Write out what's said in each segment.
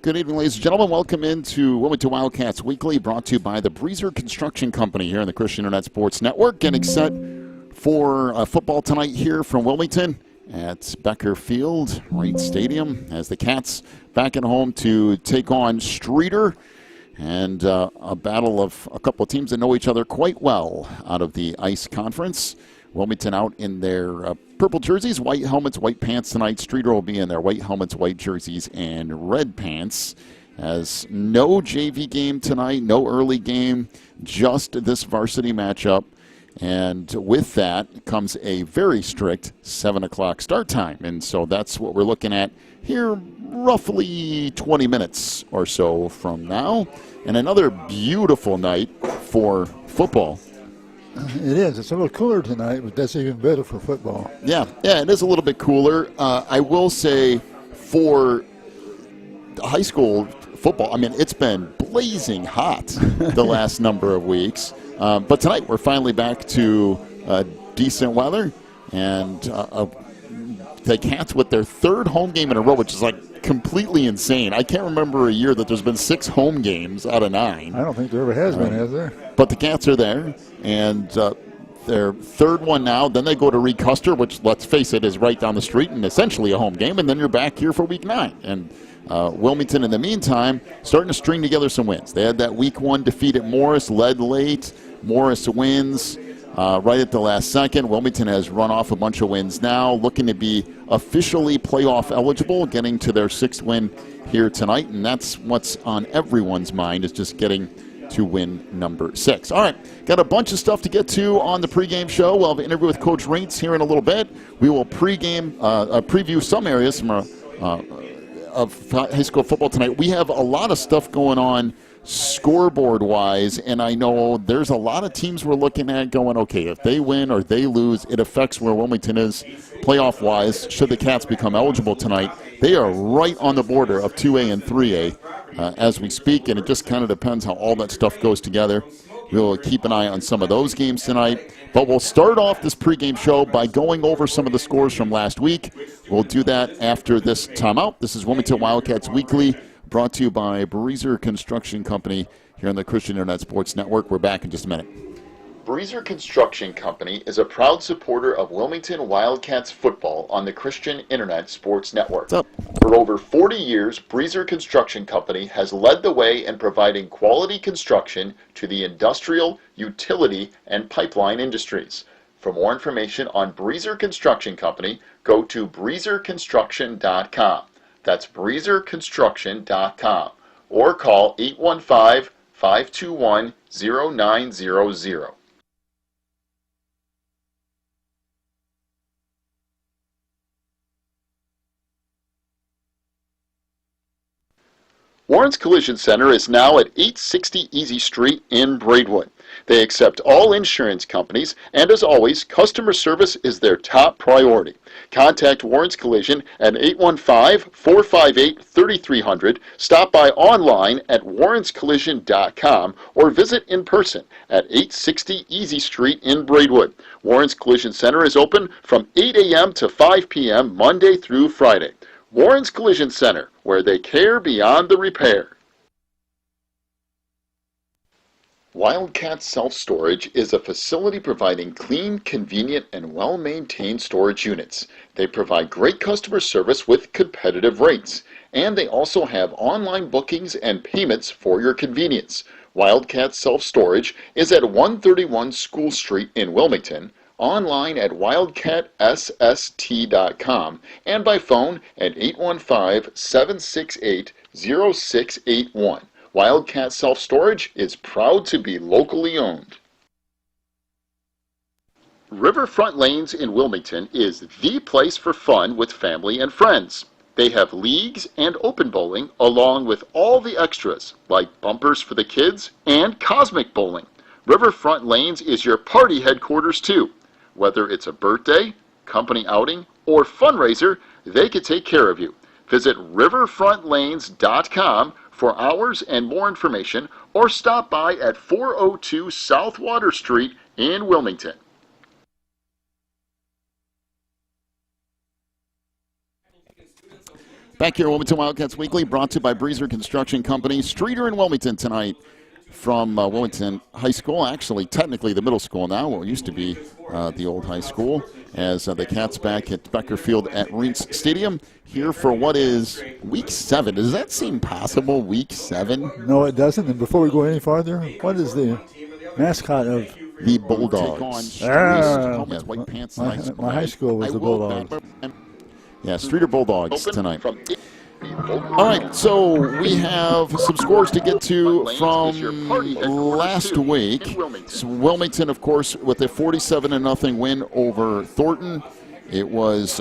Good evening, ladies and gentlemen. Welcome into Wilmington Wildcats Weekly, brought to you by the Breezer Construction Company here on the Christian Internet Sports Network. Getting set for football tonight here from Wilmington at Becker Field, Wright Stadium, as the Cats back at home to take on Streator. And a battle of a couple of teams that know each other quite well out of the ICE Conference. Wilmington out in their purple jerseys, white helmets, white pants tonight. Streator will be in their white helmets, white jerseys, and red pants. As no JV game tonight, no early game, just this varsity matchup. And with that comes a very strict 7 o'clock start time. And so that's what we're looking at here, roughly 20 minutes or so from now. And another beautiful night for football. It is. It's a little cooler tonight, but that's even better for football. Yeah, it is a little bit cooler. I will say for high school football, I mean, it's been blazing hot the last number of weeks. But tonight we're finally back to decent weather. And the Cats with their third home game in a row, which is like completely insane. I can't remember a year that there's been 6 home games out of 9. I don't think there ever has been, has there? But the Cats are there, and their third one now. Then they go to Reed Custer, which, let's face it, is right down the street and essentially a home game. And then you're back here for Week 9. And Wilmington, in the meantime, starting to string together some wins. They had that Week 1 defeat at Morris, led late. Morris wins right at the last second. Wilmington has run off a bunch of wins now, looking to be officially playoff eligible, getting to their 6th win here tonight. And that's what's on everyone's mind, is just getting to win number 6. All right, got a bunch of stuff to get to on the pregame show. We'll have an interview with Coach Reitz here in a little bit. We will preview some areas from of high school football tonight. We have a lot of stuff going on scoreboard-wise, and I know there's a lot of teams we're looking at going, okay, if they win or they lose, it affects where Wilmington is playoff-wise. Should the Cats become eligible tonight, they are right on the border of 2A and 3A as we speak, and it just kind of depends how all that stuff goes together. We'll keep an eye on some of those games tonight, but we'll start off this pregame show by going over some of the scores from last week. We'll do that after this timeout. This is Wilmington Wildcats Weekly, brought to you by Breezer Construction Company here on the Christian Internet Sports Network. We're back in just a minute. Breezer Construction Company is a proud supporter of Wilmington Wildcats football on the Christian Internet Sports Network. What's up? For over 40 years, Breezer Construction Company has led the way in providing quality construction to the industrial, utility, and pipeline industries. For more information on Breezer Construction Company, go to breezerconstruction.com. That's breezerconstruction.com, or call 815-521-0900. Warren's Collision Center is now at 860 Easy Street in Braidwood. They accept all insurance companies, and as always, customer service is their top priority. Contact Warren's Collision at 815-458-3300, stop by online at warrenscollision.com, or visit in person at 860 Easy Street in Braidwood. Warren's Collision Center is open from 8 a.m. to 5 p.m. Monday through Friday. Warren's Collision Center, where they care beyond the repair. Wildcat Self-Storage is a facility providing clean, convenient, and well-maintained storage units. They provide great customer service with competitive rates, and they also have online bookings and payments for your convenience. Wildcat Self-Storage is at 131 School Street in Wilmington, online at wildcatsst.com, and by phone at 815-768-0681. Wildcat Self-Storage is proud to be locally owned. Riverfront Lanes in Wilmington is the place for fun with family and friends. They have leagues and open bowling, along with all the extras, like bumpers for the kids and cosmic bowling. Riverfront Lanes is your party headquarters too. Whether it's a birthday, company outing, or fundraiser, they can take care of you. Visit riverfrontlanes.com for hours and more information, or stop by at 402 South Water Street in Wilmington. Back here, Wilmington Wildcats Weekly, brought to you by Breezer Construction Company. Streator in Wilmington tonight from Wilmington High School. Actually, technically the middle school now, what used to be the old high school, as the Cats back at Becker Field at Reitz Stadium here for what is Week 7. Does that seem possible, Week 7? No, it doesn't. And before we go any farther, what is the mascot of the Bulldogs? White pants, my high school was the Bulldogs. Yeah, Streator Bulldogs tonight. All right, so we have some scores to get to from last week. So Wilmington, of course, with a 47-0 win over Thornton. It was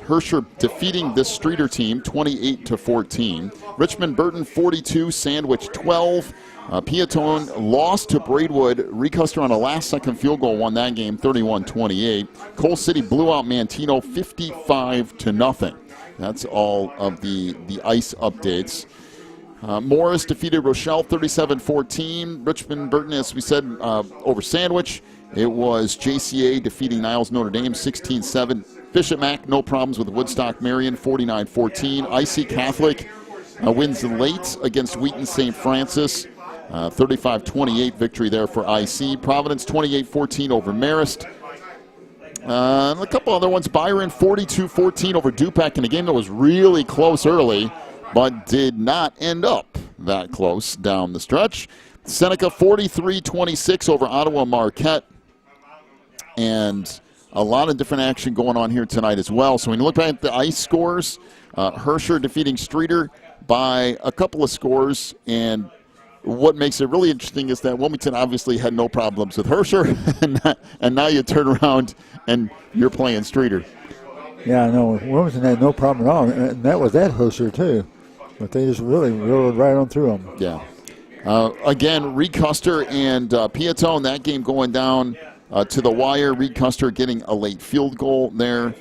Herscher defeating this Streator team 28-14. Richmond Burton 42, Sandwich 12. Piatone lost to Braidwood. Recuster on a last-second field goal won that game 31-28. Coal City blew out Mantino 55-0. That's all of the ice updates. Morris defeated Rochelle 37-14. Richmond Burton, as we said, over Sandwich. It was JCA defeating Niles Notre Dame 16-7. Bishop Mac, no problems with Woodstock Marion 49-14. IC Catholic wins late against Wheaton St. Francis. 35-28 victory there for IC. Providence 28-14 over Marist. A couple other ones. Byron 42-14 over Dupac in a game that was really close early, but did not end up that close down the stretch. Seneca 43-26 over Ottawa Marquette. And a lot of different action going on here tonight as well. So when you look back at the ice scores, Herscher defeating Streator by a couple of scores, and what makes it really interesting is that Wilmington obviously had no problems with Herscher, and now you turn around and you're playing Streator. Yeah, I know. Wilmington had no problem at all, and that was at Herscher too. But they just really rode right on through them. Yeah. Again, Reed Custer and Piatone, that game going down to the wire. Reed Custer getting a late field goal there.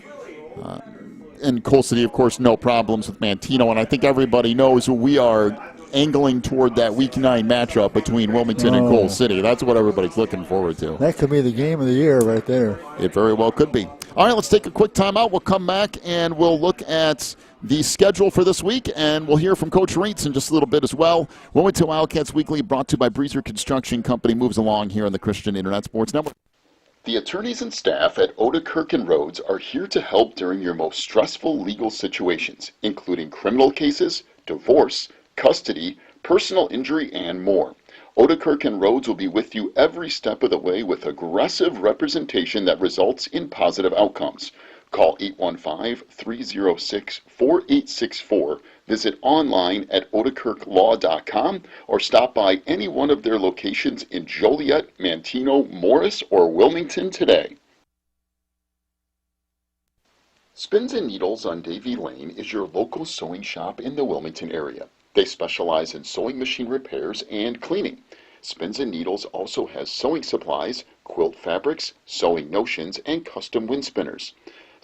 And Coal City, of course, no problems with Mantino. And I think everybody knows we are angling toward that Week 9 matchup between Wilmington and Coal City. That's what everybody's looking forward to. That could be the game of the year right there. It very well could be. All right, let's take a quick timeout. We'll come back and we'll look at the schedule for this week, and we'll hear from Coach Reitz in just a little bit as well. Wilmington Wildcats Weekly, brought to you by Breezer Construction Company, moves along here on the Christian Internet Sports Network. The attorneys and staff at Odekirk & Rhodes are here to help during your most stressful legal situations, including criminal cases, divorce, custody, personal injury, and more. Odekirk & Rhodes will be with you every step of the way with aggressive representation that results in positive outcomes. Call 815-306-4864, visit online at odekirklaw.com, or stop by any one of their locations in Joliet, Mantino, Morris, or Wilmington today. Spins and Needles on Davie Lane is your local sewing shop in the Wilmington area. They specialize in sewing machine repairs and cleaning. Spins and Needles also has sewing supplies, quilt fabrics, sewing notions, and custom wind spinners.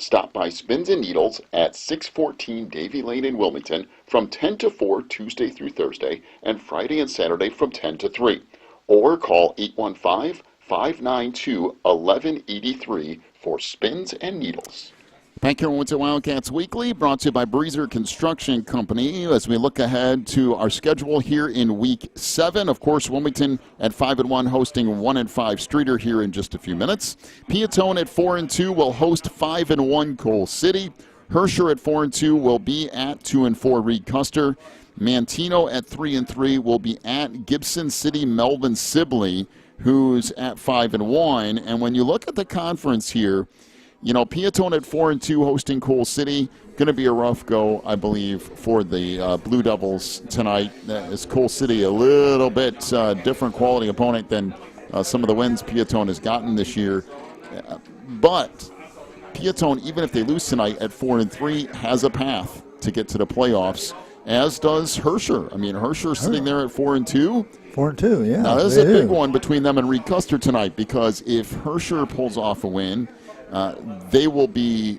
Stop by Spins and Needles at 614 Davie Lane in Wilmington from 10 to 4 Tuesday through Thursday, and Friday and Saturday from 10 to 3. Or call 815-592-1183 for Spins and Needles. Back here on Wilmington Wildcats Weekly, brought to you by Breezer Construction Company. As we look ahead to our schedule here in Week 7, of course, Wilmington at 5-1, hosting 1-5 Streator here in just a few minutes. Piatone at 4-2 will host 5-1 Coal City. Herscher at 4-2 will be at 2-4 Reed Custer. Mantino at 3-3 will be at Gibson City Melvin Sibley, who's at 5-1. And when you look at the conference here, you know, Piatone at 4-2 hosting Coal City. Going to be a rough go, I believe, for the Blue Devils tonight. As Coal City, a little bit different quality opponent than some of the wins Piatone has gotten this year. But Piatone, even if they lose tonight at 4-3, has a path to get to the playoffs, as does Herscher. I mean, Herscher sitting there at 4-2. 4-2, yeah. Now, this is a big one between them and Reed Custer tonight, because if Herscher pulls off a win, they will be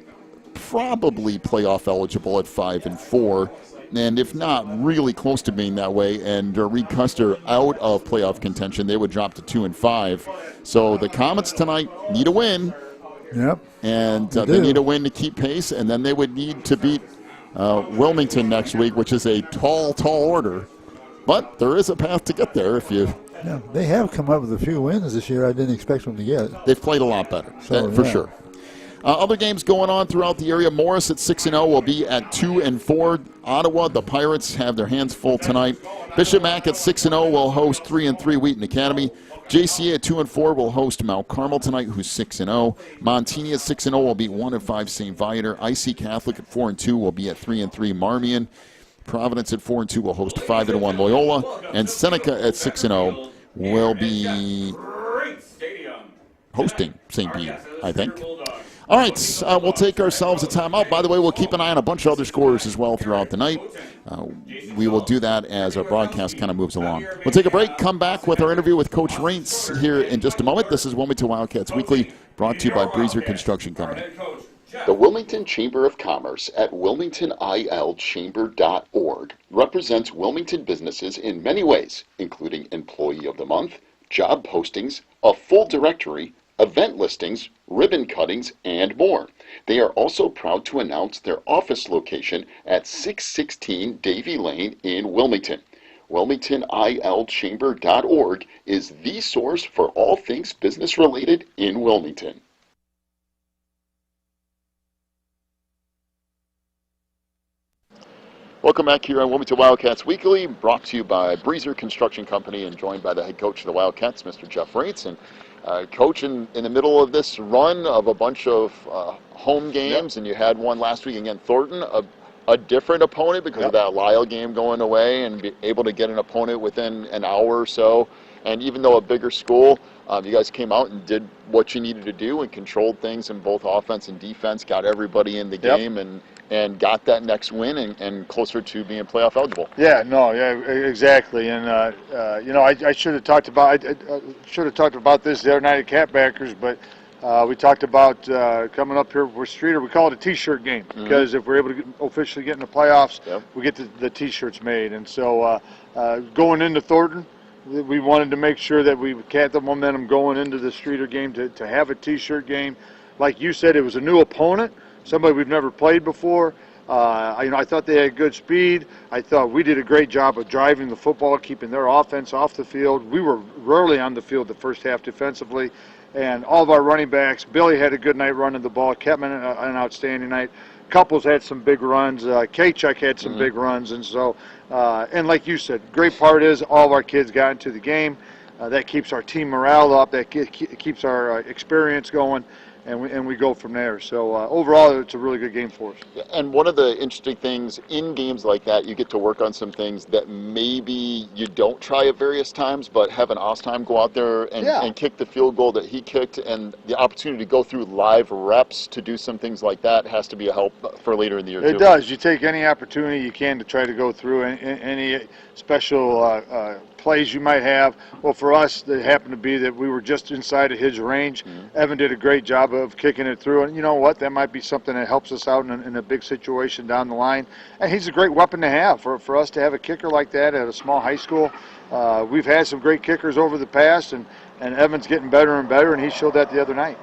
probably playoff eligible at 5-4, and if not, really close to being that way. And Reed Custer out of playoff contention, they would drop to 2-5. So the Comets tonight need a win, Yep. And they need a win to keep pace, and then they would need to beat Wilmington next week, which is a tall, tall order. But there is a path to get there if you. Yeah, they have come up with a few wins this year I didn't expect them to get. They've played a lot better, for sure. Other games going on throughout the area. Morris at 6-0 will be at 2-4. Ottawa, the Pirates, have their hands full tonight. Bishop Mac at 6-0 will host 3-3 Wheaton Academy. JCA at 2-4 will host Mount Carmel tonight, who's 6-0. Montini at 6-0 will beat 1-5 St. Viator. IC Catholic at 4-2 will be at 3-3 Marmion. Providence at 4-2 will host 5-1 Loyola. And Seneca at 6-0 will be hosting St. Bede, I think. All right, we'll take ourselves a timeout. By the way, we'll keep an eye on a bunch of other scores as well throughout the night. We will do that as our broadcast kind of moves along. We'll take a break, come back with our interview with Coach Raintz here in just a moment. This is Wilmington Wildcats Weekly, brought to you by Breezer Construction Company. The Wilmington Chamber of Commerce at wilmingtonilchamber.org represents Wilmington businesses in many ways, including Employee of the Month, job postings, a full directory, event listings, ribbon cuttings, and more. They are also proud to announce their office location at 616 Davie Lane in Wilmington. WilmingtonILChamber.org is the source for all things business related in Wilmington. Welcome back here on Wilmington Wildcats Weekly, brought to you by Breezer Construction Company and joined by the head coach of the Wildcats, Mr. Jeff Raintz. And Coach, in the middle of this run of a bunch of home games, and you had one last week against Thornton, a different opponent because of that Lyle game going away, and be able to get an opponent within an hour or so. And even though a bigger school, you guys came out and did what you needed to do and controlled things in both offense and defense, got everybody in the game, and got that next win and closer to being playoff eligible. Yeah, exactly. And I should have talked about this the other night at Catbackers, but we talked about coming up here for Streator. We call it a T-shirt game because if we're able to officially get in the playoffs, we get the T-shirts made. And so going into Thornton, we wanted to make sure that we kept the momentum going into the Streator game to have a T-shirt game. Like you said, it was a new opponent, somebody we've never played before. I thought they had good speed. I thought we did a great job of driving the football, keeping their offense off the field. We were rarely on the field the first half defensively. And all of our running backs, Billy had a good night running the ball, Kepman an outstanding night. Couples had some big runs. Kachuk had some big runs. And so, and like you said, great part is all of our kids got into the game. That keeps our team morale up. That keeps our experience going. And we go from there. So overall, it's a really good game for us. And one of the interesting things in games like that, you get to work on some things that maybe you don't try at various times, but have an Ostheim go out there and kick the field goal that he kicked, and the opportunity to go through live reps to do some things like that has to be a help for later in the year. It does. You take any opportunity you can to try to go through any special plays you might have. Well, for us, it happened to be that we were just inside of his range. Evan did a great job of kicking it through, and you know what? That might be something that helps us out in a big situation down the line. And he's a great weapon to have for us to have a kicker like that at a small high school. We've had some great kickers over the past, and Evan's getting better and better, and he showed that the other night.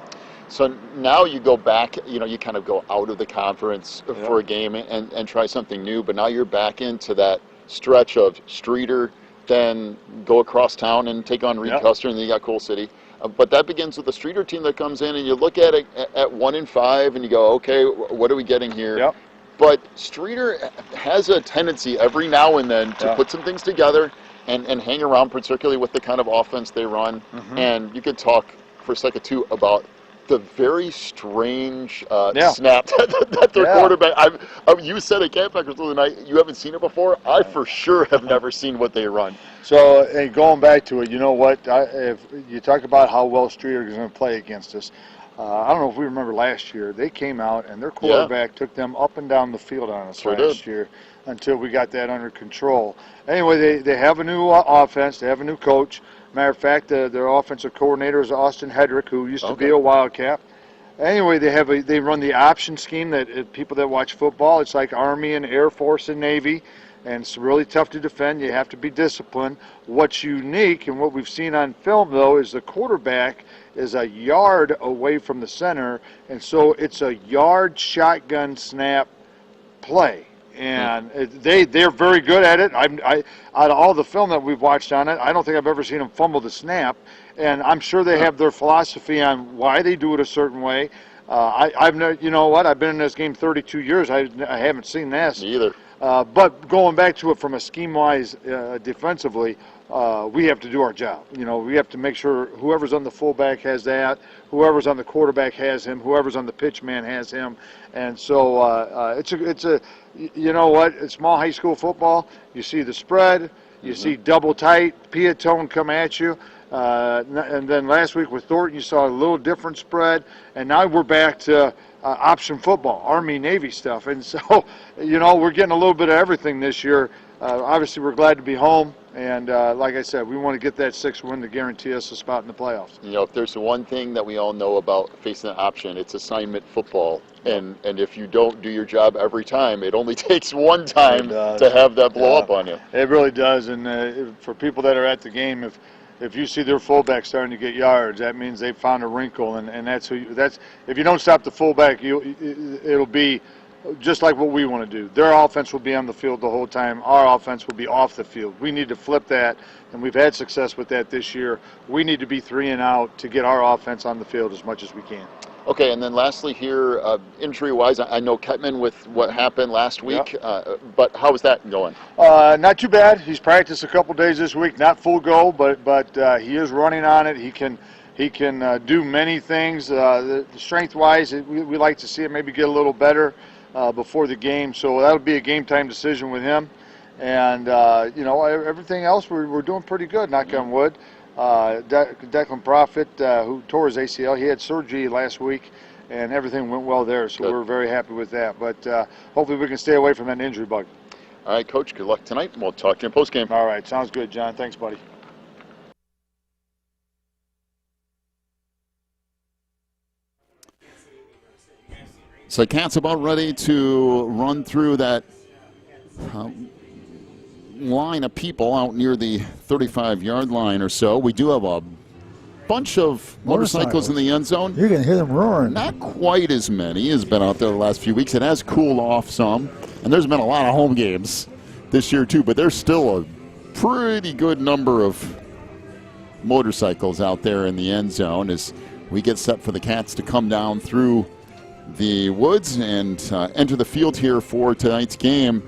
So now you go back, you kind of go out of the conference for a game and try something new, but now you're back into that stretch of Streator, then go across town and take on Reed Custer, and then you got Coal City. But that begins with the Streator team that comes in, and you look at it at 1-5, and you go, okay, what are we getting here? But Streator has a tendency every now and then to put some things together and hang around, particularly with the kind of offense they run. And you could talk for a second, too, about the very strange snap that their quarterback. You said at Campbackers the other night, you haven't seen it before. I for sure have never seen what they run. So, and going back to it, you know what? If you talk about how well Streator is going to play against us, I don't know if we remember last year. They came out and their quarterback took them up and down the field on us last year until we got that under control. Anyway, they have a new offense. They have a new coach. Matter of fact, their offensive coordinator is Austin Hedrick, who used to be a Wildcat. Anyway, they run the option scheme that people that watch football, it's like Army and Air Force and Navy. and it's really tough to defend. You have to be disciplined. What's unique and what we've seen on film, though, is the quarterback is a yard away from the center, and so it's a yard shotgun snap play. And they're very good at it. Out of all the film that we've watched on it, I don't think I've ever seen them fumble the snap. And I'm sure they have their philosophy on why they do it a certain way. You know what? I've been in this game 32 years. I haven't seen this. Me either. But going back to it from a scheme-wise defensively, we have to do our job. You know, we have to make sure whoever's on the fullback has that, whoever's on the quarterback has him, whoever's on the pitch man has him. And so it's a you know what? It's small high school football. You see the spread. You see double tight, Piatone come at you. And then last week with Thornton, you saw a little different spread. And now we're back to option football, Army-Navy stuff. And so, you know, we're getting a little bit of everything this year. Obviously, we're glad to be home. And like I said, we want to get that 6th win to guarantee us a spot in the playoffs. You know, if there's one thing that we all know about facing an option, it's assignment football. And if you don't do your job every time, it only takes one time to have that blow up on you. It really does. And for people that are at the game, if you see their fullback starting to get yards, that means they've found a wrinkle, and that's if you don't stop the fullback, it'll be just like what we want to do. Their offense will be on the field the whole time. Our offense will be off the field. We need to flip that, and we've had success with that this year. We need to be 3 and out to get our offense on the field as much as we can. Okay, and then lastly here, injury-wise, I know Kettman with what happened last week, but how is that going? Not too bad. He's practiced a couple days this week, not full go, but he is running on it. He can do many things. The strength-wise, we like to see him maybe get a little better before the game, so that'll be a game-time decision with him. And you know, everything else we're doing pretty good, knock on wood. Declan Prophet, who tore his ACL, he had surgery last week, and everything went well there, so we're very happy with that. But hopefully we can stay away from that injury bug. All right, Coach, good luck tonight, and we'll talk to you in postgame. All right, sounds good, John. Thanks, buddy. So Cat's about ready to run through that line of people out near the 35-yard line or so. We do have a bunch of motorcycles in the end zone. You can hear them roaring. Not quite as many as been out there the last few weeks. It has cooled off some, and there's been a lot of home games this year too, but there's still a pretty good number of motorcycles out there in the end zone as we get set for the Cats to come down through the woods and enter the field here for tonight's game.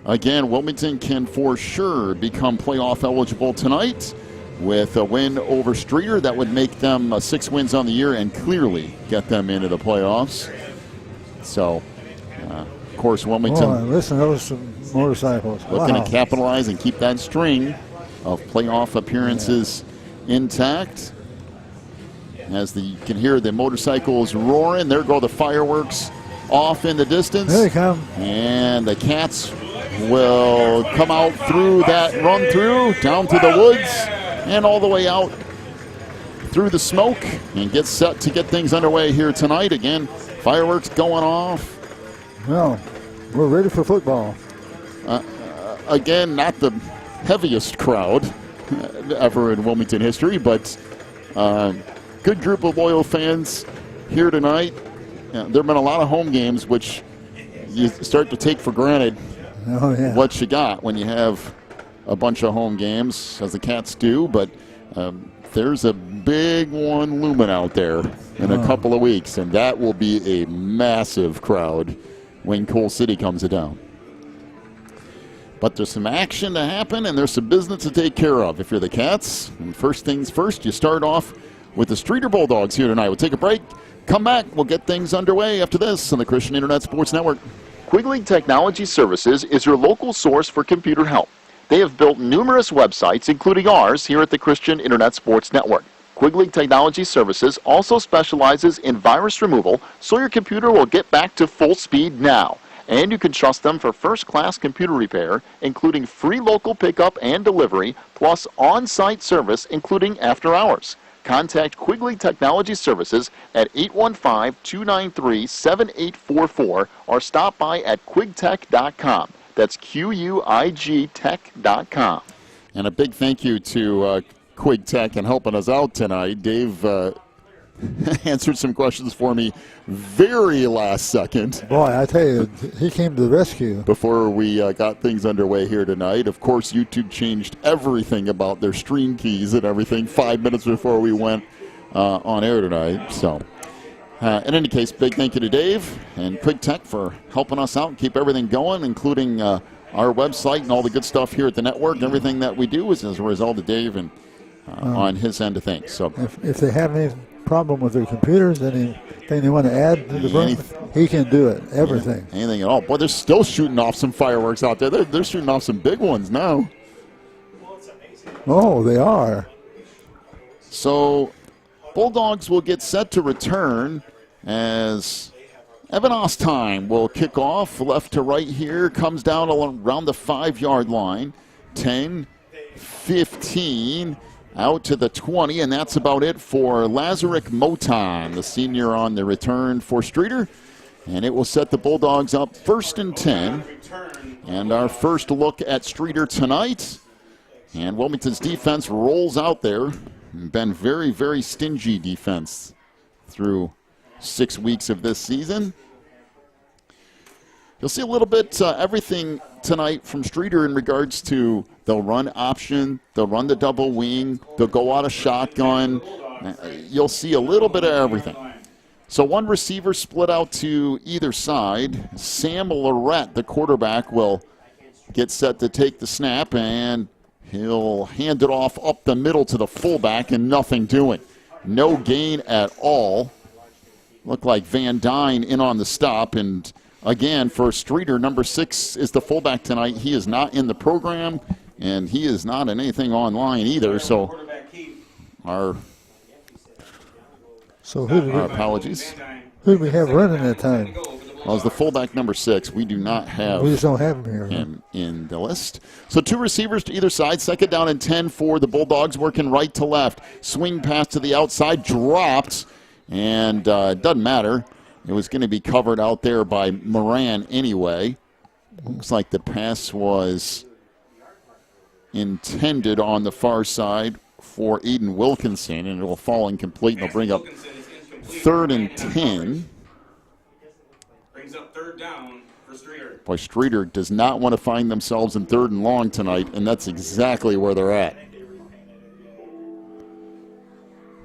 Again, Wilmington can for sure become playoff eligible tonight with a win over Streator. That would make them 6 wins on the year and clearly get them into the playoffs. So, of course, Wilmington. Boy, listen to those motorcycles. Looking to capitalize and keep that string of playoff appearances intact. As you can hear the motorcycles roaring, there go the fireworks off in the distance. There they come. And the Cats will come out through that run through, down to the woods, and all the way out through the smoke, and get set to get things underway here tonight. Again, fireworks going off. Well, we're ready for football. Again, not the heaviest crowd ever in Wilmington history, but good group of loyal fans here tonight. There have been a lot of home games, which you start to take for granted what you got when you have a bunch of home games, as the Cats do. But there's a big one looming out there in a couple of weeks, and that will be a massive crowd when Coal City comes down. But there's some action to happen, and there's some business to take care of if you're the Cats. And first things first, you start off with the Streator Bulldogs here tonight. We'll take a break, come back, we'll get things underway after this on the Christian Internet Sports Network. Quigley Technology Services is your local source for computer help. They have built numerous websites, including ours, here at the Christian Internet Sports Network. Quigley Technology Services also specializes in virus removal, so your computer will get back to full speed now. And you can trust them for first-class computer repair, including free local pickup and delivery, plus on-site service, including after hours. Contact Quigley Technology Services at 815-293-7844 or stop by at quigtech.com. That's QUIGtech.com. And a big thank you to Quig Tech and helping us out tonight. Dave answered some questions for me very last second. Boy, I tell you, he came to the rescue. Before we got things underway here tonight. Of course, YouTube changed everything about their stream keys and everything 5 minutes before we went on air tonight. So, in any case, big thank you to Dave and Quig Tech for helping us out and keep everything going, including our website and all the good stuff here at the network. Everything that we do is as a result of Dave and on his end of things. So, if they have any problem with their computers, anything they want to add to the program, he can do it. Everything. Yeah, anything at all. Boy, they're still shooting off some fireworks out there. They're shooting off some big ones now. Oh, they are. So, Bulldogs will get set to return as Evan Ostheim will kick off left to right here. Comes down around the 5-yard line. 10, 15. Out to the 20, and that's about it for Lazarick Moton, the senior on the return for Streator. And it will set the Bulldogs up 1st and 10. And our first look at Streator tonight. And Wilmington's defense rolls out there. Been very, very stingy defense through 6 weeks of this season. You'll see a little bit everything tonight from Streator in regards to they'll run option, they'll run the double wing, they'll go out of shotgun. You'll see a little bit of everything. So one receiver split out to either side. Sam Lorette, the quarterback, will get set to take the snap, and he'll hand it off up the middle to the fullback and nothing doing. No gain at all. Looked like Van Dyne in on the stop, and again, for Streator, number 6 is the fullback tonight. He is not in the program, and he is not in anything online either. So our apologies. Who do we have running that time? Well, as the fullback number 6, we do not have We just don't have him here. him in the list. So 2 receivers to either side. 2nd down and 10 for the Bulldogs, working right to left. Swing pass to the outside, dropped, and it doesn't matter. It was going to be covered out there by Moran anyway. Looks like the pass was intended on the far side for Aiden Wilkinson, and it will fall incomplete. They'll bring up 3rd and 10. Brings up 3rd down for Streator. Boy, Streator does not want to find themselves in 3rd and long tonight, and that's exactly where they're at.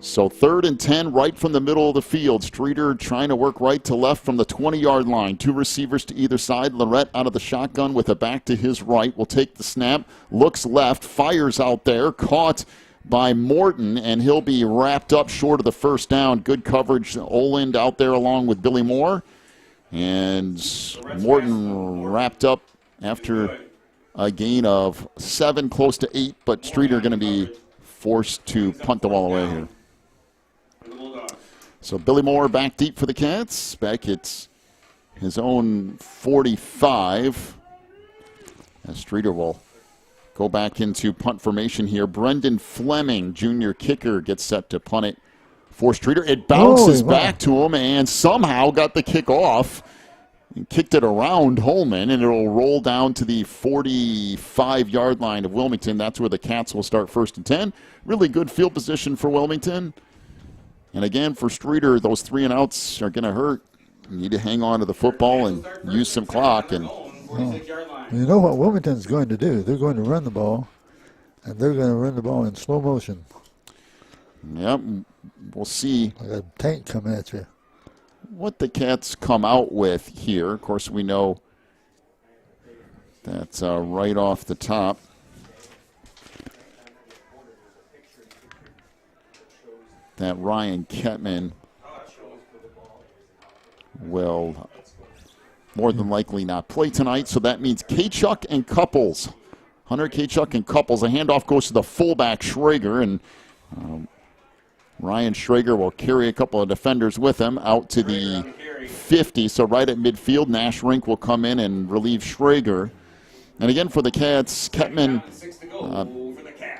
So 3rd and 10 right from the middle of the field. Streator trying to work right to left from the 20-yard line. 2 receivers to either side. Lorette out of the shotgun with a back to his right. Will take the snap. Looks left. Fires out there. Caught by Morton, and he'll be wrapped up short of the 1st down. Good coverage. Oland out there along with Billy Moore. And Morton wrapped up after a gain of 7, close to 8. But Streator going to be forced to punt the ball away here. So Billy Moore back deep for the Cats. Back at his own 45. As Streator will go back into punt formation here. Brendan Fleming, junior kicker, gets set to punt it for Streator. It bounces back to him and somehow got the kick off. And kicked it around Holman, and it'll roll down to the 45-yard line of Wilmington. That's where the Cats will start 1st and 10. Really good field position for Wilmington. And again, for Streator, those 3 and outs are going to hurt. You need to hang on to the football and use some clock. And you know what Wilmington's going to do? They're going to run the ball, and they're going to run the ball in slow motion. Yep, we'll see. Like a tank coming at you. What the Cats come out with here. Of course, we know that's right off the top. That Ryan Kettman will more than likely not play tonight, so that means Kachuk and Couples. Hunter Kachuk and Couples. A handoff goes to the fullback, Schrager, and Ryan Schrager will carry a couple of defenders with him out to the 50, so right at midfield. Nash Rink will come in and relieve Schrager. And again for the Cats, Kettman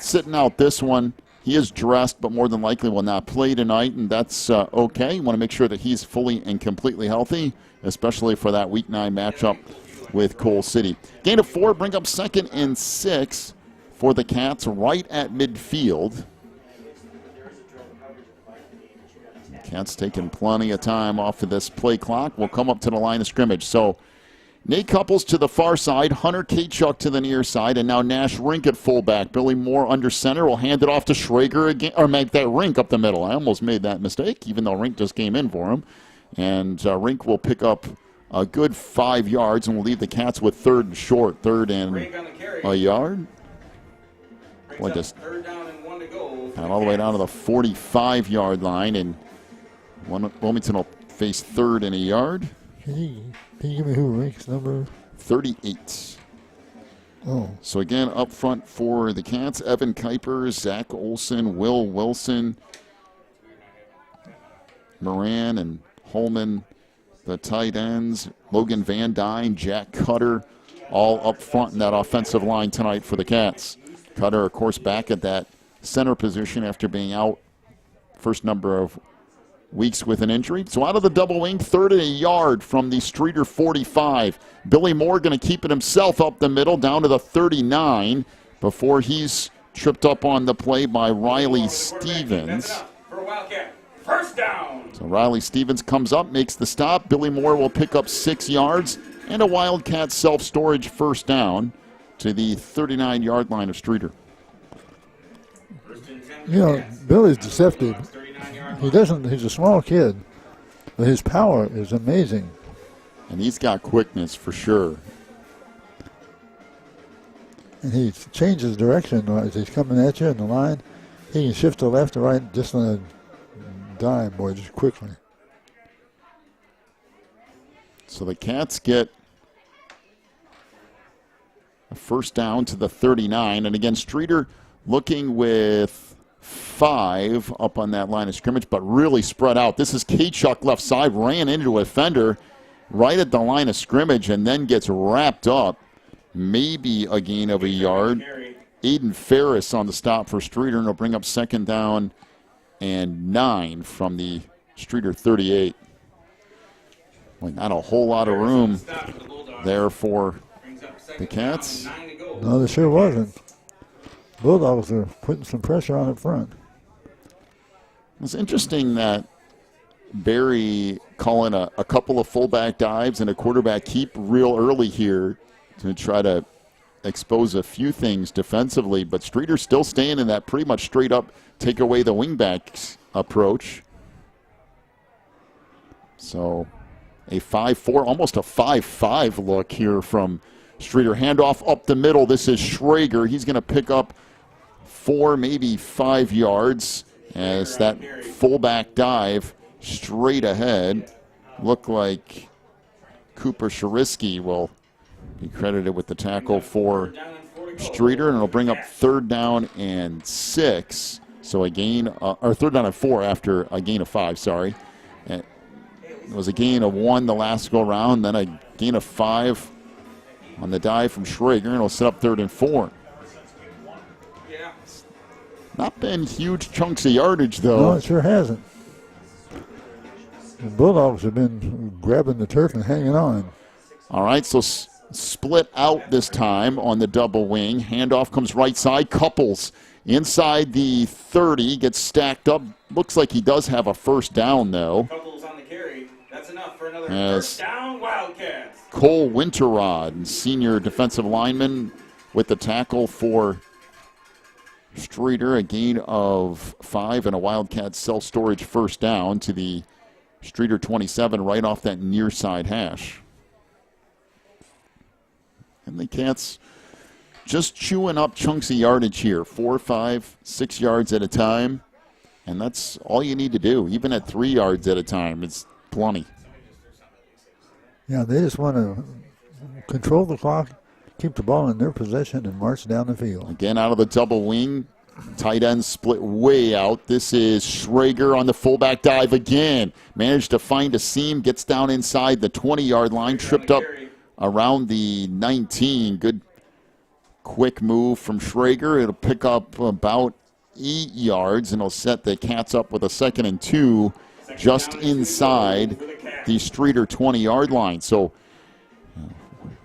sitting out this one. He is dressed, but more than likely will not play tonight, and that's okay. You want to make sure that he's fully and completely healthy, especially for that Week 9 matchup with Coal City. Gain of 4, bring up 2nd and 6 for the Cats right at midfield. Cats taking plenty of time off of this play clock. Will come up to the line of scrimmage. So Nate Couples to the far side, Hunter Kachuk to the near side, and now Nash Rink at fullback. Billy Moore under center will hand it off to Schrager again, or make that Rink up the middle. I almost made that mistake, even though Rink just came in for him. And Rink will pick up a good 5 yards, and will leave the Cats with 3rd and short, 3rd and a yard. Boy, just third down and 1 to go. all the way down to the 45-yard line, and Wilmington will face 3rd and a yard. Can you give me who Rink's number? 38. Oh. So again, up front for the Cats, Evan Kuiper, Zach Olson, Will Wilson, Moran and Holman, the tight ends, Logan Van Dyne, Jack Cutter, all up front in that offensive line tonight for the Cats. Cutter, of course, back at that center position after being out first number of weeks with an injury. So out of the double wing, 3rd and a yard from the Streator 45. Billy Moore going to keep it himself up the middle down to the 39 before he's tripped up on the play by Riley Stevens. For a Wildcat. First down. So Riley Stevens comes up, makes the stop. Billy Moore will pick up 6 yards and a Wildcat self-storage first down to the 39-yard line of Streator. You know, Billy's deceptive. He's a small kid, but his power is amazing. And he's got quickness for sure. And he changes direction as he's coming at you in the line. He can shift to left or right just on a dime, boy, just quickly. So the Cats get a first down to the 39. And again, Streator looking with 5 up on that line of scrimmage, but really spread out. This is Kachuk left side, ran into a defender right at the line of scrimmage and then gets wrapped up. Maybe a gain of a yard. Aiden Ferris on the stop for Streator, and he'll bring up 2nd down and 9 from the Streator 38. Well, not a whole lot of room there for the Cats. No, there sure wasn't. Bulldogs are putting some pressure on up front. It's interesting that Barry calling a couple of fullback dives and a quarterback keep real early here to try to expose a few things defensively, but Streator's still staying in that pretty much straight up take away the wingbacks approach. So a 5-4, almost a 5-5 look here from Streator. Handoff up the middle. This is Schrager. He's going to pick up 4, maybe 5 yards as that fullback dive straight ahead. Look like Cooper Sharisky will be credited with the tackle for Streator, and it'll bring up 3rd down and 6. So a gain, or 3rd down and 4 after a gain of 5, sorry. And it was a gain of 1 the last go round, then a gain of 5 on the dive from Schrager, and it'll set up 3rd and 4. Not been huge chunks of yardage, though. No, it sure hasn't. The Bulldogs have been grabbing the turf and hanging on. All right, so split out this time on the double wing. Handoff comes right side. Couples inside the 30, gets stacked up. Looks like he does have a first down, though. Couples on the carry. That's enough for another first down, Wildcats. Cole Winterrod, senior defensive lineman, with the tackle for Streator. A gain of 5 and a Wildcat self-storage first down to the Streator 27 right off that near side hash. And the Cats just chewing up chunks of yardage here, 4, 5, 6 yards at a time. And that's all you need to do. Even at 3 yards at a time, it's plenty. Yeah, they just want to control the clock, keep the ball in their possession, and march down the field. Again, out of the double wing. Tight end split way out. This is Schrager on the fullback dive again. Managed to find a seam, gets down inside the 20-yard line, tripped up around the 19. Good quick move from Schrager. It'll pick up about 8 yards, and it'll set the Cats up with a 2nd and 2 just inside the Streator 20-yard line. So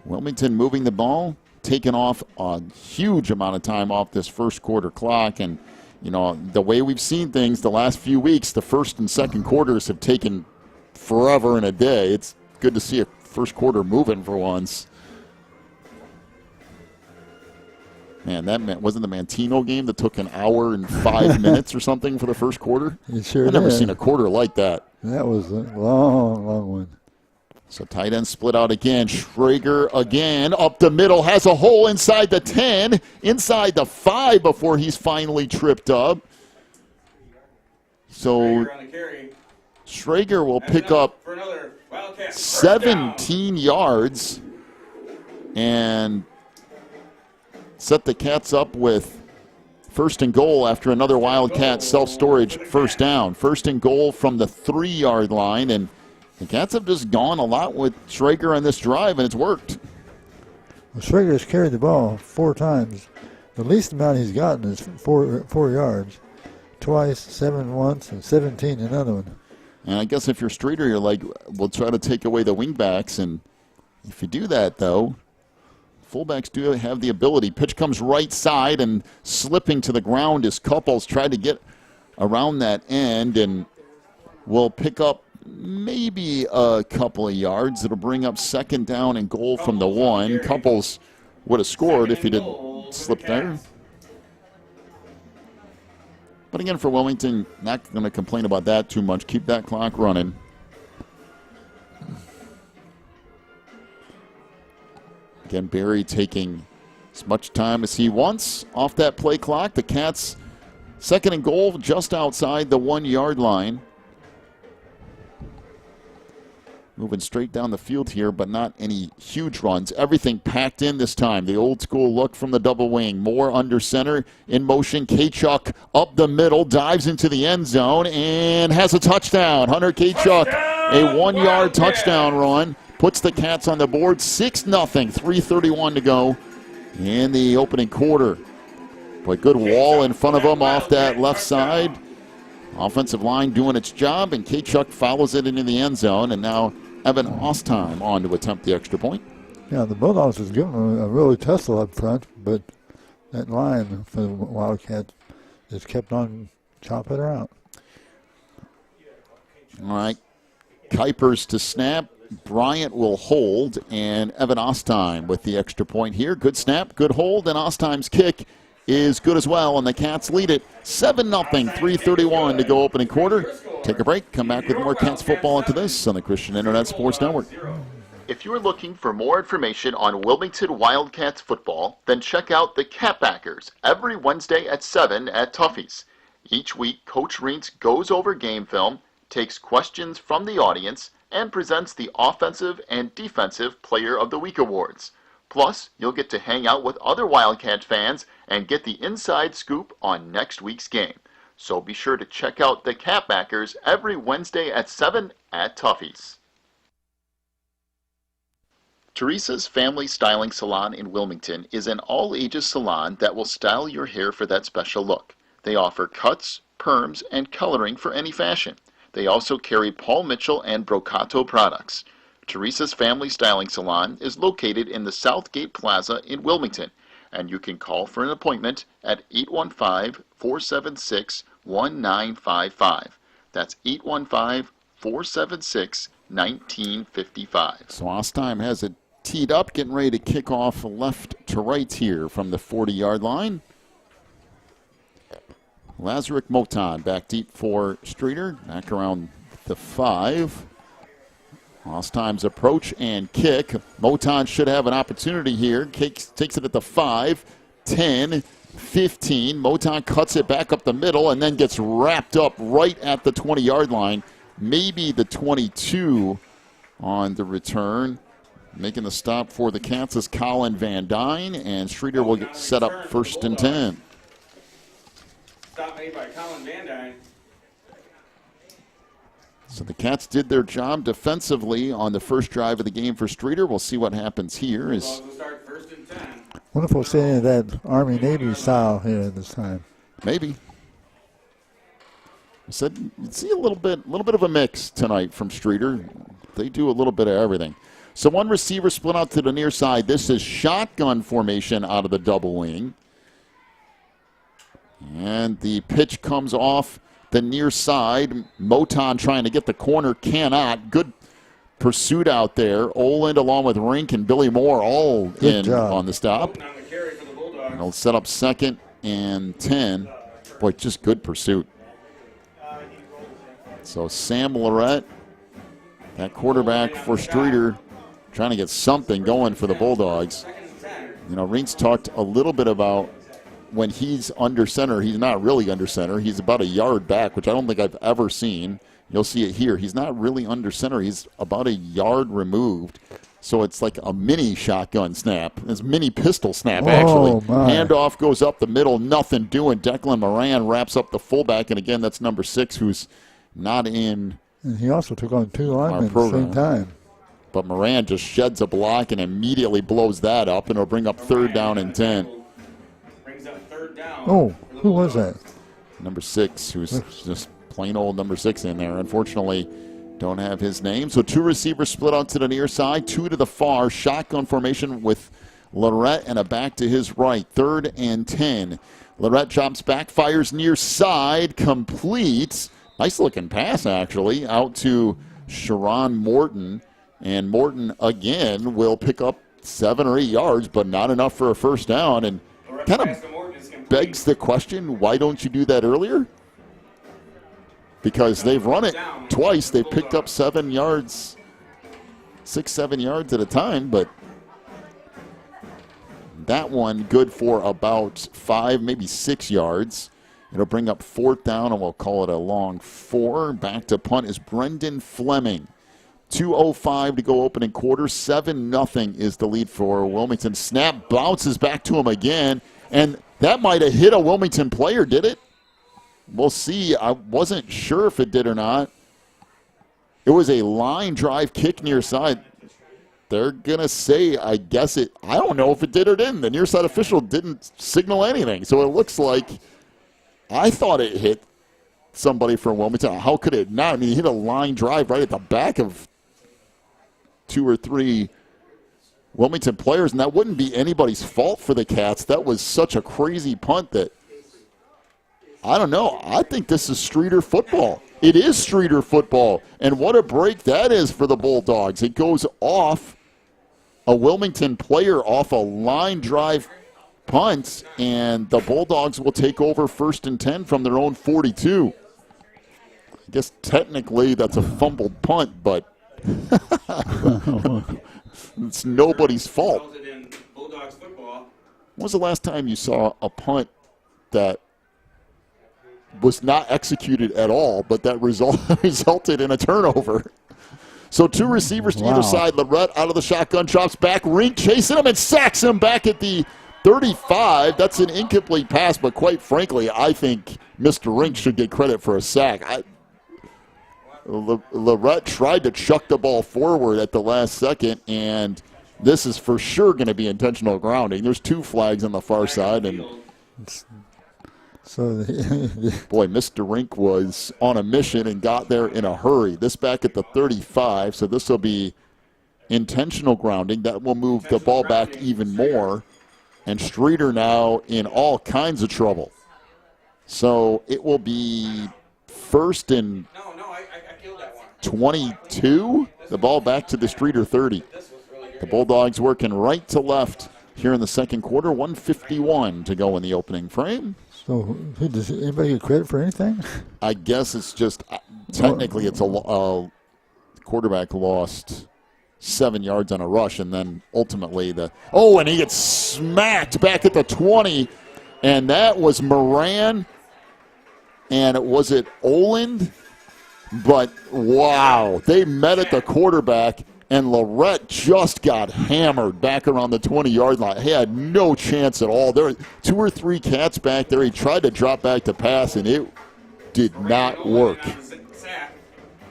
Wilmington moving the ball, taking off a huge amount of time off this first quarter clock. And, you know, the way we've seen things the last few weeks, the first and second quarters have taken forever and a day. It's good to see a first quarter moving for once. Man, that wasn't the Mantino game that took an hour and 5 minutes or something for the first quarter? It sure I've never did. seen a quarter like that. That was a long, long one. So tight end split out again. Schrager again up the middle, has a hole inside the 10, inside the 5 before he's finally tripped up. So Schrager on the carry. Schrager will That's pick enough up for another Wildcat first down. 17 yards and set the Cats up with first and goal after another Wildcat self-storage first down. First and goal from the 3-yard line, and the Cats have just gone a lot with Schrager on this drive, and it's worked. Well, Schrager has carried the ball 4 times. The least amount he's gotten is 4 yards. Twice, 7 once, and 17 another one. And I guess if you're Streator, you're like, we'll try to take away the wingbacks, and if you do that, though, fullbacks do have the ability. Pitch comes right side, and slipping to the ground as Couples tried to get around that end, and will pick up maybe a couple of yards. It'll bring up second down and goal from the 1. Couples would have scored if he didn't slip there. But again, for Wilmington, not going to complain about that too much. Keep that clock running. Again, Barry taking as much time as he wants off that play clock. The Cats second and goal just outside the 1-yard line. Moving straight down the field here, but not any huge runs. Everything packed in this time. The old school look from the double wing. Moore under center, in motion. Kachuk up the middle, dives into the end zone, and has a touchdown. Hunter Kachuk, a 1-yard touchdown run. Puts the Cats on the board, 6-0, 3:31 to go in the opening quarter. But good wall in front of them off that left side. Offensive line doing its job, and Kachuk follows it into the end zone, and now Evan Ostheim on to attempt the extra point. Yeah, the Bulldogs was giving them a really tussle up front, but that line for the Wildcats just kept on chopping her out. All right, Kuipers to snap. Bryant will hold, and Evan Ostheim with the extra point here. Good snap, good hold, and Ostheim's kick is good as well, and the Cats lead it 7-0, 3:31 to go opening quarter. Take a break, come back with more Cats football into this on the Christian Internet Sports Network. If you're looking for more information on Wilmington Wildcats football, then check out the Catbackers every Wednesday at 7 at Tuffy's. Each week, Coach Reentz goes over game film, takes questions from the audience, and presents the Offensive and Defensive Player of the Week awards. Plus, you'll get to hang out with other Wildcat fans and get the inside scoop on next week's game. So be sure to check out the Catbackers every Wednesday at 7 at Tuffy's. Teresa's Family Styling Salon in Wilmington is an all-ages salon that will style your hair for that special look. They offer cuts, perms, and coloring for any fashion. They also carry Paul Mitchell and Brocato products. Teresa's Family Styling Salon is located in the Southgate Plaza in Wilmington, and you can call for an appointment at 815-476-1955. That's 815-476-1955. So Ostheim has it teed up, getting ready to kick off left to right here from the 40-yard line. Lazarick Moton back deep for Streator, back around the 5. Ostheim's approach and kick. Moton should have an opportunity here. Takes it at the 5, 10, 15. Moton cuts it back up the middle and then gets wrapped up right at the 20-yard line. Maybe the 22 on the return. Making the stop for the Cats is Colin Van Dyne, and Streator will get set up first and 10. Stop made by Colin Van Dyne. So the Cats did their job defensively on the first drive of the game for Streator. We'll see what happens here. We'll start first and 10. Wonder if we'll see any of that Army-Navy style here this time. Maybe. I said you'd see a little bit of a mix tonight from Streator. They do a little bit of everything. So one receiver split out to the near side. This is shotgun formation out of the double wing. And the pitch comes off the near side. Moton trying to get the corner, cannot. Good pursuit out there. Oland along with Rink and Billy Moore all Good job on the stop. On the carry for the Bulldogs. They'll set up 2nd and 10. Boy, just good pursuit. So Sam Lorette, that quarterback for Streator, trying to get something going for the Bulldogs. You know, Rink's talked a little bit about when he's under center, he's not really under center. He's about a yard back, which I don't think I've ever seen. You'll see it here. He's not really under center. He's about a yard removed. So it's like a mini shotgun snap. It's a mini pistol snap, actually. My. Handoff goes up the middle, nothing doing. Declan Moran wraps up the fullback, and again, that's number 6, who's not in. And he also took on 2 linemen at the program. same time. But Moran just sheds a block and immediately blows that up, and it'll bring up 3rd down and 10. Brings up 3rd down. Oh, who was that? Number 6, who's just plain old number 6 in there. Unfortunately, don't have his name. So 2 receivers split out to the near side, 2 to the far. Shotgun formation with Lorette and a back to his right. 3rd and 10. Lorette chops back, fires near side, completes. Nice looking pass, actually, out to Sharon Morton. And Morton, again, will pick up 7 or 8 yards, but not enough for a 1st down. And kind of begs the question, why don't you do that earlier? Because they've run it twice. They've picked up 7 yards, 6, 7 yards at a time, but that one good for about 5, maybe 6 yards. It'll bring up 4th down, and we'll call it a long 4. Back to punt is Brendan Fleming. 2:05 to go opening quarter. 7-0 is the lead for Wilmington. Snap bounces back to him again, and that might have hit a Wilmington player, did it? We'll see. I wasn't sure if it did or not. It was a line drive kick near side. They're going to say, I guess it, I don't know if it did or didn't. The near side official didn't signal anything. So it looks like, I thought it hit somebody from Wilmington. How could it not? I mean, he hit a line drive right at the back of 2 or 3 Wilmington players, and that wouldn't be anybody's fault for the Cats. That was such a crazy punt that, I don't know. I think this is Streator football. It is Streator football, and what a break that is for the Bulldogs. It goes off a Wilmington player off a line drive punt, and the Bulldogs will take over 1st and 10 from their own 42. I guess technically that's a fumbled punt, but it's nobody's fault. When was the last time you saw a punt that was not executed at all, but that resulted in a turnover? So 2 receivers to either side. Lorette out of the shotgun, chops back. Rink chasing him and sacks him back at the 35. That's an incomplete pass, but quite frankly, I think Mr. Rink should get credit for a sack. Lorette tried to chuck the ball forward at the last second, and this is for sure going to be intentional grounding. There's 2 flags on the far side, and so boy, Mr. Rink was on a mission and got there in a hurry. This back at the 35, so this will be intentional grounding. That will move the ball back even more, and Streator now in all kinds of trouble. So it will be 1st and 22. The ball back to the Streator 30. The Bulldogs working right to left here in the 2nd quarter. 1:51 to go in the opening frame. So does anybody get credit for anything? I guess it's just technically it's a quarterback lost 7 yards on a rush, and then ultimately and he gets smacked back at the 20, and that was Moran, and was it Oland? But wow, they met at the quarterback, and Lorette just got hammered back around the 20-yard line. He had no chance at all. There were 2 or 3 Cats back there. He tried to drop back to pass, and it did not work.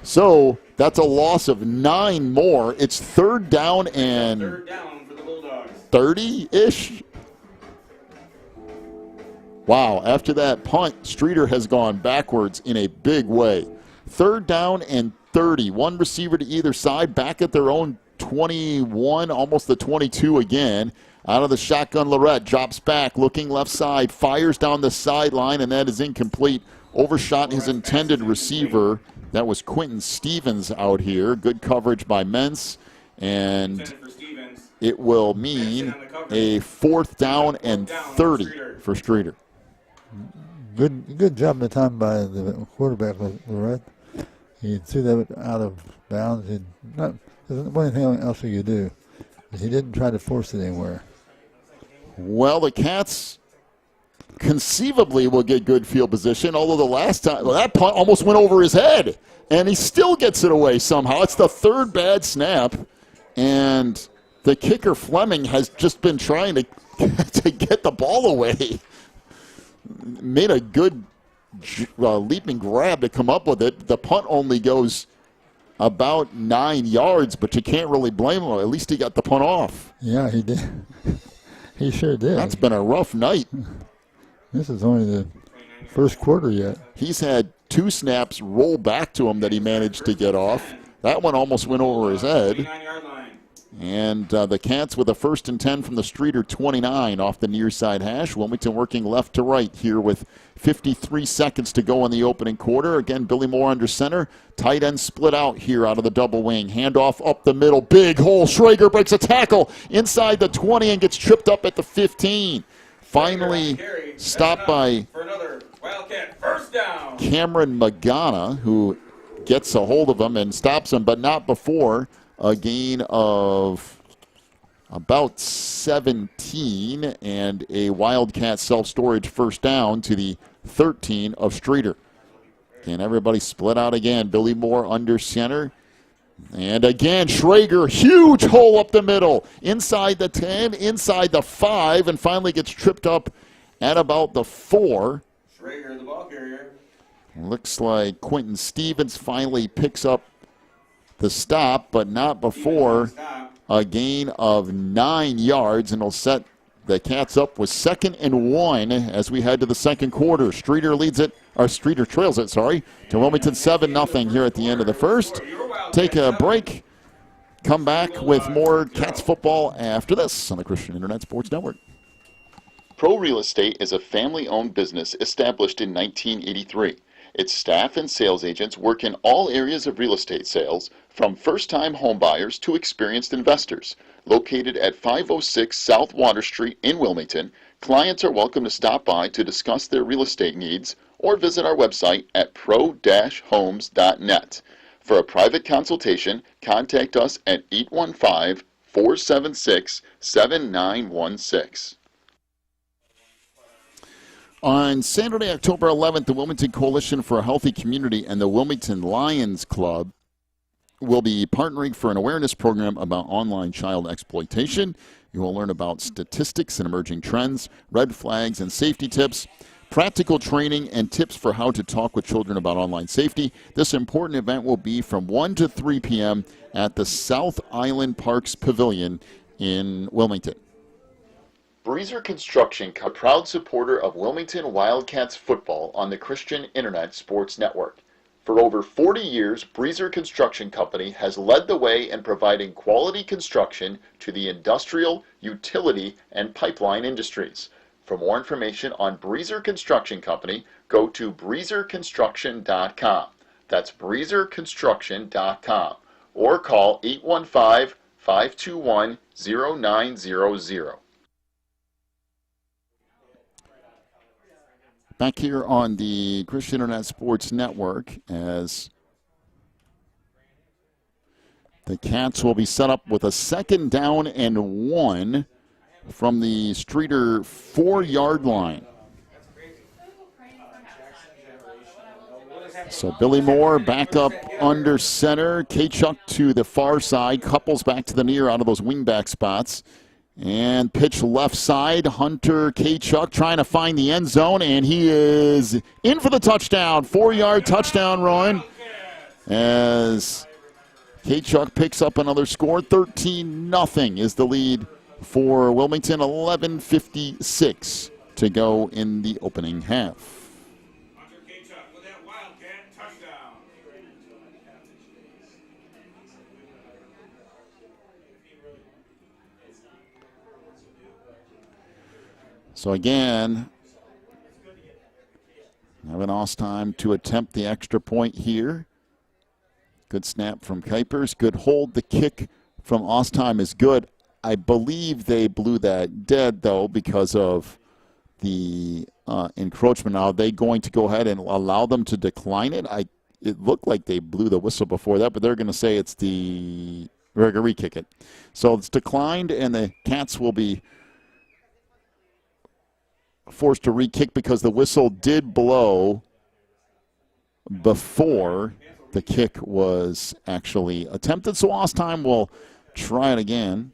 So that's a loss of 9 more. It's 3rd down and 30-ish. Wow, after that punt, Streator has gone backwards in a big way. 3rd down and 30. 1 receiver to either side, back at their own 21, almost the 22 again. Out of the shotgun, Lorette drops back, looking left side, fires down the sideline, and that is incomplete. Overshot his intended receiver. That was Quentin Stevens out here. Good coverage by Mentz, and it will mean a 4th down and 30 for Streator. Good job the time by the quarterback, Lorette. He threw that out of bounds. There's one thing else he could do. He didn't try to force it anywhere. Well, the Cats conceivably will get good field position, although the last time, that punt almost went over his head, and he still gets it away somehow. It's the 3rd bad snap, and the kicker, Fleming, has just been trying to get the ball away. Made a good leaping grab to come up with it. The punt only goes about 9 yards, but you can't really blame him. At least he got the punt off. Yeah, he did. He sure did. That's been a rough night. This is only the first quarter yet. He's had 2 snaps roll back to him that he managed to get off. That one almost went over his head. And the Cats with a 1st and 10 from the Streator 29 off the near side hash. Wilmington working left to right here with 53 seconds to go in the opening quarter. Again, Billy Moore under center. Tight end split out here out of the double wing. Handoff up the middle. Big hole. Schrager breaks a tackle inside the 20 and gets tripped up at the 15. Finally stopped by Cameron Magana, who gets a hold of him and stops him, but not before a gain of about 17 and a Wildcat self-storage 1st down to the 13 of Streator. And everybody split out again. Billy Moore under center. And again, Schrager, huge hole up the middle. Inside the 10, inside the 5, and finally gets tripped up at about the 4. Schrager, the ball carrier. Looks like Quentin Stevens finally picks up the stop, but not before a gain of 9 yards, and will set the Cats up with 2nd and 1 as we head to the second quarter. Streator trails it, to Wilmington 7-0 here at the end of the first. Take a break. Come back with more Cats football after this on the Christian Internet Sports Network. Pro Real Estate is a family-owned business established in 1983. Its staff and sales agents work in all areas of real estate sales, from first-time homebuyers to experienced investors. Located at 506 South Water Street in Wilmington, clients are welcome to stop by to discuss their real estate needs or visit our website at pro-homes.net. For a private consultation, contact us at 815-476-7916. On Saturday, October 11th, the Wilmington Coalition for a Healthy Community and the Wilmington Lions Club will be partnering for an awareness program about online child exploitation. You will learn about statistics and emerging trends, red flags and safety tips, practical training, and tips for how to talk with children about online safety. This important event will be from 1 to 3 p.m. at the South Island Parks Pavilion in Wilmington. Breezer Construction, a proud supporter of Wilmington Wildcats football on the Christian Internet Sports Network. For over 40 years, Breezer Construction Company has led the way in providing quality construction to the industrial, utility, and pipeline industries. For more information on Breezer Construction Company, go to breezerconstruction.com. That's breezerconstruction.com. Or call 815-521-0900. Back here on the Christian Internet Sports Network, as the Cats will be set up with a 2nd down and 1 from the Streator 4-yard line. So Billy Moore back up under center. Kachuk to the far side, couples back to the near out of those wingback spots. And pitch left side, Hunter Kachuk trying to find the end zone, and he is in for the touchdown. 4-yard touchdown run as Kachuk picks up another score. 13-0 is the lead for Wilmington. 11:56 to go in the opening half. So again, Evan Ostheim to attempt the extra point here. Good snap from Kuipers. Good hold. The kick from Ostheim is good. I believe they blew that dead, though, because of the encroachment. Now, are they going to go ahead and allow them to decline it? It looked like they blew the whistle before that, but they're going to say it's the – they're going to re-kick it. So it's declined, and the Cats will be forced to re-kick because the whistle did blow before the kick was actually attempted. So Ostheim will try it again.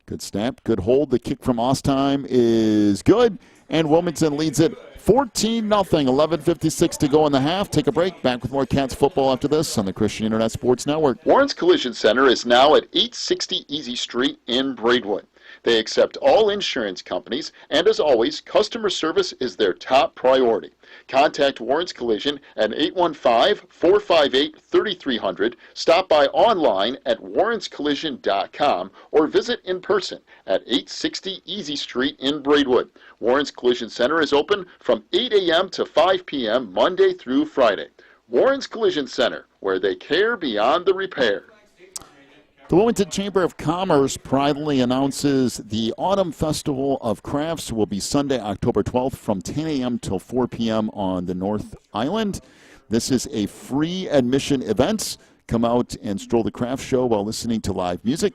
Good snap, good hold. The kick from Ostheim is good, and Wilmington leads it 14-0. 11:56 to go in the half. Take a break. Back with more Cats football after this on the Christian Internet Sports Network. Warren's Collision Center is now at 860 Easy Street in Braidwood. They accept all insurance companies, and as always, customer service is their top priority. Contact Warren's Collision at 815-458-3300. Stop by online at warrenscollision.com or visit in person at 860 Easy Street in Braidwood. Warren's Collision Center is open from 8 a.m. to 5 p.m. Monday through Friday. Warren's Collision Center, where they care beyond the repair. The Wilmington Chamber of Commerce proudly announces the Autumn Festival of Crafts will be Sunday, October 12th from 10 a.m. till 4 p.m. on the North Island. This is a free admission event. Come out and stroll the craft show while listening to live music.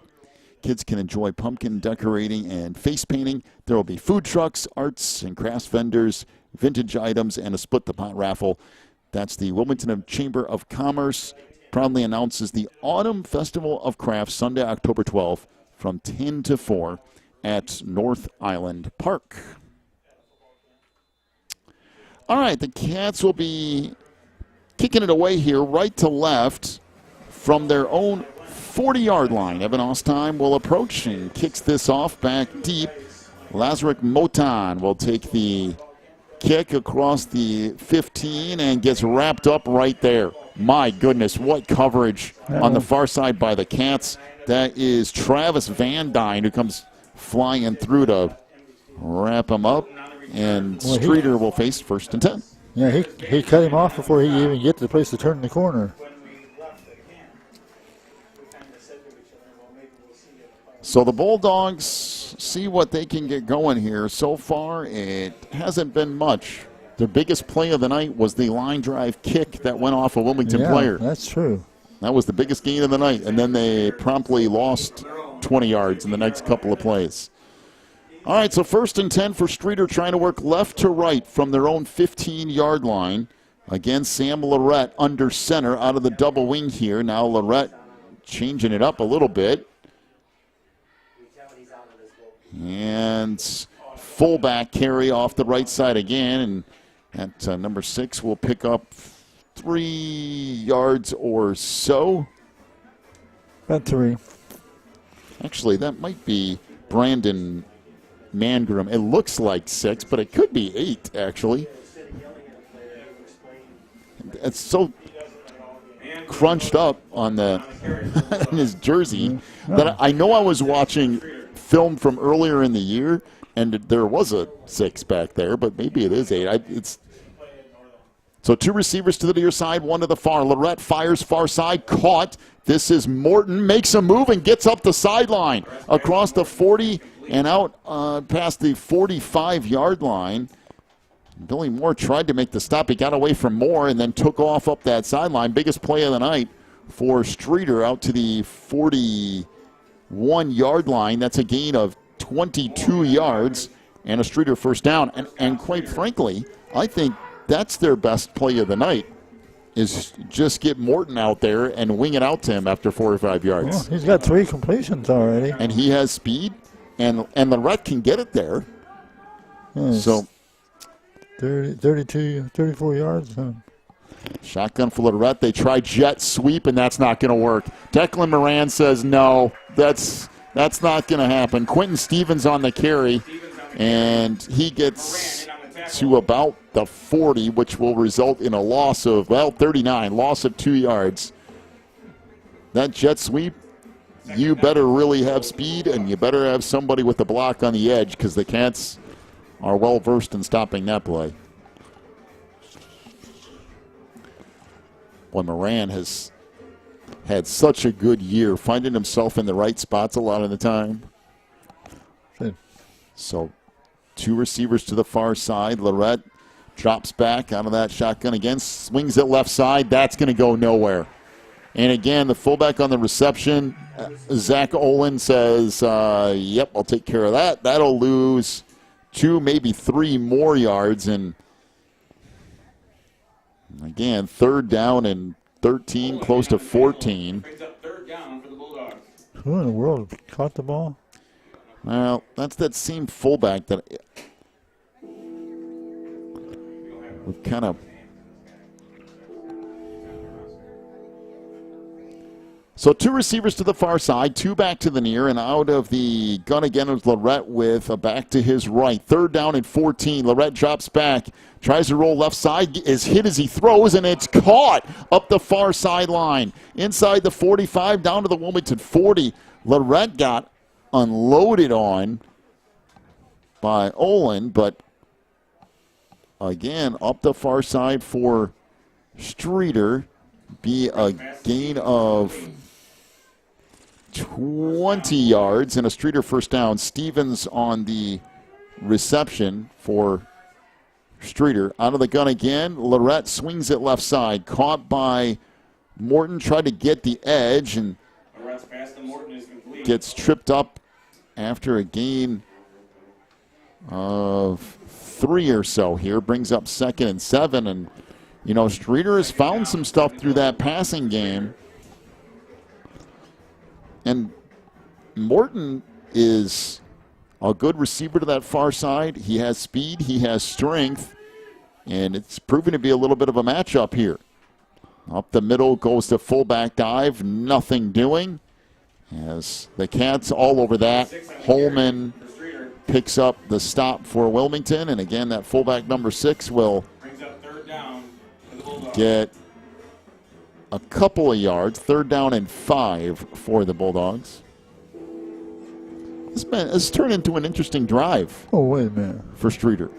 Kids can enjoy pumpkin decorating and face painting. There will be food trucks, arts and crafts vendors, vintage items, and a split-the-pot raffle. That's the Wilmington Chamber of Commerce proudly announces the Autumn Festival of Crafts Sunday, October 12th from 10 to 4 at North Island Park. All right, the Cats will be kicking it away here right to left from their own 40-yard line. Evan Ostheim will approach and kicks this off back deep. Lazarek Motan will take the kick across the 15 and gets wrapped up right there. My goodness, what coverage on the far side by the Cats. That is Travis Van Dyne who comes flying through to wrap him up. And Streator will face 1st and 10. Yeah, he cut him off before he even get to the place to turn the corner. So the Bulldogs see what they can get going here. So far, it hasn't been much. Their biggest play of the night was the line drive kick that went off a Wilmington player. That's true. That was the biggest gain of the night, and then they promptly lost 20 yards in the next couple of plays. All right, so 1st and 10 for Streator, trying to work left to right from their own 15-yard line. Again, Sam Lorette under center out of the double wing here. Now Lorette changing it up a little bit. And fullback carry off the right side again, and at number 6 will pick up 3 yards or so. About 3. Actually, that might be Brandon Mangrum. It looks like 6, but it could be 8, actually. It's so crunched up on the in his jersey that I know I was watching film from earlier in the year, and there was a 6 back there, but maybe it is 8. So 2 receivers to the near side, 1 to the far. Lorette fires far side, caught. This is Morton, makes a move and gets up the sideline across the 40 and out past the 45-yard line. Billy Moore tried to make the stop. He got away from Moore and then took off up that sideline. Biggest play of the night for Streator out to the 41-yard line. That's a gain of 22 yards and a Streator 1st down. And quite frankly, I think that's their best play of the night, is just get Morton out there and wing it out to him after 4 or 5 yards. Well, he's got 3 completions already. And he has speed, and Lorette can get it there. Yes. So 34 yards. Shotgun for Lorette. They try jet sweep, and that's not going to work. Declan Moran says no, that's not going to happen. Quentin Stevens on the carry, and he gets to about the 40, which will result in a loss of, 39, loss of 2 yards. That jet sweep you better really have speed, and you better have somebody with the block on the edge because the Cats are well versed in stopping that play. Boy, Moran has had such a good year, finding himself in the right spots a lot of the time. So 2 receivers to the far side. Lorette drops back out of that shotgun again, swings it left side. That's going to go nowhere. And again, the fullback on the reception, Zach Olin says, yep, I'll take care of that. That'll lose 2, maybe 3 more yards. And again, 3rd down and 13, close to 14. Brings up 3rd down for the Bulldogs. Who in the world caught the ball? Well, that's that same fullback that we've kind of. So 2 receivers to the far side, 2 back to the near, and out of the gun again is Lorette with a back to his right. 3rd down and 14. Lorette drops back, tries to roll left side, is hit as he throws, and it's caught up the far sideline. Inside the 45, down to the Wilmington 40. Lorette got unloaded on by Olin, but again, up the far side for Streator. Be a gain of 20 yards and a Streator first down. Stevens on the reception for Streator. Out of the gun again. Lorette swings it left side. Caught by Morton. Tried to get the edge and gets tripped up after a gain of 3 or so here. Brings up 2nd and 7. And, you know, Streator has found some stuff through that passing game. And Morton is a good receiver to that far side. He has speed, he has strength, and it's proven to be a little bit of a matchup here. Up the middle goes the fullback dive, nothing doing. As the Cats all over that. Holman picks up the stop for Wilmington, and again, that fullback number 6 will get a couple of yards. 3rd down and 5 for the Bulldogs. This turned into an interesting drive. Oh, wait a minute. For Streator.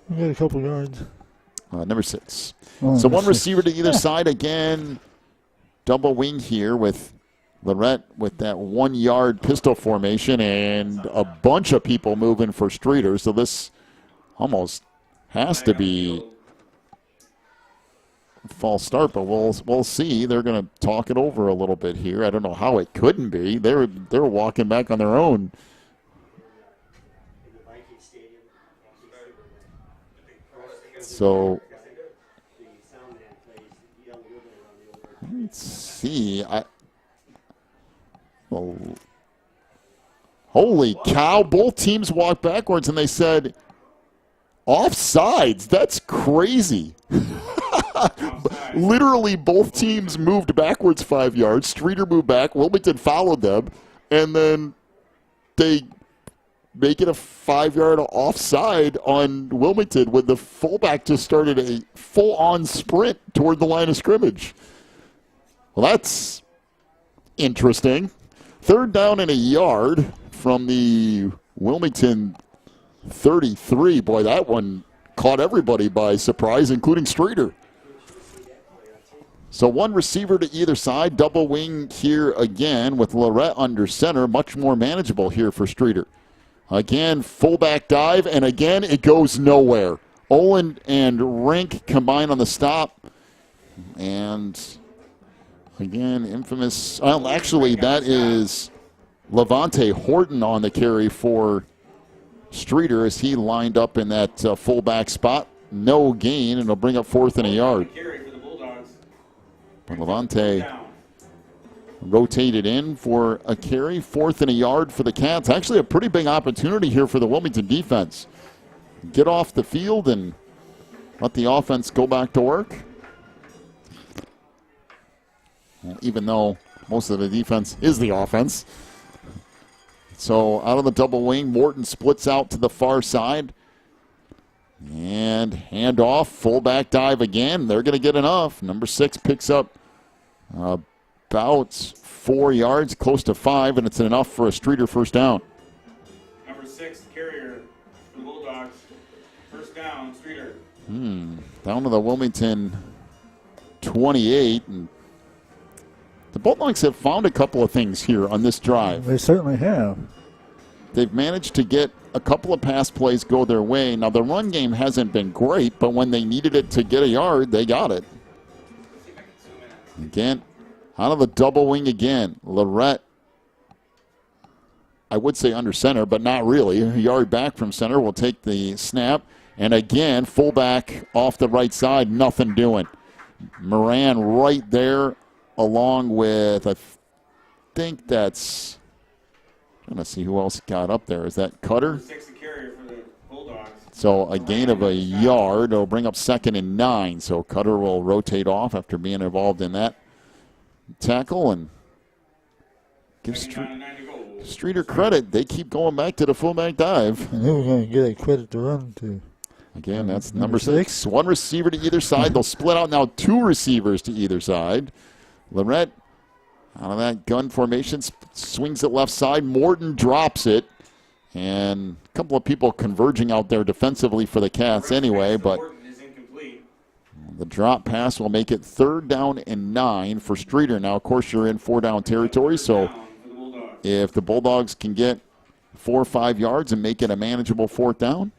We got a couple yards. Number 6. Oh, So 1 receiver to either side again. Double wing here with Lorette with that 1 yard pistol formation and a bunch of people moving for Streator. So this almost has to be a false start, but we'll see. They're going to talk it over a little bit here. I don't know how it couldn't be. They're walking back on their own. So let's see. Holy cow, both teams walked backwards and they said offsides. That's crazy. Literally both teams moved backwards 5 yards. Streator moved back. Wilmington followed them. And then they make it a 5-yard offside on Wilmington when the fullback just started a full-on sprint toward the line of scrimmage. Well, that's interesting. 3rd down and a yard from the Wilmington 33. Boy, that one caught everybody by surprise, including Streator. So 1 receiver to either side. Double wing here again with Lorette under center. Much more manageable here for Streator. Again, fullback dive, and again, it goes nowhere. Olin and Rink combine on the stop. And again, infamous. Well, actually, that is Levante Horton on the carry for Streator as he lined up in that fullback spot. No gain, and it'll bring up 4th and a yard. But Levante rotated in for a carry. 4th and a yard for the Cats. Actually a pretty big opportunity here for the Wilmington defense. Get off the field and let the offense go back to work. Well, even though most of the defense is the offense. So out of the double wing, Morton splits out to the far side. And handoff, fullback dive again. They're going to get enough. Number 6 picks up a about 4 yards, close to 5, and it's enough for a Streator first down. Number 6, carrier for the Bulldogs. First down, Streator. Down to the Wilmington 28. And the Bulldogs have found a couple of things here on this drive. They certainly have. They've managed to get a couple of pass plays go their way. Now, the run game hasn't been great, but when they needed it to get a yard, they got it. Again, out of the double wing again. Lorette, I would say under center, but not really. A yard back from center will take the snap. And again, fullback off the right side, nothing doing. Moran right there along with, I think that's, trying to see who else got up there. Is that Cutter? 6, the carrier for the Bulldogs. So a gain of a yard. It'll bring up 2nd and 9. So Cutter will rotate off after being involved in that tackle and give Streator credit. They keep going back to the fullback dive. And who's going to get a credit to run to? Again, that's number 6. One receiver to either side. They'll split out now 2 receivers to either side. Lorette out of that gun formation swings it left side. Morton drops it. And a couple of people converging out there defensively for the Cats anyway, but the drop pass will make it 3rd down and 9 for Streator. Now, of course, you're in 4-down territory, so if the Bulldogs can get 4 or 5 yards and make it a manageable 4th down,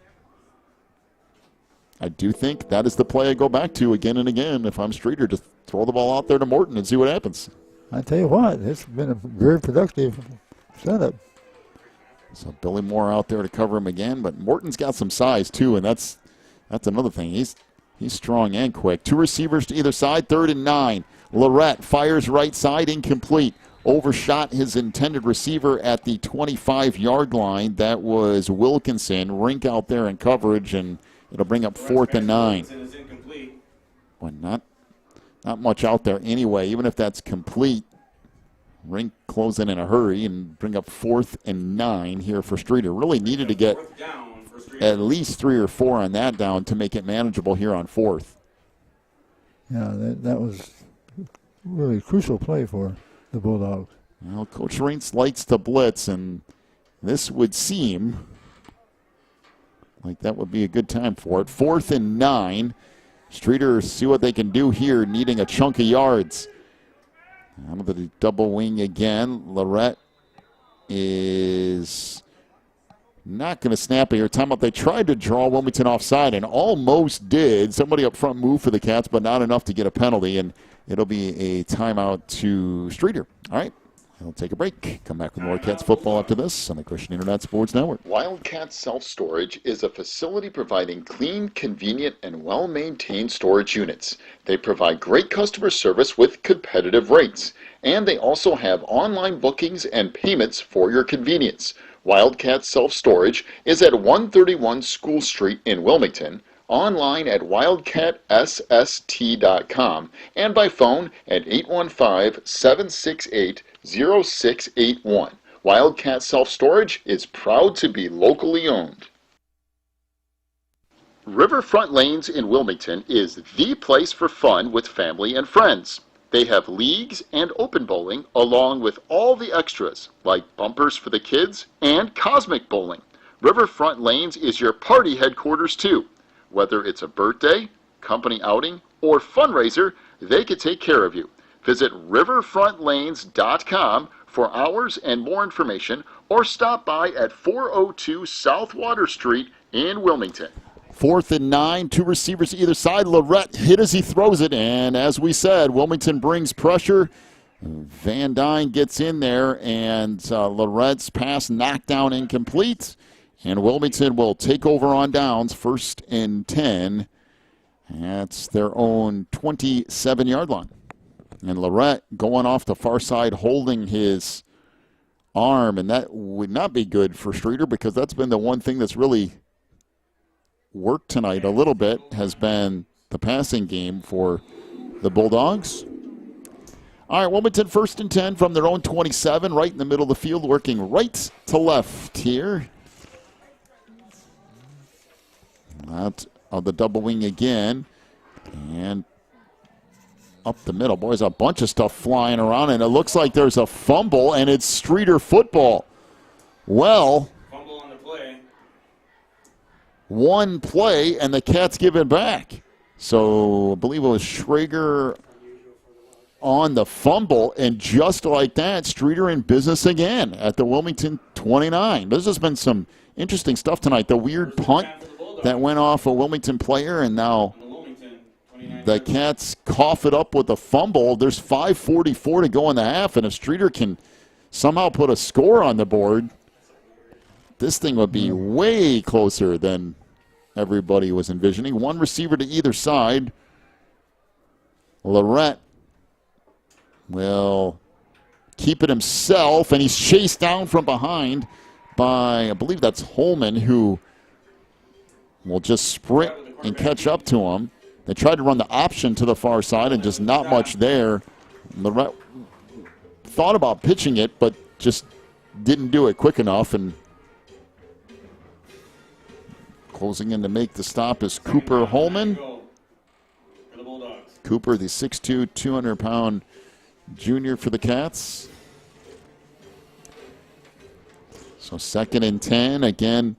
I do think that is the play I go back to again and again. If I'm Streator, just throw the ball out there to Morton and see what happens. I tell you what, it's been a very productive setup. So Billy Moore out there to cover him again, but Morton's got some size too, and that's another thing. He's strong and quick. 2 receivers to either side, 3rd and 9. Lorette fires right side, incomplete. Overshot his intended receiver at the 25-yard line. That was Wilkinson. Rink out there in coverage, and it'll bring up 4th and 9. Well, not much out there anyway, even if that's complete. Rink close in a hurry and bring up 4th and 9 here for Streator. Really needed to get at least 3 or 4 on that down to make it manageable here on 4th. Yeah, that was really a crucial play for the Bulldogs. Well, Coach Rink likes to blitz, and this would seem like that would be a good time for it. 4th and 9. Streator see what they can do here, needing a chunk of yards. Out of the double wing again. Lorette is not going to snap it here. Timeout. They tried to draw Wilmington offside and almost did. Somebody up front moved for the Cats, but not enough to get a penalty, and it'll be a timeout to Streator. All right, we'll take a break. Come back with more Cats football after this on the Christian Internet Sports Network. Wildcat Self-Storage is a facility providing clean, convenient, and well-maintained storage units. They provide great customer service with competitive rates, and they also have online bookings and payments for your convenience. Wildcat Self-Storage is at 131 School Street in Wilmington, online at wildcatsst.com, and by phone at 815-768-0681. Wildcat Self-Storage is proud to be locally owned. Riverfront Lanes in Wilmington is the place for fun with family and friends. They have leagues and open bowling along with all the extras like bumpers for the kids and cosmic bowling. Riverfront Lanes is your party headquarters too. Whether it's a birthday, company outing, or fundraiser, they can take care of you. Visit riverfrontlanes.com for hours and more information, or stop by at 402 South Water Street in Wilmington. 4th and 9, 2 receivers either side. Lorette hit as he throws it, and as we said, Wilmington brings pressure. Van Dyne gets in there, and Lorette's pass knocked down incomplete. And Wilmington will take over on downs, 1st and 10. That's their own 27-yard line. And Lorette going off the far side, holding his arm, and that would not be good for Streator because that's been the one thing that's really worked tonight a little bit, has been the passing game for the Bulldogs. All right, Wilmington 1st and 10 from their own 27, right in the middle of the field, working right to left here. Out of the double wing again. And up the middle. Boy, there's a bunch of stuff flying around, and it looks like there's a fumble, and it's Streator football. Well, Fumble on the play. one play, and the Cats give it back. So I believe it was Schrager on the fumble, and just like that, Streator in business again at the Wilmington 29. There's just been some interesting stuff tonight. The weird punt that went off a Wilmington player, and now the Cats cough it up with a fumble. There's 5:44 to go in the half, and if Streator can somehow put a score on the board, this thing would be way closer than everybody was envisioning. One receiver to either side. Lorette will keep it himself, and he's chased down from behind by, I believe that's Holman, who will just sprint and catch up to him. They tried to run the option to the far side, and just not much there. Lorette thought about pitching it, but just didn't do it quick enough, and closing in to make the stop is Cooper Holman. Cooper, the 6'2", 200-pound junior for the Cats. So 2nd and 10. Again,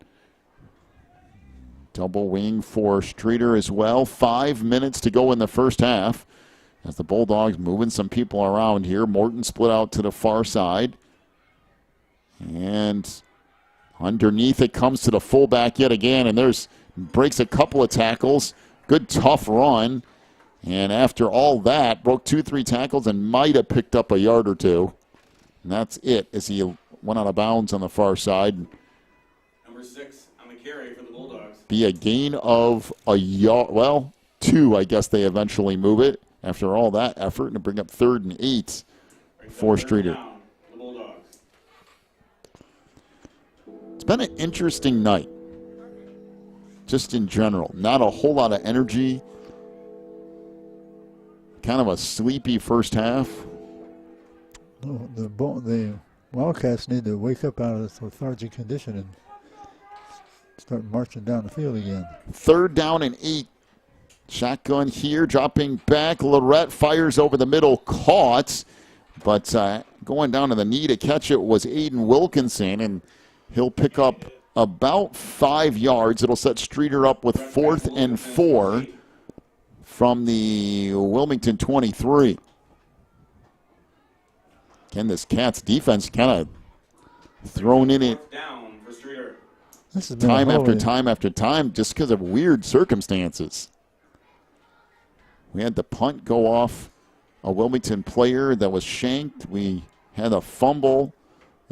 double wing for Streator as well. 5 minutes to go in the first half as the Bulldogs moving some people around here. Morton split out to the far side. And underneath it comes to the fullback yet again, and there's breaks a couple of tackles. Good tough run. And after all that, broke 2-3 tackles and might have picked up a yard or two. And that's it as he went out of bounds on the far side. Number 6 on the carry for the Bulldogs. Be a gain of a yard. Well, 2, I guess they eventually move it after all that effort, and to bring up 3rd and 8 for Streator. It's been an interesting night, just in general. Not a whole lot of energy. Kind of a sleepy first half. No, the Wildcats need to wake up out of this lethargic condition and start marching down the field again. 3rd down and 8. Shotgun here, dropping back. Lorette fires over the middle, caught. But going down to the knee to catch it was Aiden Wilkinson, and he'll pick up about 5 yards. It'll set Streator up with 4th and 4 from the Wilmington 23. Again, this Cats defense kind of thrown in it time after time after time just because of weird circumstances. We had the punt go off a Wilmington player that was shanked. We had a fumble.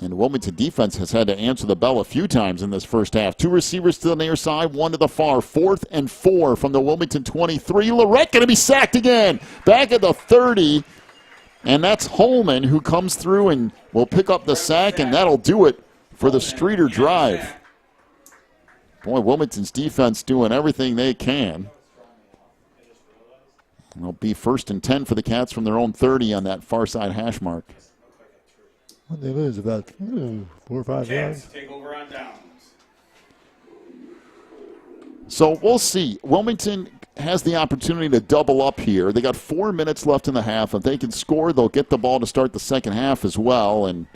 And Wilmington defense has had to answer the bell a few times in this first half. 2 receivers to the near side, 1 to the far. 4th and 4 from the Wilmington 23. Lorette going to be sacked again. Back at the 30. And that's Holman who comes through and will pick up the sack, and that'll do it for the Streator drive. Boy, Wilmington's defense doing everything they can. And it'll be 1st and 10 for the Cats from their own 30 on that far side hash mark. What they lose, about 4 or 5 yards? Take over on downs. So we'll see. Wilmington has the opportunity to double up here. They got 4 minutes left in the half. If they can score, they'll get the ball to start the second half as well. And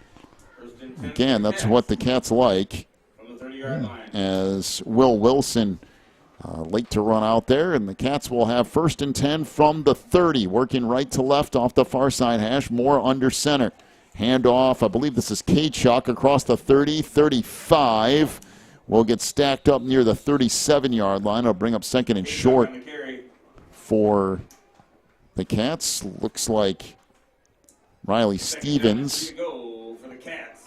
again, that's what the Cats like. From the 30-yard line. As Will Wilson late to run out there, and the Cats will have 1st and 10 from the 30, working right to left off the far side hash, more under center. Handoff, I believe this is K-Chuck across the 30, 35. Will get stacked up near the 37-yard line. It'll bring up 2nd and short for the Cats. Looks like Riley Stevens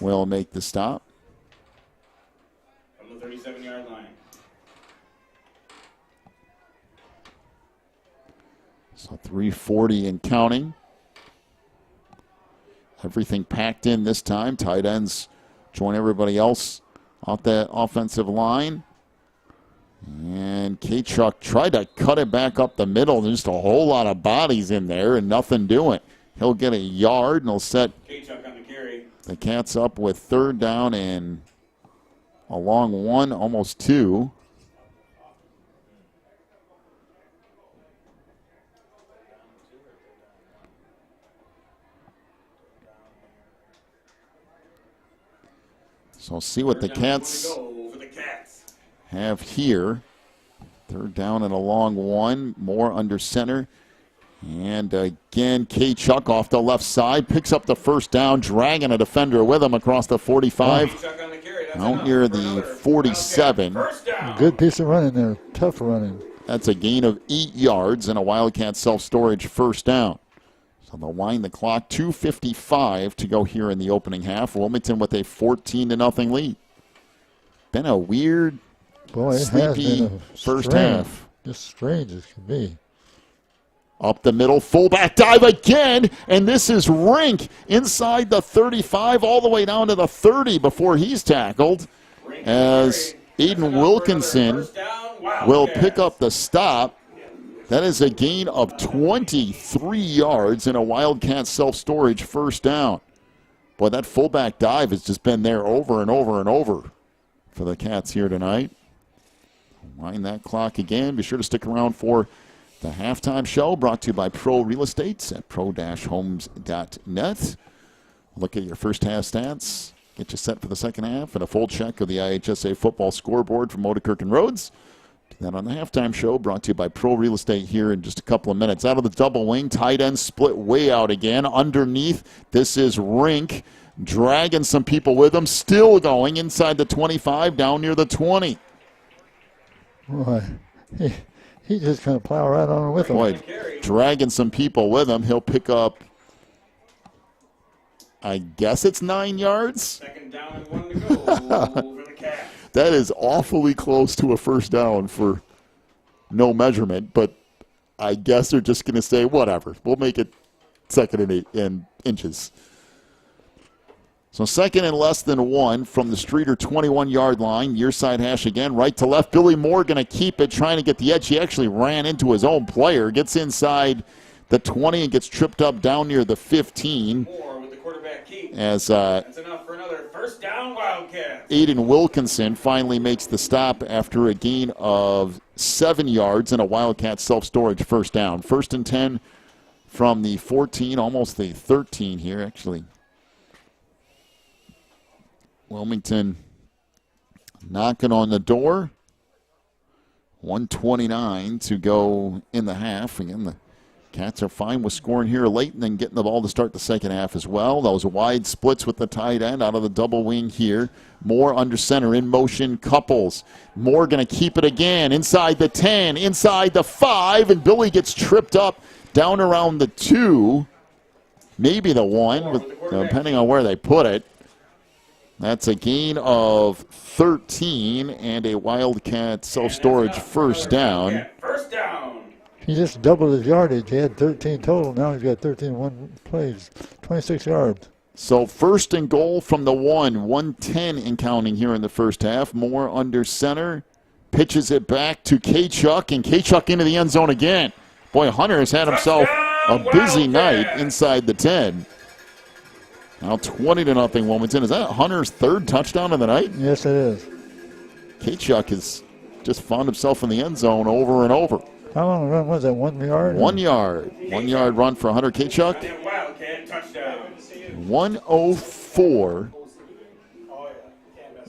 will make the stop. From the 37-yard line. So 3:40 and counting. Everything packed in this time. Tight ends join everybody else off that offensive line. And K-Chuck tried to cut it back up the middle. There's just a whole lot of bodies in there and nothing doing. He'll get a yard, and he'll set K-Chuck on the carry. The Cats up with 3rd down and a long 1, almost 2. So we'll see what the Cats have here. Third down and a long one. More under center. And again, K. Chuck off the left side. Picks up the first down, dragging a defender with him across the 45. Out near the 47. Good piece of running there. Tough running. That's a gain of 8 yards and a Wildcat self-storage first down. So they'll wind the clock. 2:55 to go here in the opening half. Wilmington with a 14-0 lead. Been a weird, sleepy first half. Just strange as can be. Up the middle, fullback dive again, and this is Rink inside the 35 all the way down to the 30 before he's tackled as Aiden Wilkinson will pick up the stop. That is a gain of 23 yards and a Wildcat self-storage first down. Boy, that fullback dive has just been there over and over and over for the Cats here tonight. Wind that clock again. Be sure to stick around for the halftime show, brought to you by Pro Real Estate at pro-homes.net. Look at your first half stats, get you set for the second half, and a full check of the IHSA football scoreboard from Odekirk and Rhodes. Do that on the halftime show, brought to you by Pro Real Estate here in just a couple of minutes. Out of the double wing, tight end split way out again. Underneath, this is Rink, dragging some people with him, still going inside the 25, down near the 20. Boy, he just kind of plow right on with him. Boy, dragging some people with him. He'll pick up, I guess it's 9 yards. Second down and 1 to go for the Cats. That is awfully close to a first down for no measurement, but I guess they're just going to say, whatever. We'll make it second and 8 in inches. So second and less than 1 from the Streator 21-yard line. Near side hash again, right to left. Billy Moore going to keep it, trying to get the edge. He actually ran into his own player. Gets inside the 20 and gets tripped up down near the 15. Moore with the quarterback keep. As That's enough for another first down Wildcats. Aiden Wilkinson finally makes the stop after a gain of 7 yards and a Wildcat self-storage first down. First and 10 from the 14, almost the 13 here, actually. Wilmington knocking on the door. 1:29 to go in the half. Again, the Cats are fine with scoring here late and then getting the ball to start the second half as well. Those wide splits with the tight end out of the double wing here. Moore under center, in motion, Couples. Moore going to keep it again inside the 10, inside the 5, and Billy gets tripped up down around the 2, maybe the 1, depending on where they put it. That's a gain of 13 and a Wildcat self-storage first down. First down. He just doubled his yardage. He had 13 total. Now he's got 13 in one plays, 26 yards. So first and goal from the 110 in counting here in the first half. Moore under center, pitches it back to K-Chuck, and K-Chuck into the end zone again. Boy, Hunter has had himself a busy night inside the 10. Now 20-0 Wilmington. Is that Hunter's third touchdown of the night? Yes, it is. K-Chuck has just found himself in the end zone over and over. How long a run was that, 1 yard? 1 yard. 1 yard run for Hunter K-Chuck. 1:04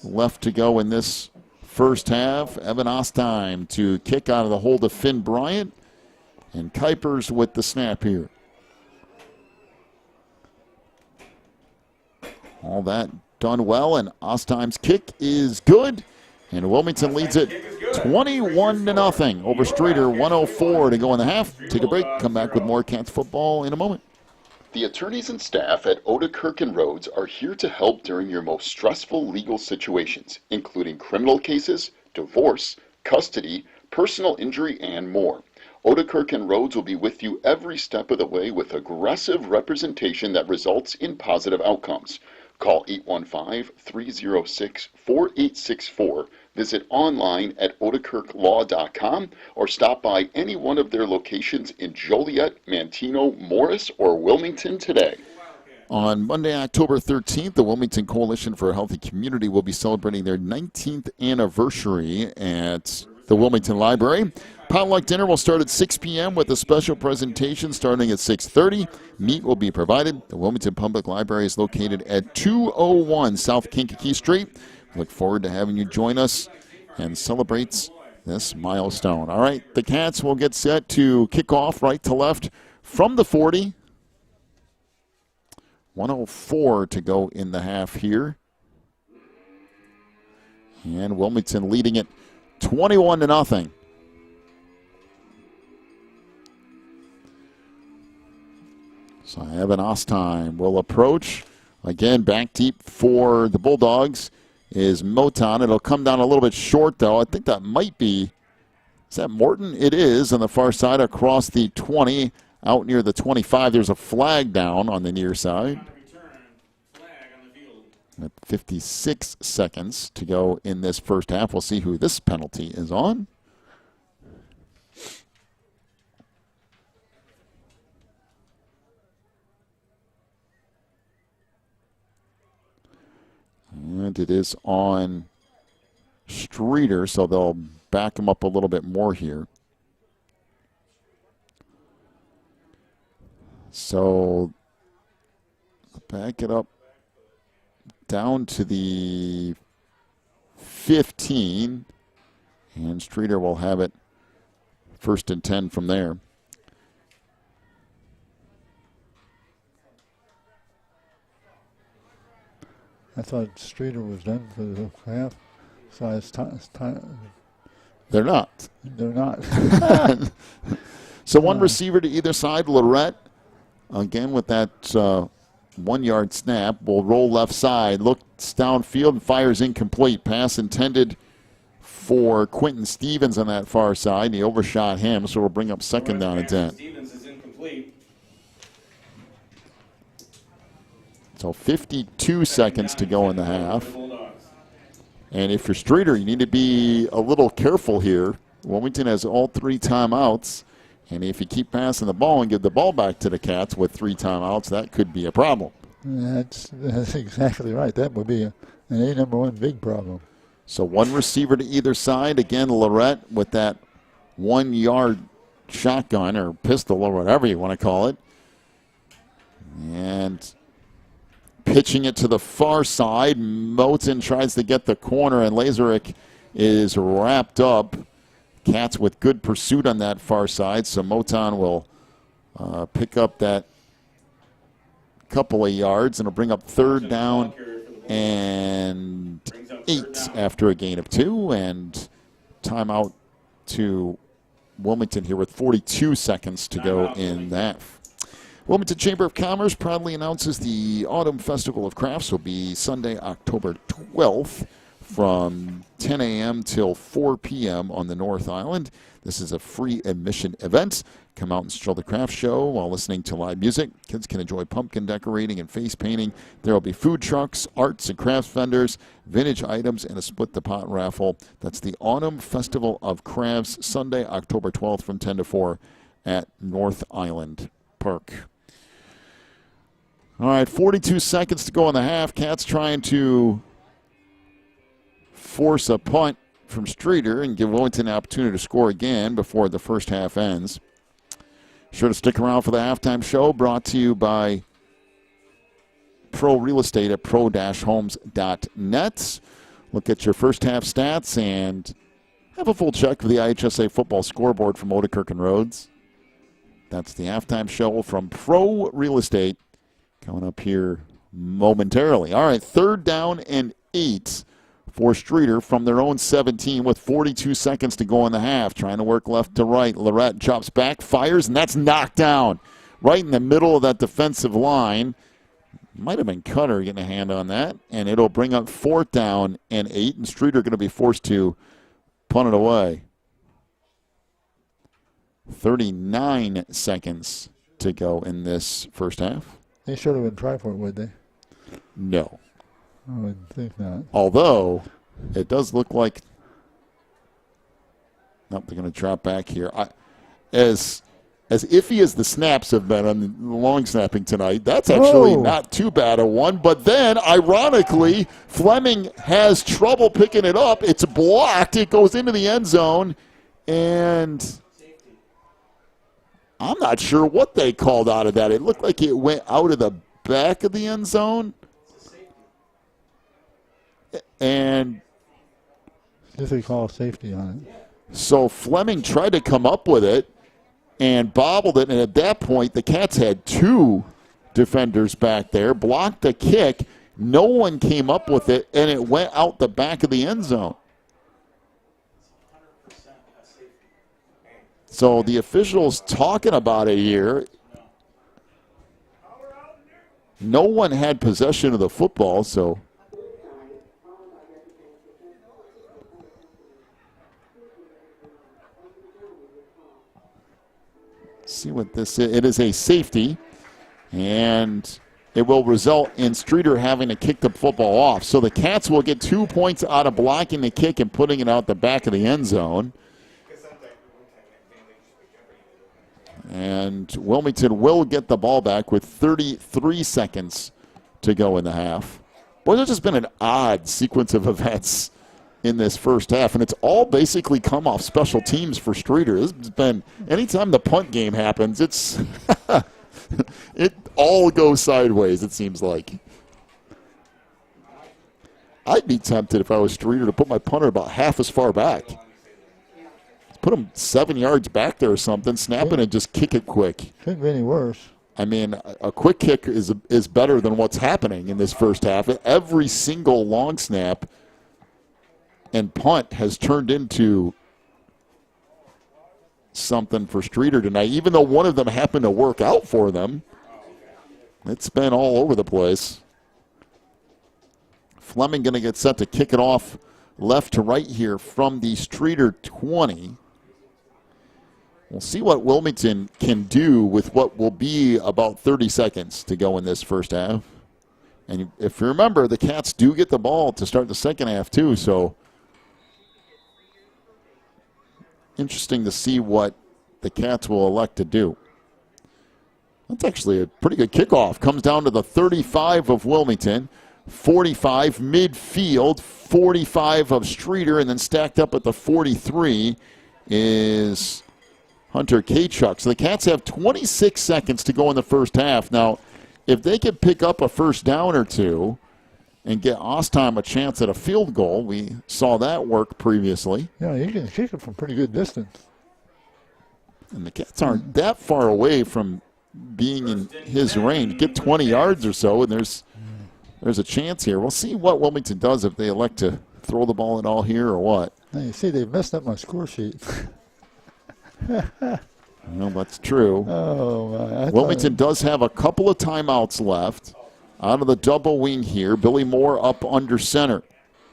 left to go in this first half. Evan Ostheim to kick out of the hold of Finn Bryant. And Kuipers with the snap here. All that done well, and Ostheim's kick is good. And Wilmington leads it 21-0 over Streator. 1:04 to go in the half. Take a break. Come back with more Cats football in a moment. The attorneys and staff at Odekirk and Rhodes are here to help during your most stressful legal situations, including criminal cases, divorce, custody, personal injury, and more. Odekirk and Rhodes will be with you every step of the way with aggressive representation that results in positive outcomes. Call 815-306-4864. Visit online at odekirklaw.com or stop by any one of their locations in Joliet, Manteno, Morris, or Wilmington today. On Monday, October 13th, the Wilmington Coalition for a Healthy Community will be celebrating their 19th anniversary at the Wilmington Library. Potluck dinner will start at 6 p.m. with a special presentation starting at 6:30. Meat will be provided. The Wilmington Public Library is located at 201 South Kankakee Street. Look forward to having you join us and celebrate this milestone. All right, the Cats will get set to kick off right to left from the 40. 1:04 to go in the half here. And Wilmington leading it 21-0. So Evan Ostheim will approach. Again, back deep for the Bulldogs is Moton. It'll come down a little bit short, though. I think that might be, is that Morton? It is on the far side across the 20, out near the 25. There's a flag down on the near side. At 56 seconds to go in this first half. We'll see who this penalty is on. And it is on Streator, so they'll back him up a little bit more here. So back it up down to the 15, and Streator will have it 1st and 10 from there. I thought Streator was done for the half, so it's time. They're not. They're not. So one receiver to either side. Lorette, again with that 1 yard snap, will roll left side, looks downfield and fires incomplete. Pass intended for Quentin Stevens on that far side. He overshot him, so we'll bring up 2nd down and 10. Stevens is incomplete. So 52 seconds to go in the half. And if you're Streator, you need to be a little careful here. Wilmington has all 3 timeouts. And if you keep passing the ball and give the ball back to the Cats with 3 timeouts, that could be a problem. That's exactly right. That would be an number one big problem. So one receiver to either side. Again, Lorette with that 1 yard shotgun or pistol or whatever you want to call it. And pitching it to the far side. Moton tries to get the corner, and Lazarick is wrapped up. Cats with good pursuit on that far side, so Moton will pick up that couple of yards, and it'll bring up 3rd down and 8 after a gain of 2, and timeout to Wilmington here with 42 seconds to go in the half. Wilmington Chamber of Commerce proudly announces the Autumn Festival of Crafts will be Sunday, October 12th from 10 a.m. till 4 p.m. on the North Island. This is a free admission event. Come out and stroll the craft show while listening to live music. Kids can enjoy pumpkin decorating and face painting. There will be food trucks, arts and crafts vendors, vintage items, and a split the pot raffle. That's the Autumn Festival of Crafts, Sunday, October 12th from 10 to 4 at North Island Park. All right, 42 seconds to go in the half. Cats trying to force a punt from Streator and give Wilmington an opportunity to score again before the first half ends. Sure to stick around for the halftime show, brought to you by Pro Real Estate at pro-homes.net. Look at your first half stats and have a full check of the IHSA football scoreboard from Odekirk and Rhodes. That's the halftime show from Pro Real Estate coming up here momentarily. All right, 3rd down and 8 for Streator from their own 17 with 42 seconds to go in the half. Trying to work left to right. Lorette drops back, fires, and that's knocked down right in the middle of that defensive line. Might have been Cutter getting a hand on that, and it'll bring up 4th down and 8, and Streator going to be forced to punt it away. 39 seconds to go in this first half. They should have been trying for it, would they? No. I would think not. Although, it does look like, nope, they're going to drop back here. As as iffy as the snaps have been on the long snapping tonight, that's actually not too bad a one. But then, ironically, Fleming has trouble picking it up. It's blocked. It goes into the end zone. And I'm not sure what they called out of that. It looked like it went out of the back of the end zone. And they call safety on it. So Fleming tried to come up with it and bobbled it. And at that point, the Cats had two defenders back there, blocked the kick. No one came up with it, and it went out the back of the end zone. So the officials talking about it here. No one had possession of the football, so. See what this is. It is a safety, and it will result in Streator having to kick the football off. So the Cats will get 2 points out of blocking the kick and putting it out the back of the end zone. And Wilmington will get the ball back with 33 seconds to go in the half. Boy, there's just been an odd sequence of events in this first half, and it's all basically come off special teams for Streator. This has been, anytime the punt game happens, it's it all goes sideways, it seems like. I'd be tempted if I was Streator to put my punter about half as far back. Put him 7 yards back there or something, snap it and just kick it quick. Couldn't be any worse. I mean, a quick kick is better than what's happening in this first half. Every single long snap and punt has turned into something for Streator tonight. Even though one of them happened to work out for them, it's been all over the place. Fleming going to get set to kick it off left to right here from the Streator 20. We'll see what Wilmington can do with what will be about 30 seconds to go in this first half. And if you remember, the Cats do get the ball to start the second half too, so interesting to see what the Cats will elect to do. That's actually a pretty good kickoff. Comes down to the 35 of Wilmington, 45 midfield, 45 of Streator, and then stacked up at the 43 is Hunter Kachuk. So the Cats have 26 seconds to go in the first half. Now, if they could pick up a first down or two and get Ostheim a chance at a field goal, we saw that work previously. Yeah, you can kick it from pretty good distance. And the Cats aren't that far away from being in his range. Get 20 yards or so, and there's a chance here. We'll see what Wilmington does if they elect to throw the ball at all here or what. Now you see they've messed up my score sheet. Well, that's true. Oh, my. Wilmington does have a couple of timeouts left. Out of the double wing here, Billy Moore up under center.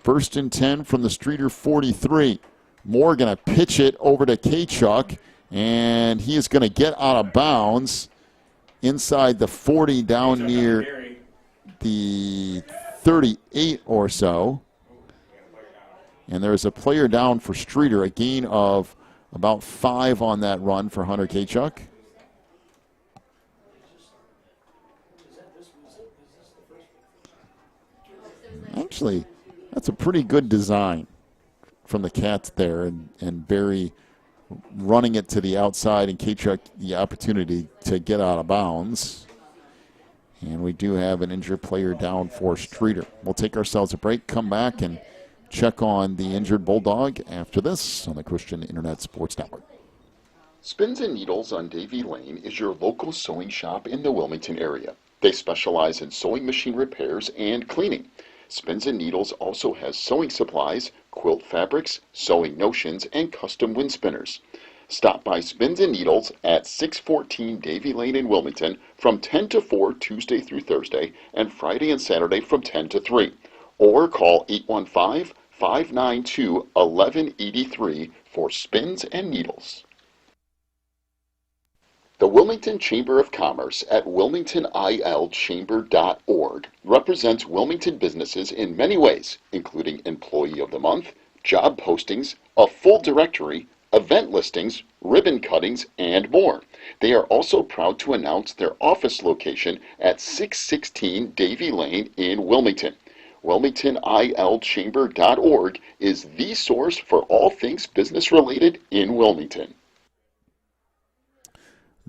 1st and 10 from the Streator 43. Moore going to pitch it over to Kachuk, and he is going to get out of bounds inside the 40 down near the 38 or so. And there's a player down for Streator, a gain of about 5 on that run for Hunter Kachuk. Actually, that's a pretty good design from the Cats there, and Barry running it to the outside and Kachuk the opportunity to get out of bounds. And we do have an injured player down for Streator. We'll take ourselves a break, come back, and check on the injured Bulldog after this on the Christian Internet Sports Network. Spins and Needles on Davie Lane is your local sewing shop in the Wilmington area. They specialize in sewing machine repairs and cleaning. Spins and Needles also has sewing supplies, quilt fabrics, sewing notions, and custom wind spinners. Stop by Spins and Needles at 614 Davie Lane in Wilmington from 10 to 4 Tuesday through Thursday and Friday and Saturday from 10 to 3. Or call 815-592-1183 for Spins and Needles. The Wilmington Chamber of Commerce at wilmingtonilchamber.org represents Wilmington businesses in many ways, including Employee of the Month, job postings, a full directory, event listings, ribbon cuttings, and more. They are also proud to announce their office location at 616 Davie Lane in Wilmington. WilmingtonILChamber.org is the source for all things business related in Wilmington.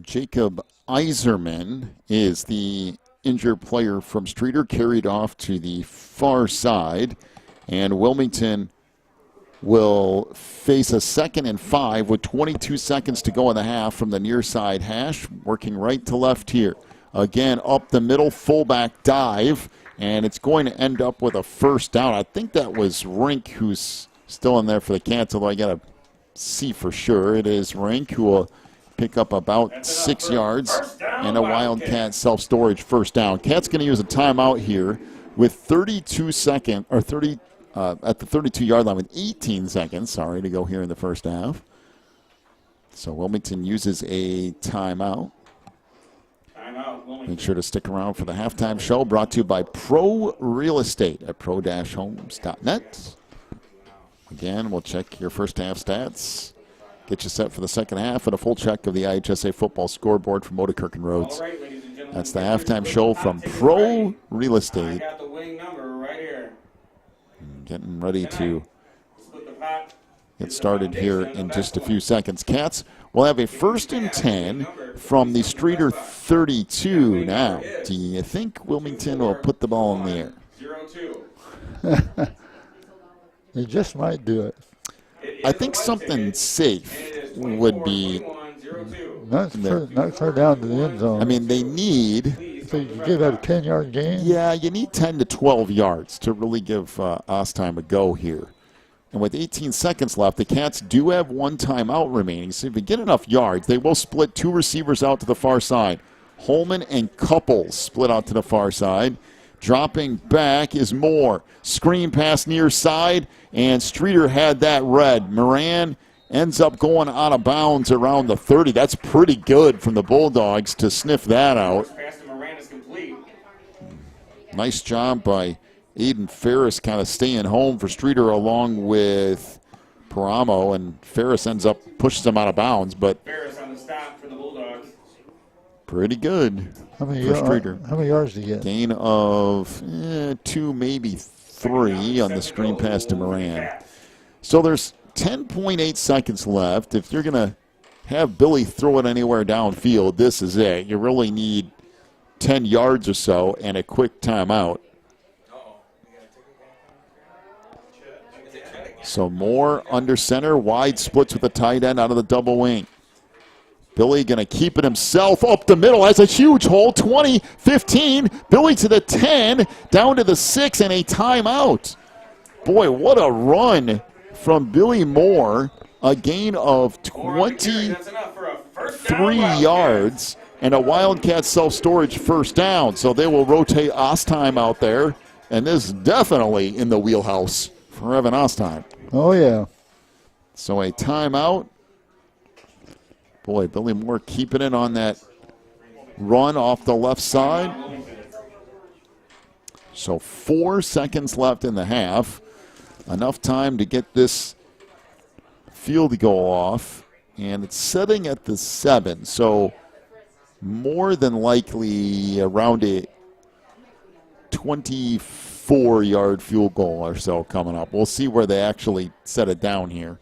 Jacob Iserman is the injured player from Streator, carried off to the far side, and Wilmington will face a 2nd and 5 with 22 seconds to go in the half from the near side hash, working right to left here. Again, up the middle, fullback dive, and it's going to end up with a first down. I think that was Rink who's still in there for the Cats, although I got to see for sure. It is Rink who will pick up about 6 yards and a Wildcat self-storage first down. Cats going to use a timeout here with 32 seconds, or 30 at the 32-yard line with 18 seconds, to go here in the first half. So Wilmington uses a timeout. Make sure to stick around for the halftime show, brought to you by Pro Real Estate at pro-homes.net. Again, we'll check your first half stats, get you set for the second half, and a full check of the IHSA football scoreboard from Otakirk and Rhodes. That's the halftime show from Pro Real Estate. Getting ready to get started here in just a few seconds. Cats will have a 1st and 10 from the Streator 32 now. Do you think Wilmington will put the ball in the air? They just might do it. I think something safe would be not clear down to the end zone. I mean, they need... So you give out a 10-yard gain? Yeah, you need 10 to 12 yards to really give Ostheim a go here. And with 18 seconds left, the Cats do have one timeout remaining. So if you get enough yards, they will split 2 receivers out to the far side. Holman and Couples split out to the far side. Dropping back is Moore. Screen pass near side, and Streator had that read. Moran ends up going out of bounds around the 30. That's pretty good from the Bulldogs to sniff that out. Nice job by Aiden Ferris kind of staying home for Streator along with Paramo, and Ferris ends up pushes him out of bounds, but Ferris on the stop for the Bulldogs. Pretty good for Streator. How many yards did he get? Gain of 2, maybe 3 on the screen pass to Moran. So there's 10.8 seconds left. If you're going to have Billy throw it anywhere downfield, this is it. You really need 10 yards or so and a quick timeout. So Moore under center, wide splits with the tight end out of the double wing. Billy going to keep it himself up the middle, has a huge hole, 20, 15, Billy to the 10, down to the 6, and a timeout. Boy, what a run from Billy Moore, a gain of 23 yards. And a Wildcat self-storage first down. So they will rotate Ostheim out there. And this is definitely in the wheelhouse for Evan Ostheim. Oh, yeah. So a timeout. Boy, Billy Moore keeping it on that run off the left side. So 4 seconds left in the half. Enough time to get this field goal off. And it's setting at the 7. So more than likely around a 24-yard field goal or so coming up. We'll see where they actually set it down here.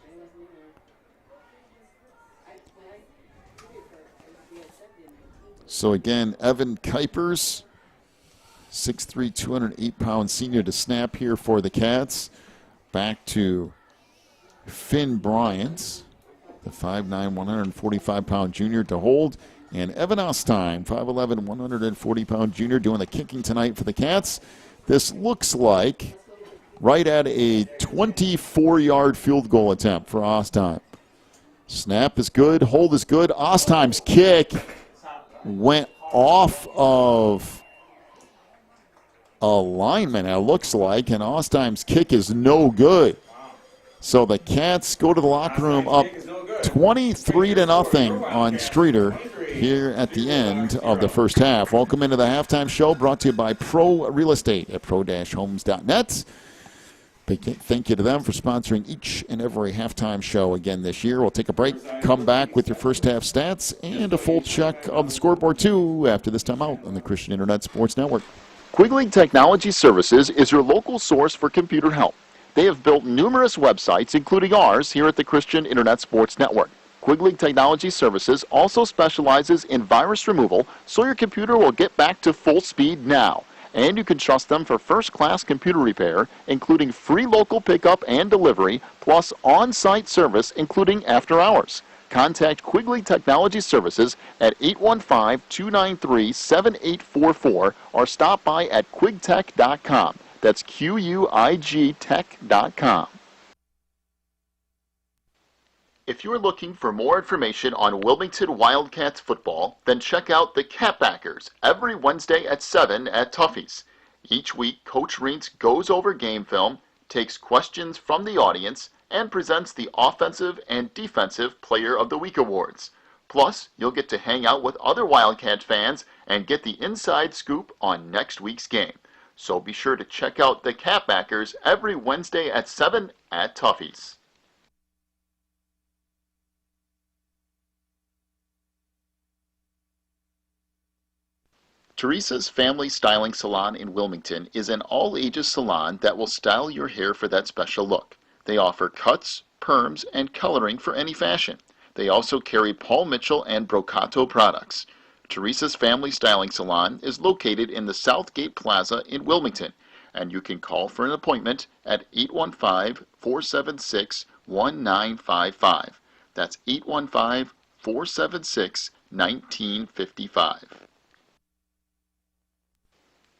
So again, Evan Kuipers, 6'3", 208-pound senior to snap here for the Cats. Back to Finn Bryant, the 5'9", 145-pound junior to hold. And Evan Ostheim, 5'11", 140-pound junior, doing the kicking tonight for the Cats. This looks like right at a 24-yard field goal attempt for Ostheim. Snap is good, hold is good. Ostheim's kick went off of alignment, it looks like, and Ostheim's kick is no good. So the Cats go to the locker room up 23-0 on Streator here at the end of the first half. Welcome into the halftime show, brought to you by Pro Real Estate at pro-homes.net. Big thank you to them for sponsoring each and every halftime show again this year. We'll take a break, come back with your first half stats, and a full check of the scoreboard, too, after this time out on the Christian Internet Sports Network. Quiglig Technology Services is your local source for computer help. They have built numerous websites, including ours, here at the Christian Internet Sports Network. Quiglig Technology Services also specializes in virus removal, so your computer will get back to full speed now. And you can trust them for first-class computer repair, including free local pickup and delivery, plus on-site service, including after hours. Contact Quiglig Technology Services at 815-293-7844 or stop by at quigtech.com. That's QUIG tech.com. If you're looking for more information on Wilmington Wildcats football, then check out the Catbackers every Wednesday at 7 at Tuffy's. Each week, Coach Reentz goes over game film, takes questions from the audience, and presents the Offensive and Defensive Player of the Week awards. Plus, you'll get to hang out with other Wildcat fans and get the inside scoop on next week's game. So be sure to check out the Catbackers every Wednesday at 7 at Tuffy's. Teresa's Family Styling Salon in Wilmington is an all-ages salon that will style your hair for that special look. They offer cuts, perms, and coloring for any fashion. They also carry Paul Mitchell and Brocato products. Teresa's Family Styling Salon is located in the Southgate Plaza in Wilmington, and you can call for an appointment at 815-476-1955. That's 815-476-1955.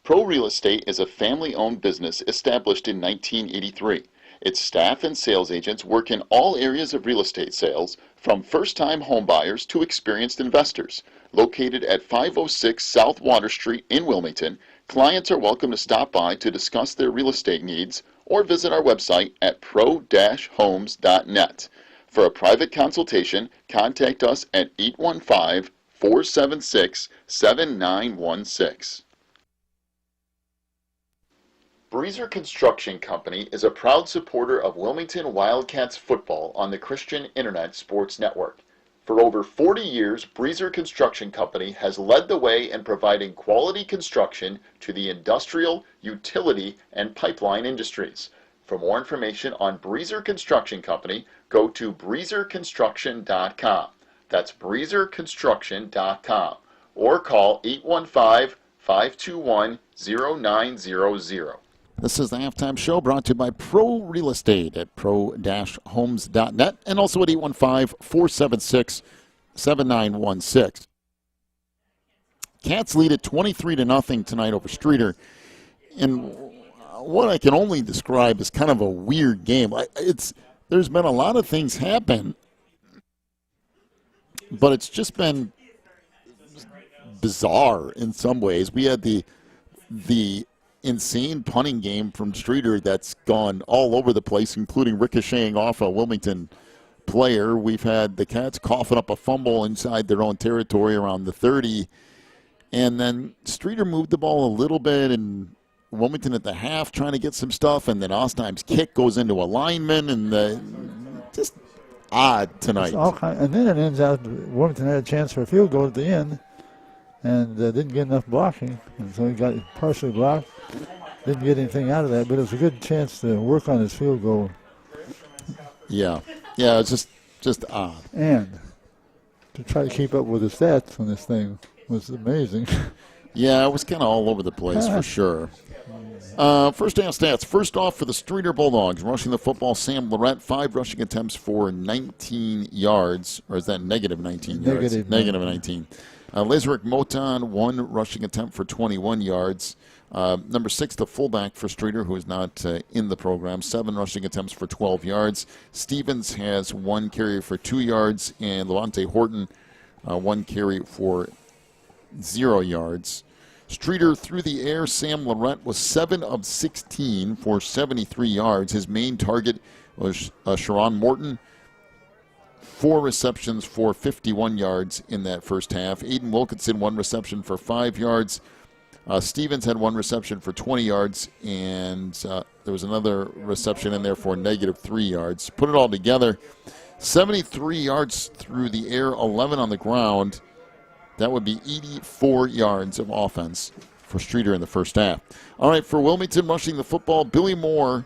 Pro Real Estate is a family-owned business established in 1983. Its staff and sales agents work in all areas of real estate sales, from first-time homebuyers to experienced investors. Located at 506 South Water Street in Wilmington, clients are welcome to stop by to discuss their real estate needs or visit our website at pro-homes.net. For a private consultation, contact us at 815-476-7916. Breezer Construction Company is a proud supporter of Wilmington Wildcats football on the Christian Internet Sports Network. For over 40 years, Breezer Construction Company has led the way in providing quality construction to the industrial, utility, and pipeline industries. For more information on Breezer Construction Company, go to breezerconstruction.com. That's breezerconstruction.com. Or call 815-521-0900. This is the halftime show brought to you by Pro Real Estate at pro-homes.net and also at 815-476-7916. Cats lead at 23-0 tonight over Streator. And what I can only describe as kind of a weird game. There's been a lot of things happen, but it's just been bizarre in some ways. We had the insane punting game from Streator that's gone all over the place, including ricocheting off a Wilmington player. We've had the Cats coughing up a fumble inside their own territory around the 30. And then Streator moved the ball a little bit, and Wilmington at the half trying to get some stuff, and then Ostheim's kick goes into a lineman, and just odd tonight. And then it ends out Wilmington had a chance for a field goal at the end and didn't get enough blocking, and so he got partially blocked. Didn't get anything out of that, but it was a good chance to work on his field goal. Yeah, it's just odd. And to try to keep up with the stats on this thing was amazing. Yeah, it was kind of all over the place for sure. First half stats. First off for the Streator Bulldogs. Rushing the football, Sam Lorette, 5 rushing attempts for 19 yards. Or is that negative 19 yards? Negative 19. Lazarick Moton, 1 rushing attempt for 21 yards. Number 6, the fullback for Streator, who is not in the program, 7 rushing attempts for 12 yards. Stevens has 1 carry for 2 yards, and Levante Horton, 1 carry for 0 yards. Streator through the air, Sam Lorette was 7 of 16 for 73 yards. His main target was Sharon Morton, 4 receptions for 51 yards in that first half. Aiden Wilkinson, 1 reception for 5 yards. Stevens had 1 reception for 20 yards, and there was another reception in there for -3 yards. Put it all together, 73 yards through the air, 11 on the ground. That would be 84 yards of offense for Streator in the first half. All right, for Wilmington rushing the football, Billy Moore,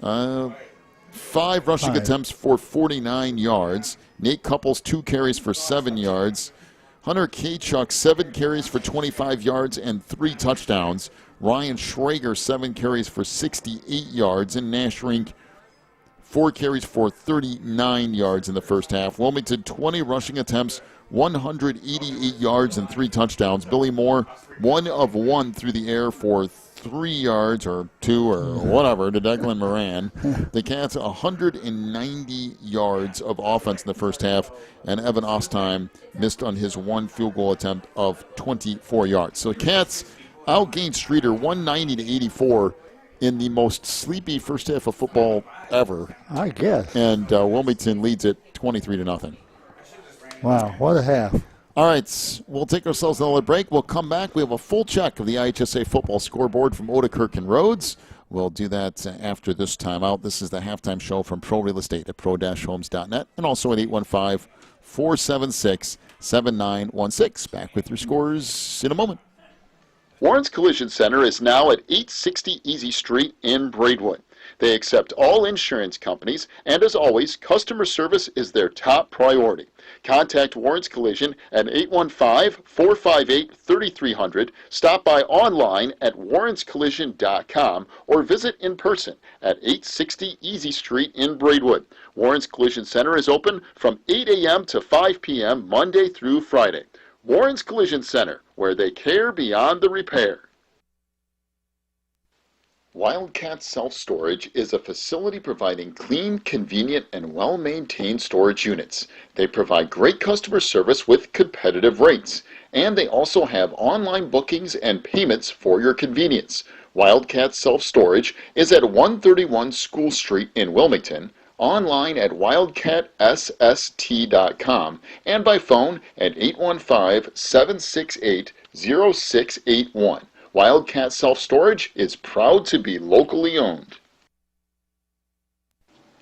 5 rushing attempts for 49 yards. Nate Couples, 2 carries for 7 yards. Hunter Kachuk, 7 carries for 25 yards and 3 touchdowns. Ryan Schrager, 7 carries for 68 yards. And Nash Rink, 4 carries for 39 yards in the first half. Wilmington, 20 rushing attempts, 188 yards and 3 touchdowns. Billy Moore, 1 of 1 through the air for 3 yards or 2 or whatever to Declan Moran. The Cats, 190 yards of offense in the first half, and Evan Ostheim missed on his 1 field goal attempt of 24 yards. So the Cats outgained Streator 190 to 84 in the most sleepy first half of football ever. I guess. And Wilmington leads it 23 to nothing. Wow, what a half. All right, we'll take ourselves another break. We'll come back. We have a full check of the IHSA football scoreboard from Odekirk and Rhodes. We'll do that after this timeout. This is the halftime show from Pro Real Estate at pro-homes.net and also at 815-476-7916. Back with your scores in a moment. Warren's Collision Center is now at 860 Easy Street in Braidwood. They accept all insurance companies, and as always, customer service is their top priority. Contact Warren's Collision at 815-458-3300, stop by online at warrenscollision.com, or visit in person at 860 Easy Street in Braidwood. Warren's Collision Center is open from 8 a.m. to 5 p.m. Monday through Friday. Warren's Collision Center, where they care beyond the repair. Wildcat Self-Storage is a facility providing clean, convenient, and well-maintained storage units. They provide great customer service with competitive rates, and they also have online bookings and payments for your convenience. Wildcat Self-Storage is at 131 School Street in Wilmington, online at wildcatsst.com, and by phone at 815-768-0681. Wildcat Self-Storage is proud to be locally owned.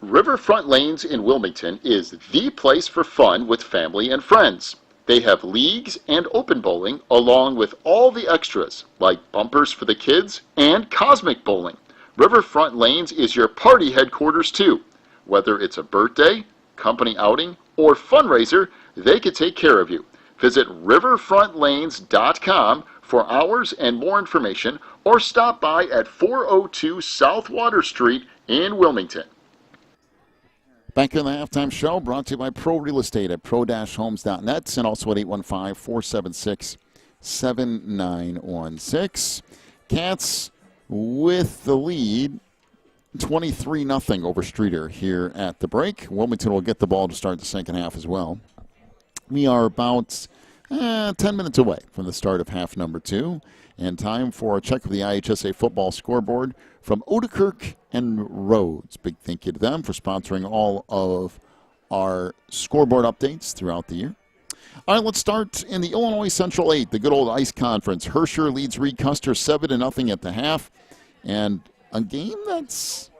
Riverfront Lanes in Wilmington is the place for fun with family and friends. They have leagues and open bowling along with all the extras like bumpers for the kids and cosmic bowling. Riverfront Lanes is your party headquarters too. Whether it's a birthday, company outing, or fundraiser, they can take care of you. Visit riverfrontlanes.com for hours and more information, or stop by at 402 South Water Street in Wilmington. Back in the halftime show, brought to you by Pro Real Estate at pro-homes.net and also at 815-476-7916. Cats with the lead, 23-0 over Streator here at the break. Wilmington will get the ball to start the second half as well. We are about 10 minutes away from the start of half number 2, and time for a check of the IHSA football scoreboard from Odekirk and Rhodes. Big thank you to them for sponsoring all of our scoreboard updates throughout the year. All right, let's start in the Illinois Central 8, the good old ice conference. Herscher leads Reed Custer 7-0 at the half, and a game that's,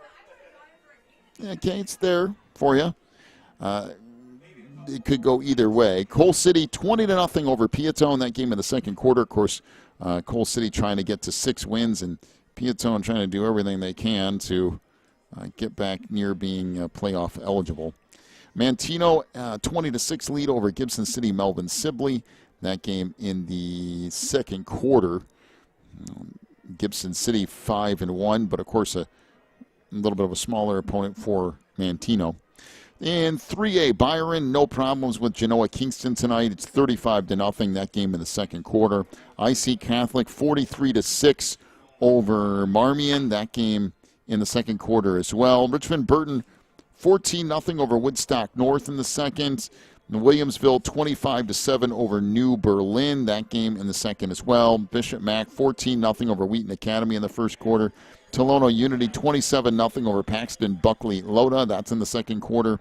okay, it's there for you. It could go either way. Coal City 20-0 over Piatone, that game in the second quarter. Of course, Coal City trying to get to 6 wins, and Piatone trying to do everything they can to get back near being playoff eligible. Mantino 20-6 lead over Gibson City Melvin Sibley. That game in the second quarter. Gibson City 5-1, but of course a little bit of a smaller opponent for Mantino. In 3A, Byron, no problems with Genoa Kingston tonight. It's 35-0, that game in the second quarter. IC Catholic 43-6 over Marmion, that game in the second quarter as well. Richmond Burton 14-0 over Woodstock North in the second. Williamsville 25-7 over New Berlin, that game in the second as well. Bishop Mack 14-0 over Wheaton Academy in the first quarter. Tolono Unity 27-0 over Paxton Buckley Loda, that's in the second quarter.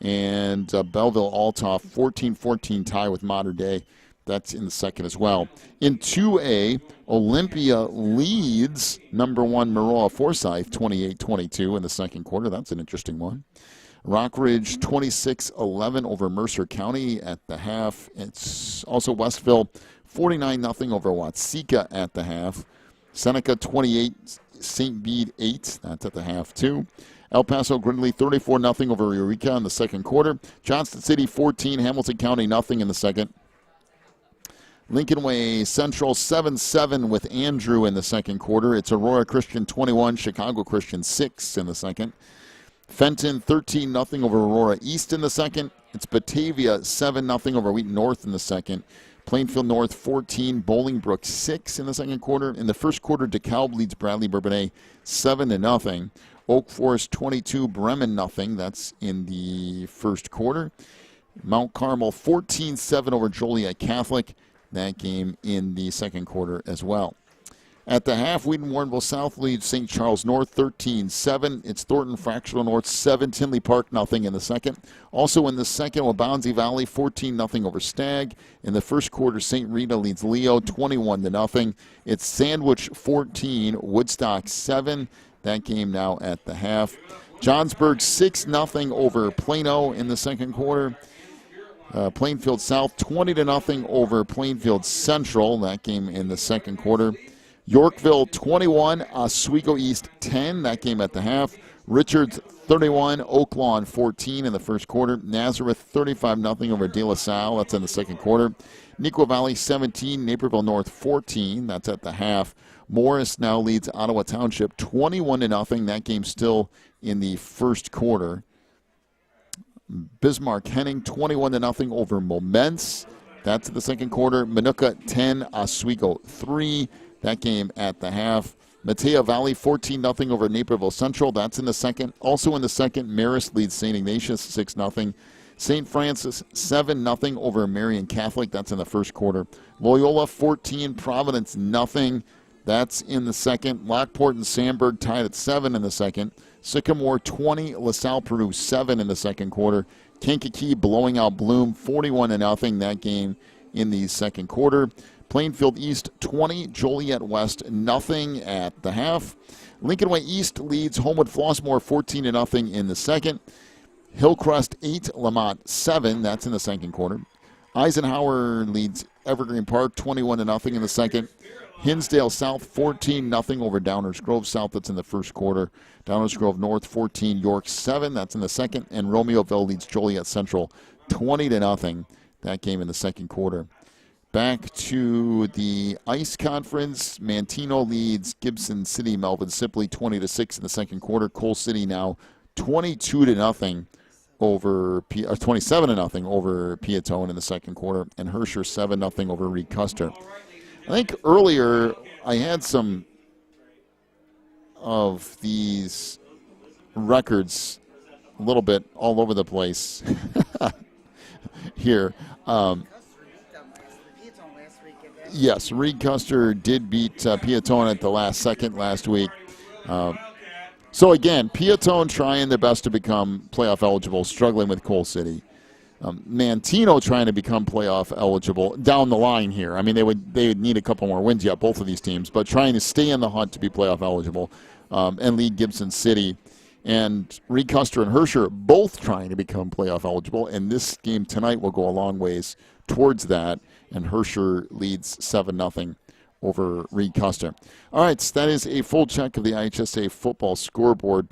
And Belleville Althoff 14-14 tie with Modern Day. That's in the second as well. In 2A, Olympia leads number 1 Maroa Forsyth 28-22 in the second quarter. That's an interesting one. Rockridge 26-11 over Mercer County at the half. It's also Westville 49-0 over Watseka at the half. Seneca 28, St. Bede 8. That's at the half too. El Paso Gridley 34-0 over Eureka in the second quarter. Johnston City 14, Hamilton County nothing in the second. Lincoln Way Central 7-7 with Andrew in the second quarter. It's Aurora Christian 21, Chicago Christian 6 in the second. Fenton 13-0 over Aurora East in the second. It's Batavia 7-0 over Wheaton North in the second. Plainfield North 14, Bolingbrook 6 in the second quarter. In the first quarter, DeKalb leads Bradley Bourbonnais 7-0. Oak Forest 22, Bremen 0. That's in the first quarter. Mount Carmel 14-7 over Joliet Catholic. That game in the second quarter as well. At the half, Wheaton Warrenville South leads St. Charles North 13-7. It's Thornton Fractional North 7, Tinley Park 0 in the second. Also in the second, Waubonsee Valley 14-0 over Stagg. In the first quarter, St. Rita leads Leo 21-0. It's Sandwich 14, Woodstock 7. That game now at the half. Johnsburg 6-0 over Plano in the second quarter. Plainfield South 20-0 over Plainfield Central. That game in the second quarter. Yorkville 21, Oswego East 10. That game at the half. Richards 31, Oak Lawn 14 in the first quarter. Nazareth 35-0 over De La Salle. That's in the second quarter. Neuqua Valley 17, Naperville North 14. That's at the half. Morris now leads Ottawa Township 21-0. That game still in the first quarter. Bismarck Henning 21-0 over Momence. That's in the second quarter. Minooka 10, Oswego 3. That game at the half. Matea Valley 14-0 over Naperville Central. That's in the second. Also in the second, Marist leads St. Ignatius 6-0. St. Francis 7-0 over Marian Catholic. That's in the first quarter. Loyola 14, Providence 0. That's in the second. Lockport and Sandburg tied at 7 in the second. Sycamore 20, LaSalle Peru 7 in the second quarter. Kankakee blowing out Bloom 41-0. That game in the second quarter. Plainfield East 20, Joliet West 0 at the half. Lincoln Way East leads Homewood Flossmoor 14-0 in the second. Hillcrest 8, Lamont 7. That's in the second quarter. Eisenhower leads Evergreen Park 21-0 in the second. Hinsdale South 14-0 over Downers Grove South. That's in the first quarter. Downers Grove North 14, York 7. That's in the second. And Romeoville leads Joliet Central 20-0. That game in the second quarter. Back to the Ice Conference. Mantino leads Gibson City, Melvin Sipley 20-6 in the second quarter. Coal City now 22-0 over 27-0 over Piatone in the second quarter, and Herscher 7-0 over Reed Custer. I think earlier I had some of these records a little bit all over the place here. Yes, Reed Custer did beat Piatone at the last second last week. So again, Piatone trying their best to become playoff eligible, struggling with Coal City. Mantino trying to become playoff eligible down the line here. I mean, they would need a couple more wins yet, both of these teams, but trying to stay in the hunt to be playoff eligible and lead Gibson City. And Reed Custer and Herscher both trying to become playoff eligible, and this game tonight will go a long ways towards that, and Herscher leads 7-0 over Reed Custer. All right, so that is a full check of the IHSA football scoreboard.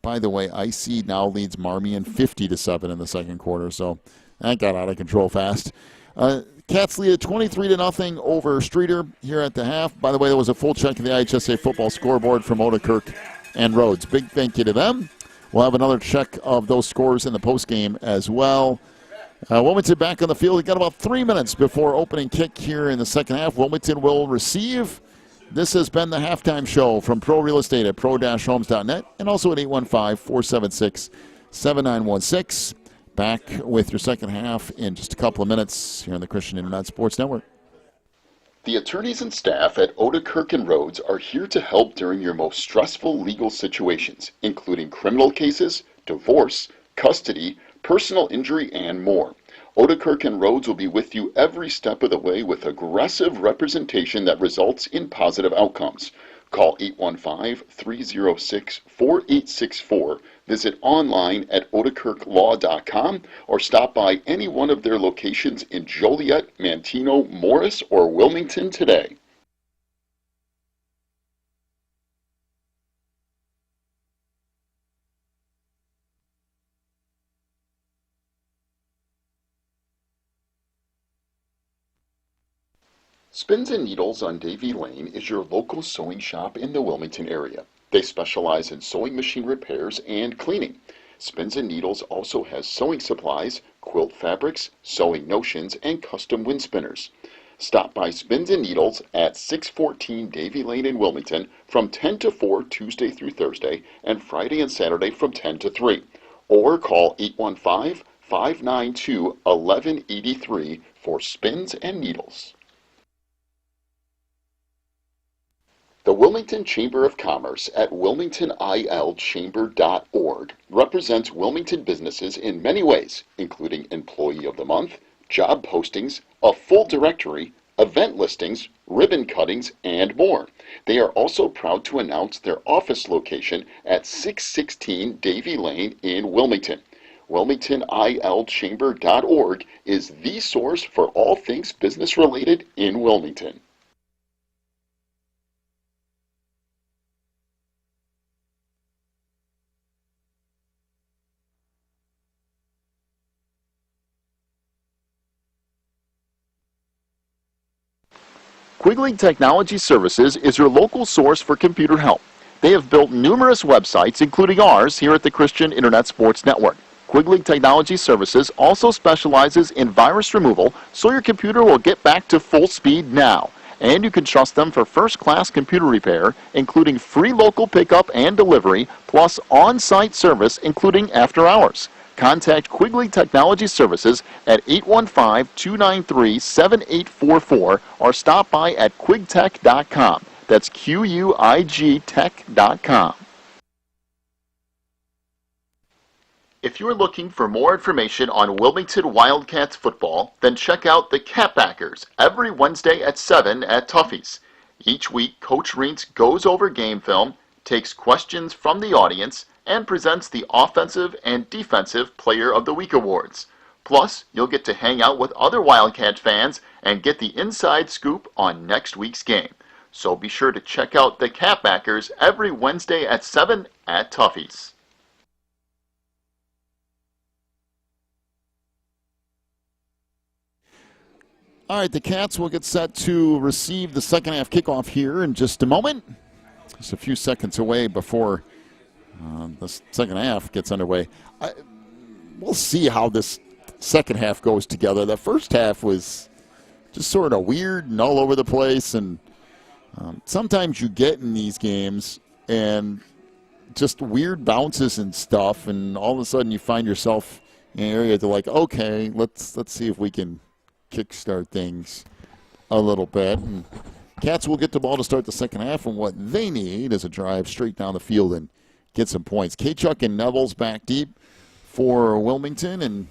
By the way, IC now leads Marmion 50-7 in the second quarter, so that got out of control fast. Cats lead at 23-0 over Streator here at the half. By the way, there was a full check of the IHSA football scoreboard from Odekirk and Rhodes. Big thank you to them. We'll have another check of those scores in the postgame as well. Wilmington back on the field. We've got about 3 minutes before opening kick here in the second half. Wilmington will receive. This has been the halftime show from Pro Real Estate at pro-homes.net and also at 815-476-7916. Back with your second half in just a couple of minutes here on the Christian Internet Sports Network. The attorneys and staff at Odekirk and Rhodes are here to help during your most stressful legal situations, including criminal cases, divorce, custody, personal injury, and more. Odekirk and Rhodes will be with you every step of the way with aggressive representation that results in positive outcomes. Call 815-306-4864, visit online at odekirklaw.com, or stop by any one of their locations in Joliet, Manteno, Morris, or Wilmington today. Spins and Needles on Davie Lane is your local sewing shop in the Wilmington area. They specialize in sewing machine repairs and cleaning. Spins and Needles also has sewing supplies, quilt fabrics, sewing notions, and custom wind spinners. Stop by Spins and Needles at 614 Davie Lane in Wilmington from 10 to 4 Tuesday through Thursday and Friday and Saturday from 10 to 3. Or call 815-592-1183 for Spins and Needles. The Wilmington Chamber of Commerce at wilmingtonilchamber.org represents Wilmington businesses in many ways, including Employee of the Month, job postings, a full directory, event listings, ribbon cuttings, and more. They are also proud to announce their office location at 616 Davie Lane in Wilmington. WilmingtonILchamber.org is the source for all things business related in Wilmington. Quigley Technology Services is your local source for computer help. They have built numerous websites, including ours here at the Christian Internet Sports Network. Quigley Technology Services also specializes in virus removal, so your computer will get back to full speed now. And you can trust them for first-class computer repair, including free local pickup and delivery, plus on-site service, including after hours. Contact Quigley Technology Services at 815-293-7844 or stop by at quigtech.com. That's QUIG tech.com. If you're looking for more information on Wilmington Wildcats football, then check out the Catbackers every Wednesday at 7 at Tuffy's. Each week, Coach Reentz goes over game film, takes questions from the audience, and presents the Offensive and Defensive Player of the Week awards. Plus, you'll get to hang out with other Wildcat fans and get the inside scoop on next week's game. So be sure to check out the Catbackers every Wednesday at 7 at Tuffy's. All right, the Cats will get set to receive the second half kickoff here in just a moment. Just a few seconds away before the second half gets underway. We'll see how this second half goes together. The first half was just sort of weird and all over the place, and sometimes you get in these games and just weird bounces and stuff, and all of a sudden you find yourself in an area to like, okay, let's see if we can kickstart things a little bit. And Cats will get the ball to start the second half, and what they need is a drive straight down the field and get some points. Kachuk and Neville's back deep for Wilmington, and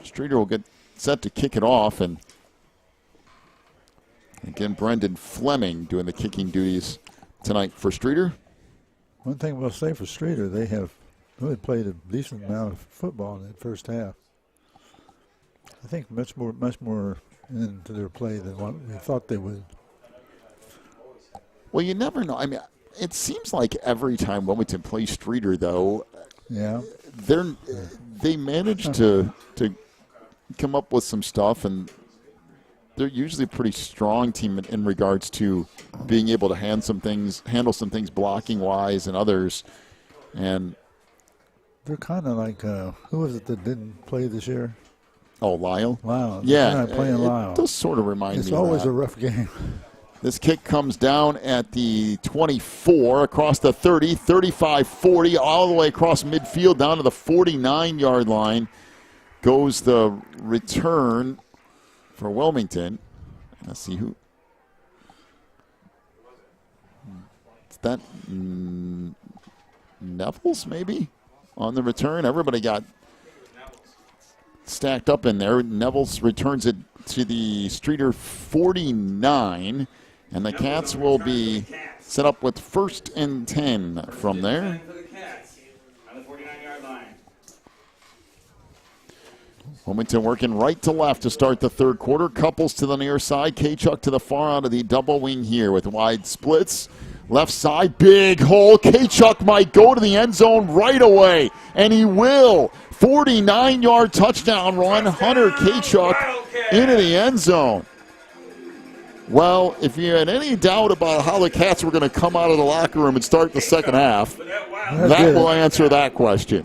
Streator will get set to kick it off. And again, Brendan Fleming doing the kicking duties tonight for Streator. One thing we'll say for Streator, they have really played a decent amount of football in that first half. I think much more into their play than what we thought they would. Well, you never know. I mean, it seems like every time Wilmington plays Streator, though, yeah, they manage to come up with some stuff, and they're usually a pretty strong team in regards to being able to handle some things blocking wise and others. And they're kind of like who was it that didn't play this year? Oh, Lyle? Lyle. Yeah, playing Lyle. It does sort of remind me of that. It's always a rough game. This kick comes down at the 24, across the 30, 35, 40, all the way across midfield down to the 49-yard line goes the return for Wilmington. Let's see who. Is that Neville's maybe on the return? Everybody got stacked up in there. Neville's returns it to the Streator 49, and the Cats will be set up with 1st and 10 from there. For the Cats on the 49-yard line. Wilmington working right to left to start the third quarter. Couples to the near side. Kachuk to the far out of the double wing here with wide splits. Left side, big hole. Kachuk might go to the end zone right away, and he will. 49-yard touchdown run. Hunter Kachuk into the end zone. Well, if you had any doubt about how the Cats were going to come out of the locker room and start the second half, that will answer that question.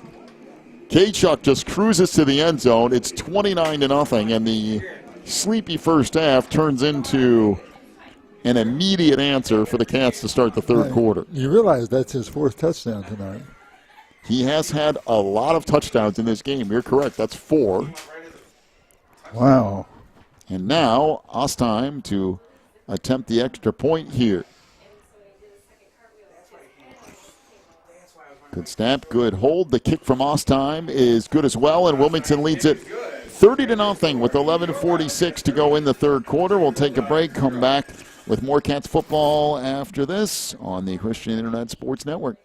Kachuk just cruises to the end zone. It's 29-0, and the sleepy first half turns into an immediate answer for the Cats to start the third quarter. You realize that's his 4th touchdown tonight. He has had a lot of touchdowns in this game. You're correct. That's 4. Wow. And now, Ostheim to attempt the extra point here. Good snap, good hold. The kick from Ostheim is good as well, and Wilmington leads it 30-0 with 11:46 to go in the third quarter. We'll take a break, come back with more Cats football after this on the Christian Internet Sports Network.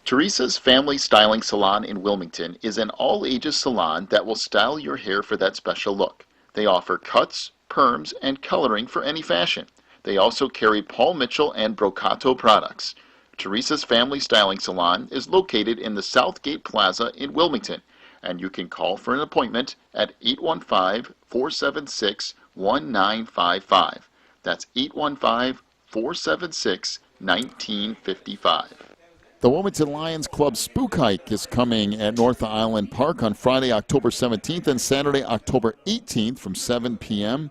Teresa's Family Styling Salon in Wilmington is an all-ages salon that will style your hair for that special look. They offer cuts, perms, and coloring for any fashion. They also carry Paul Mitchell and Brocato products. Teresa's Family Styling Salon is located in the Southgate Plaza in Wilmington, and you can call for an appointment at 815-476-1955. That's 815-476-1955. The Wilmington Lions Club Spook Hike is coming at North Island Park on Friday, October 17th and Saturday, October 18th from 7 p.m.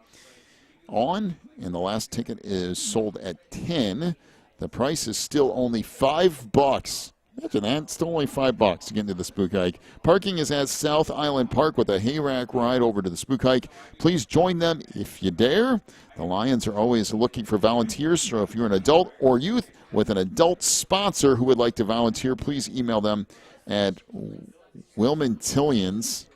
on, and the last ticket is sold at 10. The price is still only $5. Imagine that. It's still only $5 to get into the Spook Hike. Parking is at South Island Park with a hayrack ride over to the Spook Hike. Please join them if you dare. The Lions are always looking for volunteers, so if you're an adult or youth with an adult sponsor who would like to volunteer, please email them at Wilmingtonians.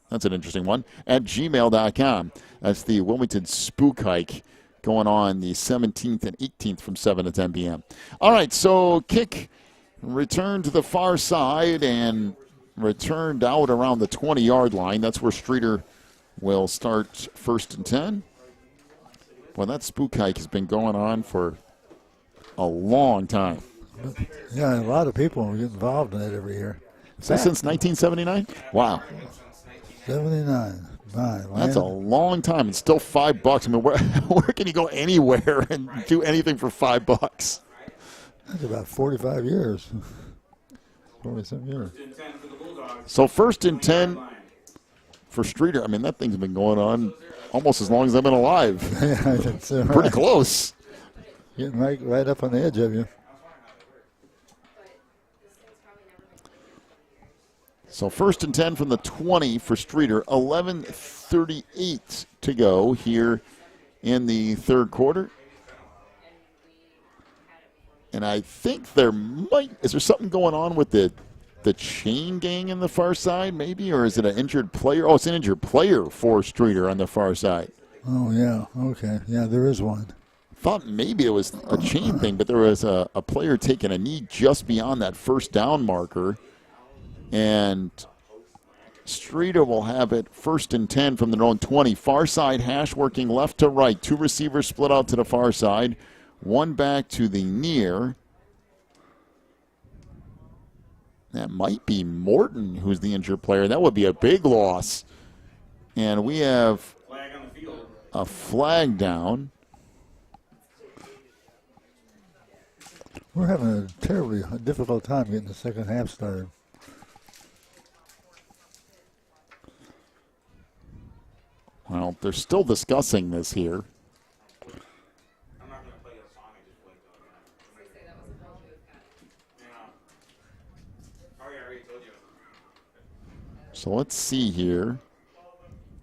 That's an interesting one. At gmail.com. That's the Wilmington Spook Hike going on the 17th and 18th from 7 to 10 p.m. All right, so kick returned to the far side and returned out around the 20-yard line. That's where Streator will start 1st and 10. Well, that Spook Hike has been going on for a long time. Yeah, a lot of people get involved in it every year. Since 1979? Wow. 79. That's a long time. It's still $5. I mean, where can you go anywhere and do anything for $5? That's about 45 years. 47 years. So 1st and 10 for Streator. I mean, that thing's been going on almost as long as I've been alive. Yeah, that's pretty close. Getting right up on the edge of you. So 1st and 10 from the 20 for Streator. 11:38 to go here in the third quarter. And I think is there something going on with the chain gang in the far side maybe? Or is it an injured player? Oh, it's an injured player for Streator on the far side. Oh, yeah. Okay. Yeah, there is one. Thought maybe it was a chain thing, but there was a player taking a knee just beyond that first down marker. And Streator will have it 1st and 10 from their own 20. Far side hash working left to right. 2 receivers split out to the far side. 1 back to the near. That might be Morton, who's the injured player. That would be a big loss. And we have a flag down. We're having a terribly difficult time getting the second half started. Well, they're still discussing this here. So let's see here.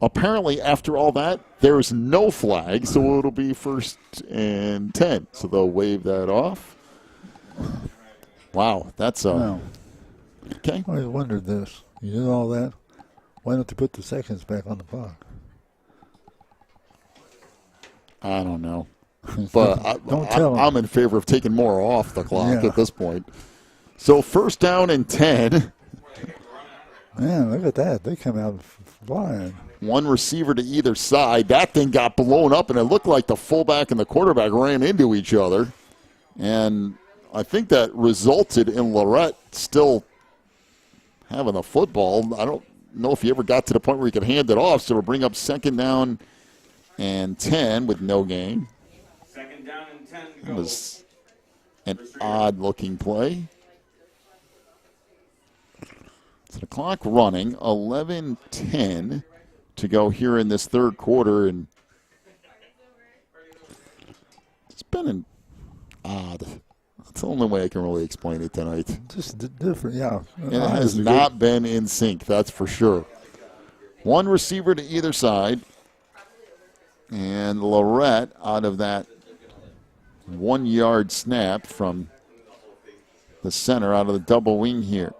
Apparently, after all that, there's no flag, so it'll be 1st and 10. So they'll wave that off. Wow, that's No. okay. I always wondered this. You did all that. Why don't you put the seconds back on the clock? I don't know. But I'm in favor of taking more off the clock at this point. So first down and 10. Man, look at that. They come out flying. One receiver to either side. That thing got blown up, and it looked like the fullback and the quarterback ran into each other. And I think that resulted in Lorette still having the football. I don't know if he ever got to the point where he could hand it off, so we'll bring up second down and 10 with no gain. Second down and 10 to It go. was an odd-looking play. So the clock running, 11:10 to go here in this third quarter, and it's been an odd. That's the only way I can really explain it tonight. Just different, yeah. And it has not been in sync, that's for sure. One receiver to either side, and Lorette out of that 1 yard snap from the center out of the double wing here.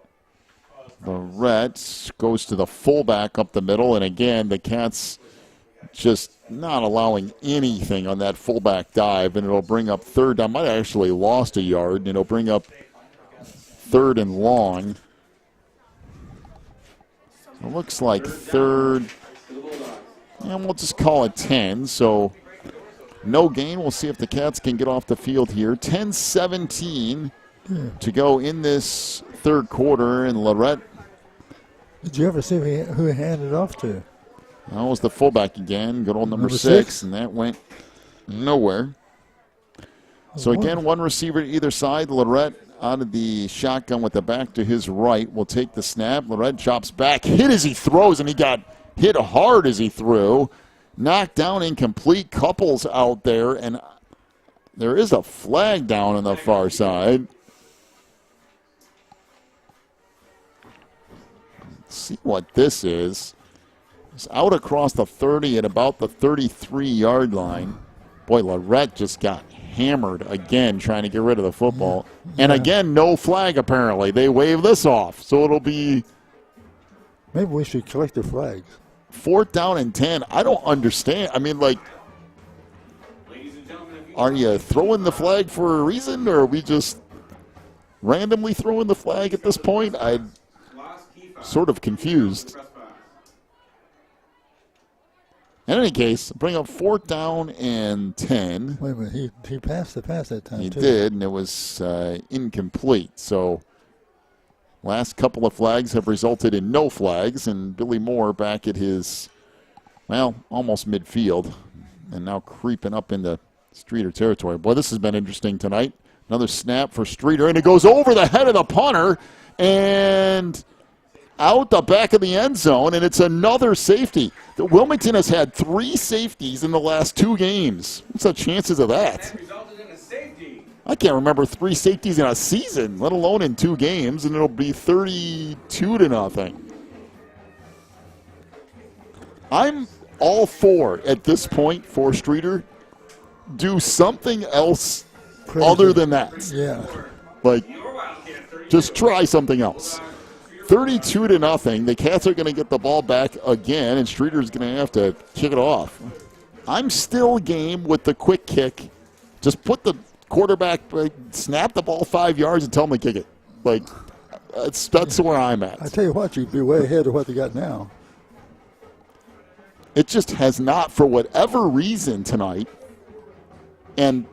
Lorette goes to the fullback up the middle, and again, the Cats just not allowing anything on that fullback dive, and it'll bring up third down. Might have actually lost a yard, and it'll bring up third and long. It looks like third, and we'll just call it 10, so no gain. We'll see if the Cats can get off the field here. 10-17 to go in this third quarter, and Lorette. Did you ever see who he handed off to? That was the fullback again, good old number six, and that went nowhere. So again, one receiver to either side. Lorette out of the shotgun with the back to his right will take the snap. Lorette chops back, hit as he throws, and he got hit hard as he threw. Knocked down, incomplete. Couples out there, and there is a flag down on the far side. Let's see what this is. It's out across the 30 at about the 33-yard line. Boy, Lorette just got hammered again trying to get rid of the football. Yeah. And again, no flag apparently. They wave this off, so it'll be... Maybe we should collect the flags. Fourth down and 10. I don't understand. I mean, like, are you throwing the flag for a reason, or are we just randomly throwing the flag at this point? I'm sort of confused. In any case, bring up fourth down and 10. Wait a minute, he passed the pass that time, He too. did, and it was incomplete. So last couple of flags have resulted in no flags, and Billy Moore back at his, well, almost midfield, and now creeping up into Streator territory. Boy, this has been interesting tonight. Another snap for Streator, and it goes over the head of the punter, and out the back of the end zone, and it's another safety. The Wilmington has had 3 safeties in the last 2 games. What's the chances of that? Resulted in a safety. I can't remember 3 safeties in a season, let alone in 2 games, and it'll be 32-0. I'm all for, at this point, for Streator, do something else other than that. Yeah. Like, just try something else. 32-0. The Cats are going to get the ball back again, and Streeter's going to have to kick it off. I'm still game with the quick kick. Just put the quarterback, snap the ball 5 yards and tell him to kick it. Like, that's where I'm at. I tell you what, you'd be way ahead of what they got now. It just has not, for whatever reason tonight, and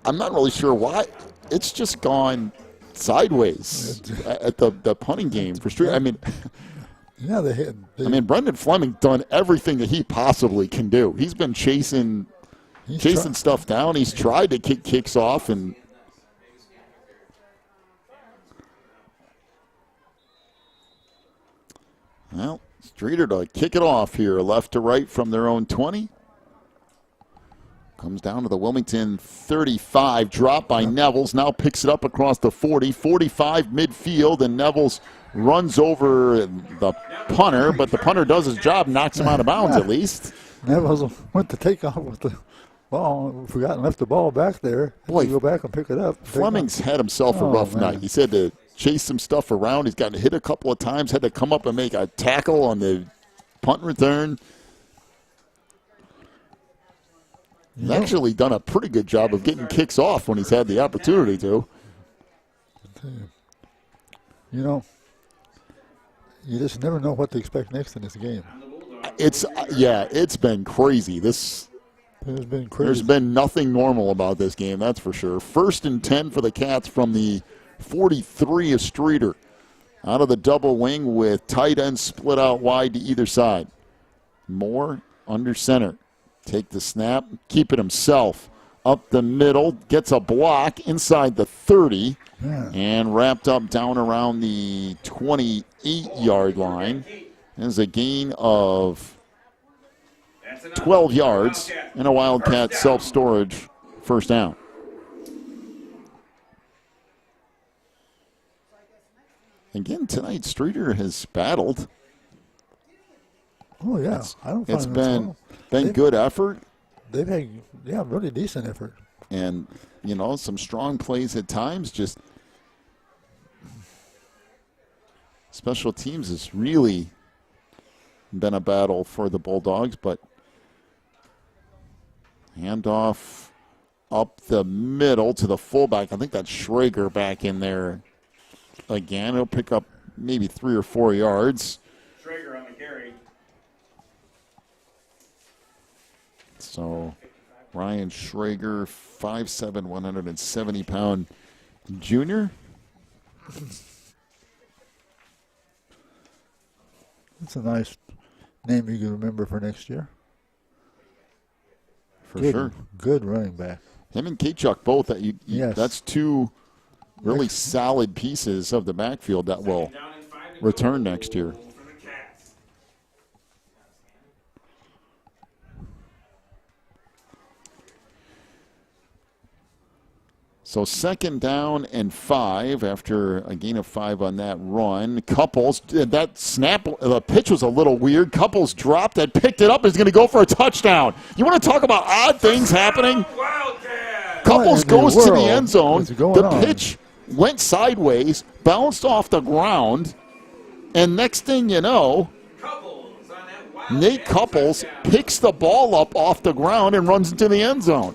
I'm not really sure why, it's just gone sideways at the punting game for Streator. I mean, yeah, I mean, Brendan Fleming done everything that he possibly can do. He's been chasing stuff down. He's tried to kick kicks off, and well, Streator to kick it off here, left to right from their own 20. Comes down to the Wilmington 35, drop by Nevels, now picks it up across the 40, 45 midfield, and Nevels runs over the punter, but the punter does his job, knocks him out of bounds at least. Nevels went to take off with the ball, forgot and left the ball back there. Boy, go back and pick it up. Fleming's had himself a rough night. He said to chased some stuff around. He's gotten hit a couple of times, had to come up and make a tackle on the punt return. He's actually done a pretty good job of getting kicks off when he's had the opportunity to. You know, you just never know what to expect next in this game. It's been crazy. There's been nothing normal about this game, that's for sure. 1st and 10 for the Cats from the 43 of Streator. Out of the double wing with tight ends split out wide to either side. Moore under center. Take the snap, keep it himself. Up the middle, gets a block inside the 30, and wrapped up down around the 28-yard line. There's a gain of 12 yards and a Wildcat self-storage first down. Again, tonight, Streator has battled. Oh, yeah. It's been good effort. They've had, really decent effort. And, some strong plays at times. Just special teams has really been a battle for the Bulldogs, but handoff up the middle to the fullback. I think that's Schrager back in there again. He'll pick up maybe 3 or 4 yards. Schrager on the carry. So Ryan Schrager, 5'7", 170-pound junior. That's a nice name you can remember for next year. For sure. Good running back. Him and Kachuk both. Yes. That's two really solid pieces of the backfield that will return next year. So 2nd down and 5 after a gain of 5 on that run. Couples, that snap, the pitch was a little weird. Couples dropped it, picked it up, and is going to go for a touchdown. You want to talk about odd things happening? Couples goes to the end zone. The pitch went sideways, bounced off the ground, and next thing you know, Nate Couples picks the ball up off the ground and runs into the end zone.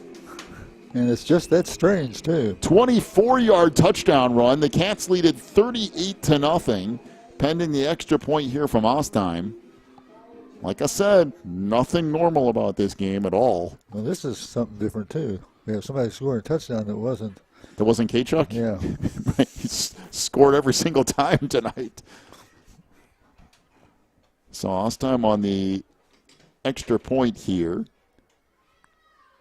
And it's just that strange, too. 24-yard touchdown run. The Cats lead it 38-0, pending the extra point here from Ostheim. Like I said, nothing normal about this game at all. Well, this is something different, too. We have somebody scoring a touchdown that wasn't. That wasn't Kachuk? Yeah. He scored every single time tonight. So Ostheim on the extra point here.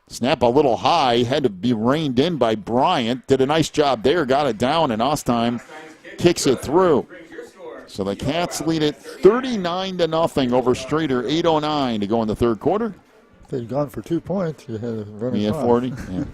Snap a little high, had to be reined in by Bryant. Did a nice job there, got it down, and Ostheim kicks it through. So the Cats lead it 39-0 over Streator, 8:09 to go in the third quarter. If they'd gone for 2 points, you had a running 40. Yeah.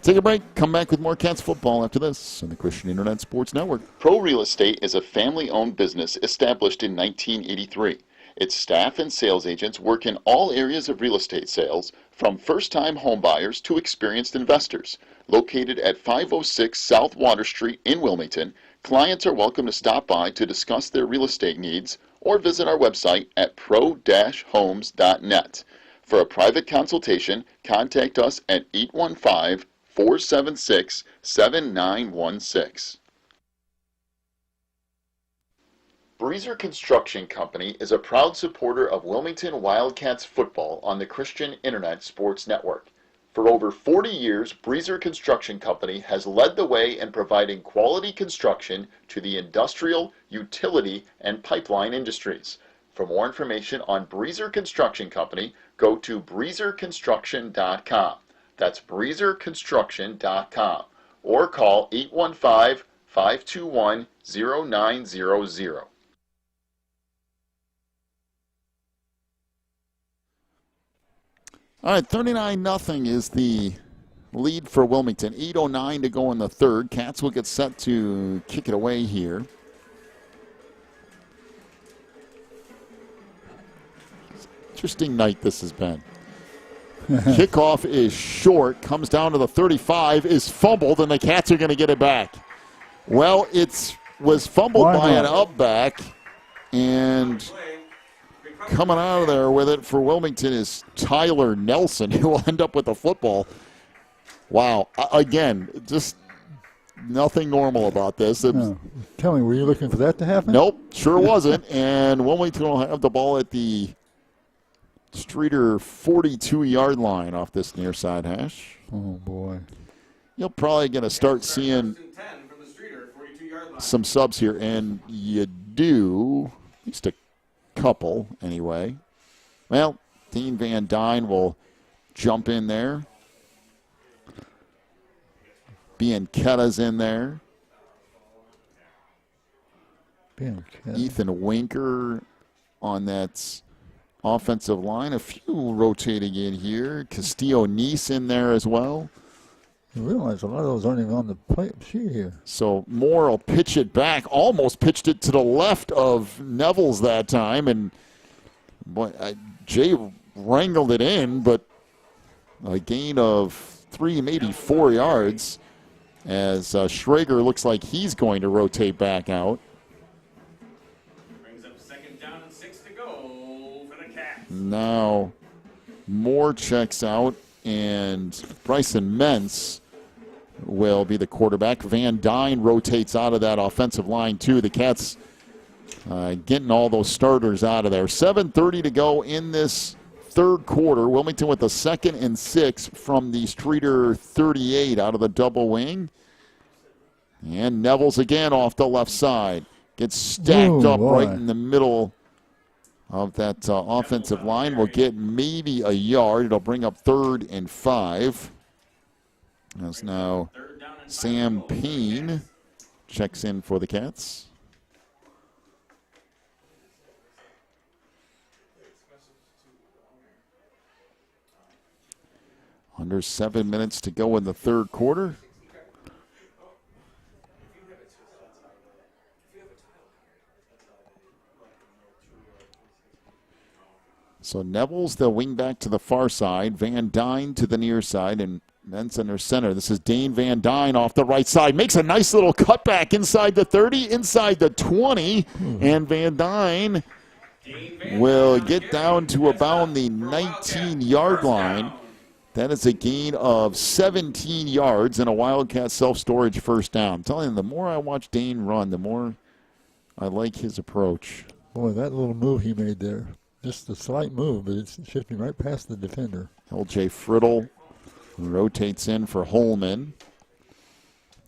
Take a break. Come back with more Cats football after this on the Christian Internet Sports Network. Pro Real Estate is a family-owned business established in 1983. Its staff and sales agents work in all areas of real estate sales, from first-time home buyers to experienced investors. Located at 506 South Water Street in Wilmington, clients are welcome to stop by to discuss their real estate needs or visit our website at pro-homes.net. For a private consultation, contact us at 815-476-7916. Breezer Construction Company is a proud supporter of Wilmington Wildcats football on the Christian Internet Sports Network. For over 40 years, Breezer Construction Company has led the way in providing quality construction to the industrial, utility, and pipeline industries. For more information on Breezer Construction Company, go to breezerconstruction.com. That's breezerconstruction.com. Or call 815-521-0900. All right, 39-0 is the lead for Wilmington. 8:09 to go in the third. Cats will get set to kick it away here. Interesting night this has been. Kickoff is short, comes down to the 35, is fumbled, and the Cats are going to get it back. Well, it's was fumbled Why by not? an up back, and coming out of there with it for Wilmington is Tyler Nelson, who will end up with the football. Wow. Again, just nothing normal about this. No. Tell me, were you looking for that to happen? Nope, sure wasn't. And Wilmington will have the ball at the Streator 42-yard line off this near side hash. Oh, boy. You're probably going to start seeing some subs here, and you do, at least a couple anyway. Well, Dean Van Dyne will jump in there. Bianchetta's in there. Ethan Winker on that offensive line. A few rotating in here. Castillo Nice in there as well. You realize a lot of those aren't even on the play sheet here. So Moore will pitch it back. Almost pitched it to the left of Neville's that time. And boy, Jay wrangled it in, but a gain of 3, maybe 4 yards. As Schrager looks like he's going to rotate back out. Brings up 2nd down and 6 to go for the Cats. Now Moore checks out, and Bryson Mentz will be the quarterback. Van Dyne rotates out of that offensive line too. The Cats getting all those starters out of there. 7:30 to go in this third quarter. Wilmington with a 2nd and 6 from the Streator 38 out of the double wing. And Neville's again off the left side. Gets stacked up right in the middle of that offensive line. Will get maybe a yard. It'll bring up 3rd and 5. As now Sam Payne checks in for the Cats. Under 7 minutes to go in the third quarter. So Neville's the wing back to the far side. Van Dyne to the near side, and Mentz under center. This is Dane Van Dyne off the right side. Makes a nice little cutback inside the 30, inside the 20. And Van Dyne will get down to about the 19-yard line. That is a gain of 17 yards and a Wildcat self-storage first down. I'm telling you, the more I watch Dane run, the more I like his approach. Boy, that little move he made there. Just a slight move, but it's shifting right past the defender. LJ Friddle rotates in for Holman.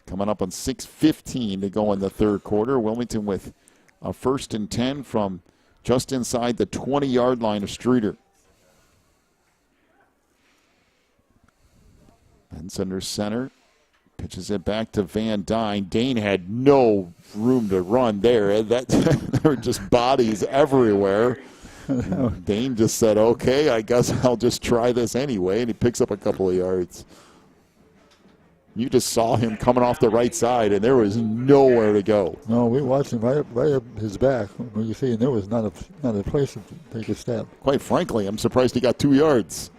Coming up on 6:15 to go in the third quarter. Wilmington with a 1st and 10 from just inside the 20-yard line of Streator. Mentz under center. Pitches it back to Van Dyne. Dane had no room to run there. There were just bodies everywhere. Dane just said, okay, I guess I'll just try this anyway, and he picks up a couple of yards. You just saw him coming off the right side, and there was nowhere to go. No, we watched him right up his back. You see, and there was not a place to take a step. Quite frankly, I'm surprised he got 2 yards.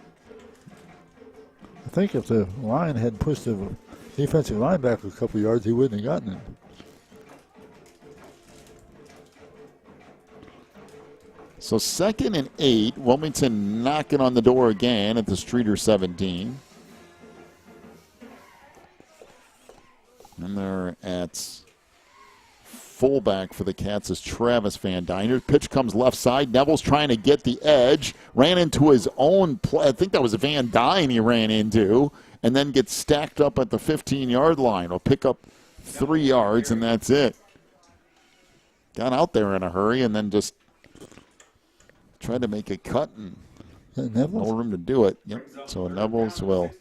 I think if the line had pushed the defensive line back a couple of yards, he wouldn't have gotten it. So 2nd and 8, Wilmington knocking on the door again at the Streator 17. And they're at fullback for the Cats is Travis Van Dyne. Pitch comes left side. Neville's trying to get the edge. Ran into his own play. I think that was Van Dyne he ran into. And then gets stacked up at the 15-yard line. Will pick up 3 yards, and that's it. Got out there in a hurry and then just tried to make a cut, and no room to do it. Yep. So Neville's will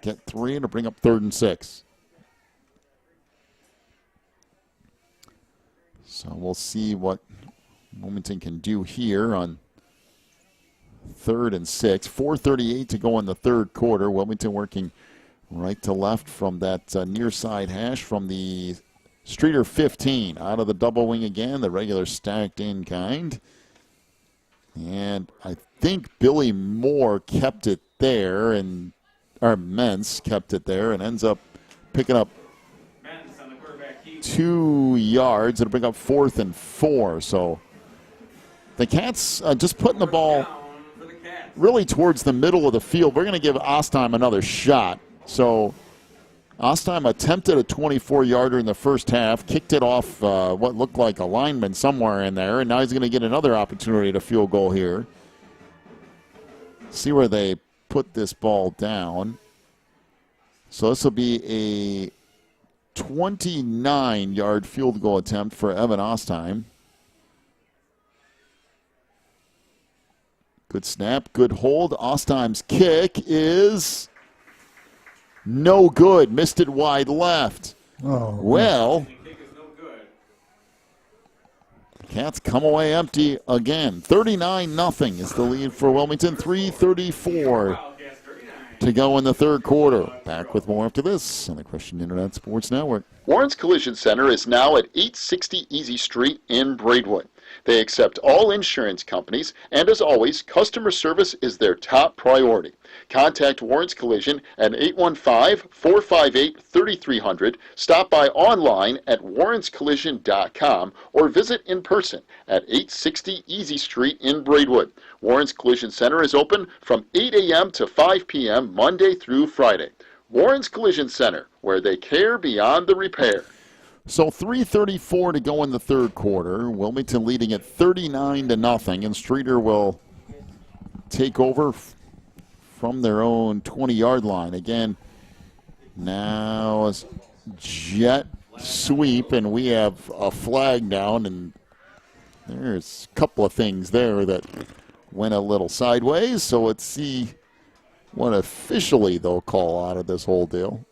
get 3 and to bring up 3rd and 6. So we'll see what Wilmington can do here on 3rd and 6. 4:38 to go in the third quarter. Wilmington working right to left from that near side hash from the Streator 15. Out of the double wing again, the regular stacked in kind. And I think Billy Moore kept it there, or Mentz kept it there, and ends up picking up 2 yards. It'll bring up 4th and 4. So the Cats just putting the ball really towards the middle of the field. We're going to give Ostheim another shot. So Ostheim attempted a 24-yarder in the first half, kicked it off what looked like a lineman somewhere in there, and now he's going to get another opportunity to field goal here. See where they put this ball down. So this will be a 29-yard field goal attempt for Evan Ostheim. Good snap, good hold. Ostheim's kick is no good. Missed it wide left. Oh, well, Cats come away empty again. 39-0 is the lead for Wilmington. 3:34 to go in the third quarter. Back with more after this on the Christian Internet Sports Network. Warren's Collision Center is now at 860 Easy Street in Braidwood. They accept all insurance companies, and as always, customer service is their top priority. Contact Warren's Collision at 815-458-3300, stop by online at warrenscollision.com, or visit in person at 860 Easy Street in Braidwood. Warren's Collision Center is open from 8 a.m. to 5 p.m. Monday through Friday. Warren's Collision Center, where they care beyond the repair. So 3:34 to go in the third quarter. Wilmington leading at 39-0, and Streator will take over from their own 20-yard line. Again, now it's jet sweep, and we have a flag down, and there's a couple of things there that went a little sideways. So let's see what officially they'll call out of this whole deal.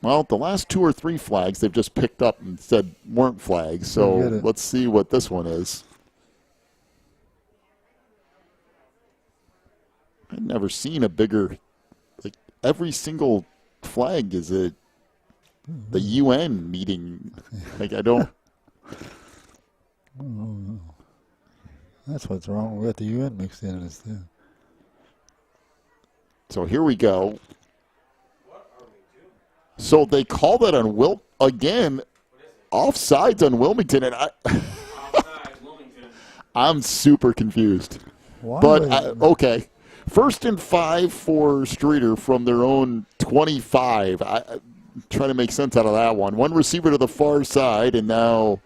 Well, the last 2 or 3 flags they've just picked up and said weren't flags. So let's see what this one is. I've never seen a bigger, like every single flag is the UN meeting. Like I don't. oh, that's what's wrong. We got the UN mixed in this too. So here we go. So they called it on again, offsides on Wilmington, and I'm super confused. Why But okay, 1st and 5 for Streator from their own 25. I'm trying to make sense out of that one. One receiver to the far side, and now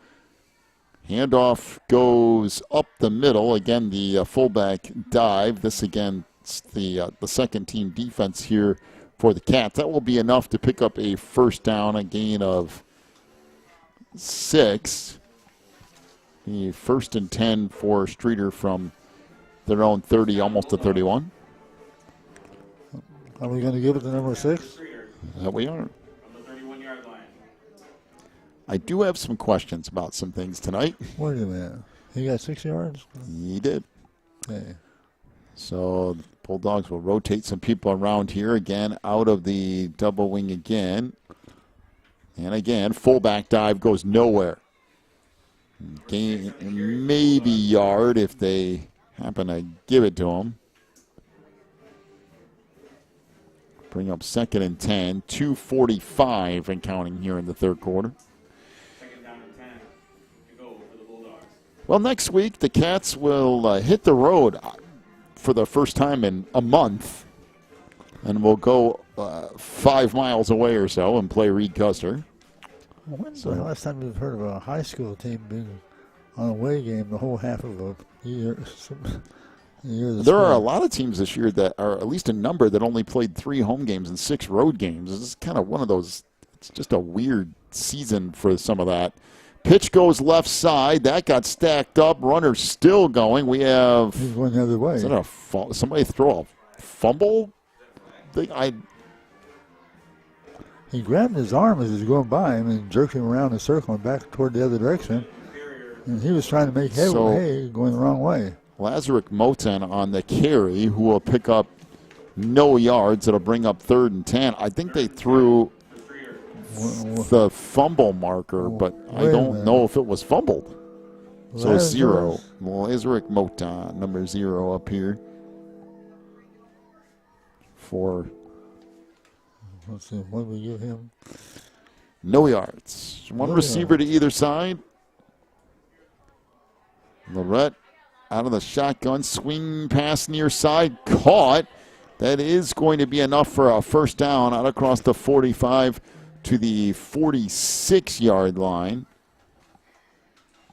handoff goes up the middle. Again, the fullback dive. This again, the second team defense here for the Cats. That will be enough to pick up a first down, a gain of 6. The 1st and 10 for Streator from their own 30, almost to 31. Are we going to give it to number 6? That we are. From the 31-yard line. I do have some questions about some things tonight. Wait a minute. He got 6 yards? He did. Okay. So the Bulldogs will rotate some people around here. Again, out of the double wing again. And again, fullback dive goes nowhere. Gain maybe yard if they happen to give it to him. Bring up 2nd and 10. 2:45 and counting here in the third quarter. 2nd down and 10 to go for the Bulldogs. Well, next week the Cats will hit the road for the first time in a month, and we'll go 5 miles away or so and play Reed Custer. When's the last time you've heard of a high school team being on a away game the whole half of a year? There are a lot of teams this year that are at least a number that only played 3 home games and 6 road games. This is kind of one of those, it's just a weird season for some of that. Pitch goes left side. That got stacked up. Runner still going. We have. He's going the other way. Is that somebody throw a fumble thing? He grabbed his arm as he was going by him and jerked him around in a circle and back toward the other direction. And he was trying to make headway going the wrong way. Lazarick Moten on the carry, who will pick up no yards. It'll bring up 3rd and 10. I think they threw the fumble marker, but I don't know if it was fumbled. So 0. Lazarick Moton, number 0 up here. For, let's see, what do we give him? no yards. One No receiver yards. to either side. Lorette out of the shotgun, swing pass near side, caught. That is going to be enough for a first down out across the 45 to the 46-yard line.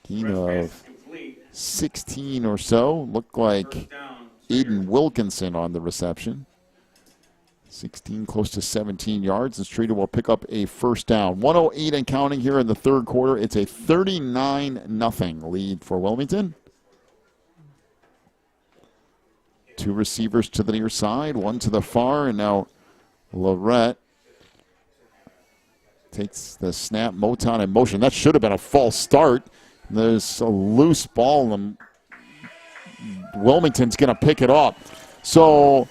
Gain of 16 or so. Looked like Aiden Wilkinson on the reception. 16, close to 17 yards, and Streator will pick up a first down. 1:08 and counting here in the third quarter. It's a 39-0 lead for Wilmington. Two receivers to the near side, one to the far, and now Lorette takes the snap. Moton in motion. That should have been a false start. There's a loose ball, and Wilmington's going to pick it up. So,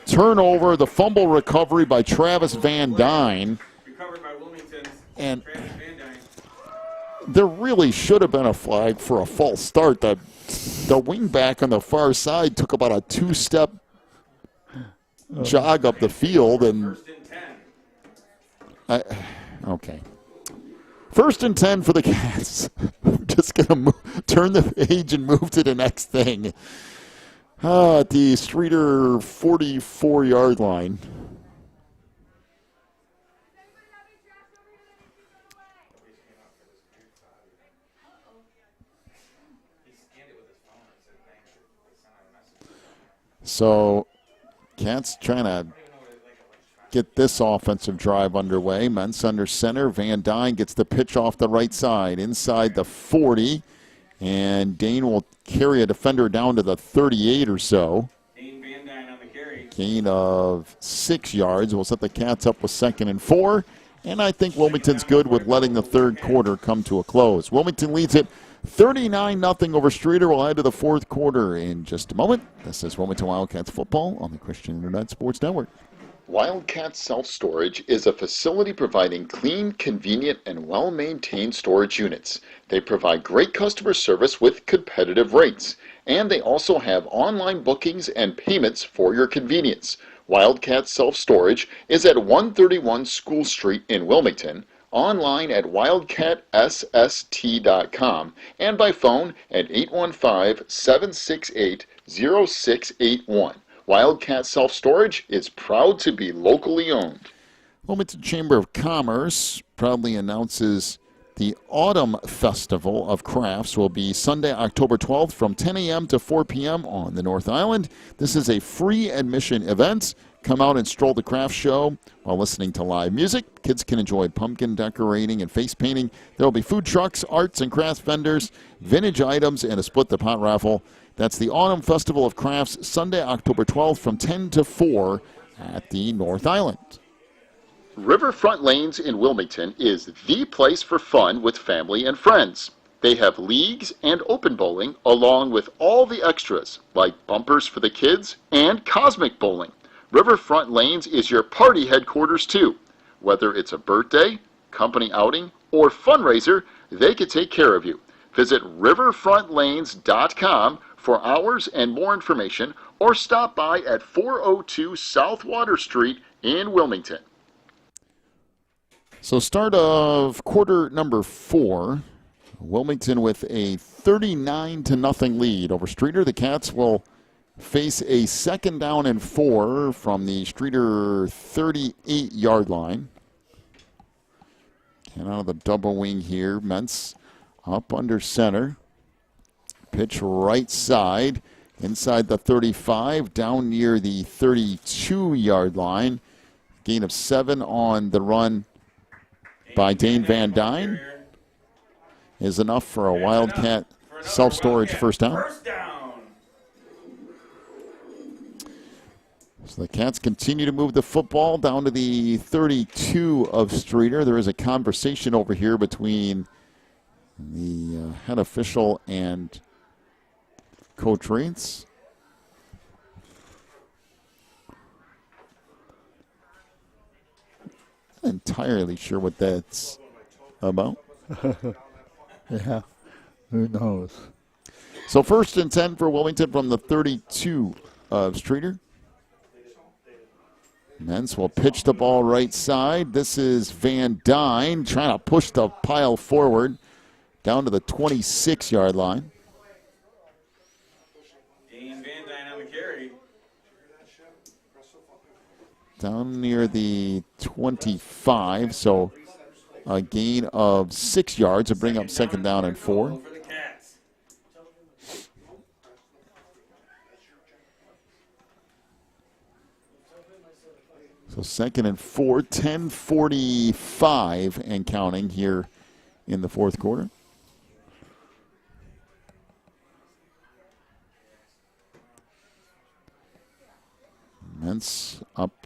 turnover, the fumble recovery by Travis Van Dyne. Recovered by Wilmington's And Travis Van Dyne. there really should have been a flag for a false start. The wingback on the far side took about a two-step jog up the field, and First and 10. okay. First and 10 for the Cats. I'm just going to turn the page and move to the next thing. At the Streator 44-yard line. So, Cats trying to get this offensive drive underway. Mentz under center. Van Dyne gets the pitch off the right side, inside the 40. And Dane will carry a defender down to the 38 or so. Dane Van Dyne on the carry. Gain of 6 yards. We'll set the Cats up with 2nd and 4. And I think Wilmington's good with letting the third quarter come to a close. Wilmington leads it 39-0 over Streator. We'll head to the fourth quarter in just a moment. This is Wilmington Wildcats football on the Christian Internet Sports Network. Wildcat Self-Storage is a facility providing clean, convenient, and well-maintained storage units. They provide great customer service with competitive rates, and they also have online bookings and payments for your convenience. Wildcat Self-Storage is at 131 School Street in Wilmington, online at wildcatsst.com, and by phone at 815-768-0681. Wildcat Self-Storage is proud to be locally owned. Wilmington Chamber of Commerce proudly announces the Autumn Festival of Crafts will be Sunday, October 12th from 10 a.m. to 4 p.m. on the North Island. This is a free admission event. Come out and stroll the craft show while listening to live music. Kids can enjoy pumpkin decorating and face painting. There will be food trucks, arts and crafts vendors, vintage items, and a split the pot raffle. That's the Autumn Festival of Crafts, Sunday, October 12th from 10 to 4 at the North Island. Riverfront Lanes in Wilmington is the place for fun with family and friends. They have leagues and open bowling along with all the extras like bumpers for the kids and cosmic bowling. Riverfront Lanes is your party headquarters too. Whether it's a birthday, company outing, or fundraiser, they can take care of you. Visit riverfrontlanes.com for hours and more information, or stop by at 402 South Water Street in Wilmington. So start of quarter number 4. Wilmington with a 39-0 lead over Streator. The Cats will face a 2nd down and 4 from the Streator 38-yard line. And out of the double wing here, Mentz up under center. Pitch right side, inside the 35, down near the 32-yard line. Gain of 7 on the run by Dane Van Dyne is enough for a Wildcat self-storage first down. First down. So the Cats continue to move the football down to the 32 of Streator. There is a conversation over here between the head official and Coach Reitz. Not entirely sure what that's about. Yeah. Who knows? So 1st and 10 for Wilmington from the 32 of Streator. Mentz will pitch the ball right side. This is Van Dyne trying to push the pile forward down to the 26-yard line. Van Dyne on the carry. Down near the 25, so a gain of 6 yards to bring up 2nd down and 4. For the Cats. So 2nd and 4, 10:45 and counting here in the 4th quarter. Mentz up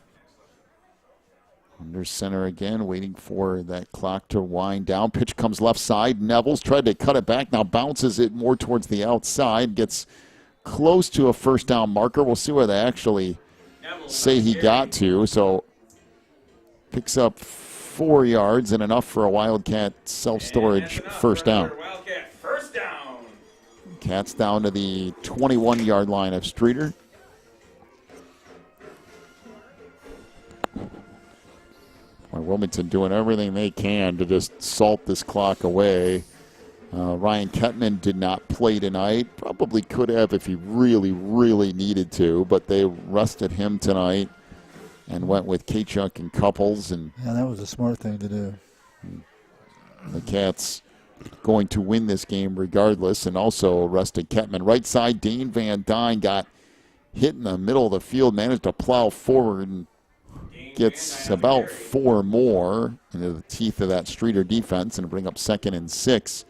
under center again, waiting for that clock to wind down. Pitch comes left side. Nevels tried to cut it back. Now bounces it more towards the outside. Gets close to a 1st down marker. We'll see where they actually say he got to. So picks up 4 yards and enough for a Wildcat self-storage 1st down. Wildcat 1st down. Cats down to the 21-yard line of Streator. Wilmington doing everything they can to just salt this clock away. Ryan Kettman did not play tonight. Probably could have if he really, really needed to, but they rested him tonight and went with Kachuk and Couples. And Yeah, that was a smart thing to do. the Cats going to win this game regardless, and also rested Kettman. Right side, Dane Van Dyne got hit in the middle of the field, managed to plow forward and gets about 4 more into the teeth of that Streator defense and bring up 2nd and 6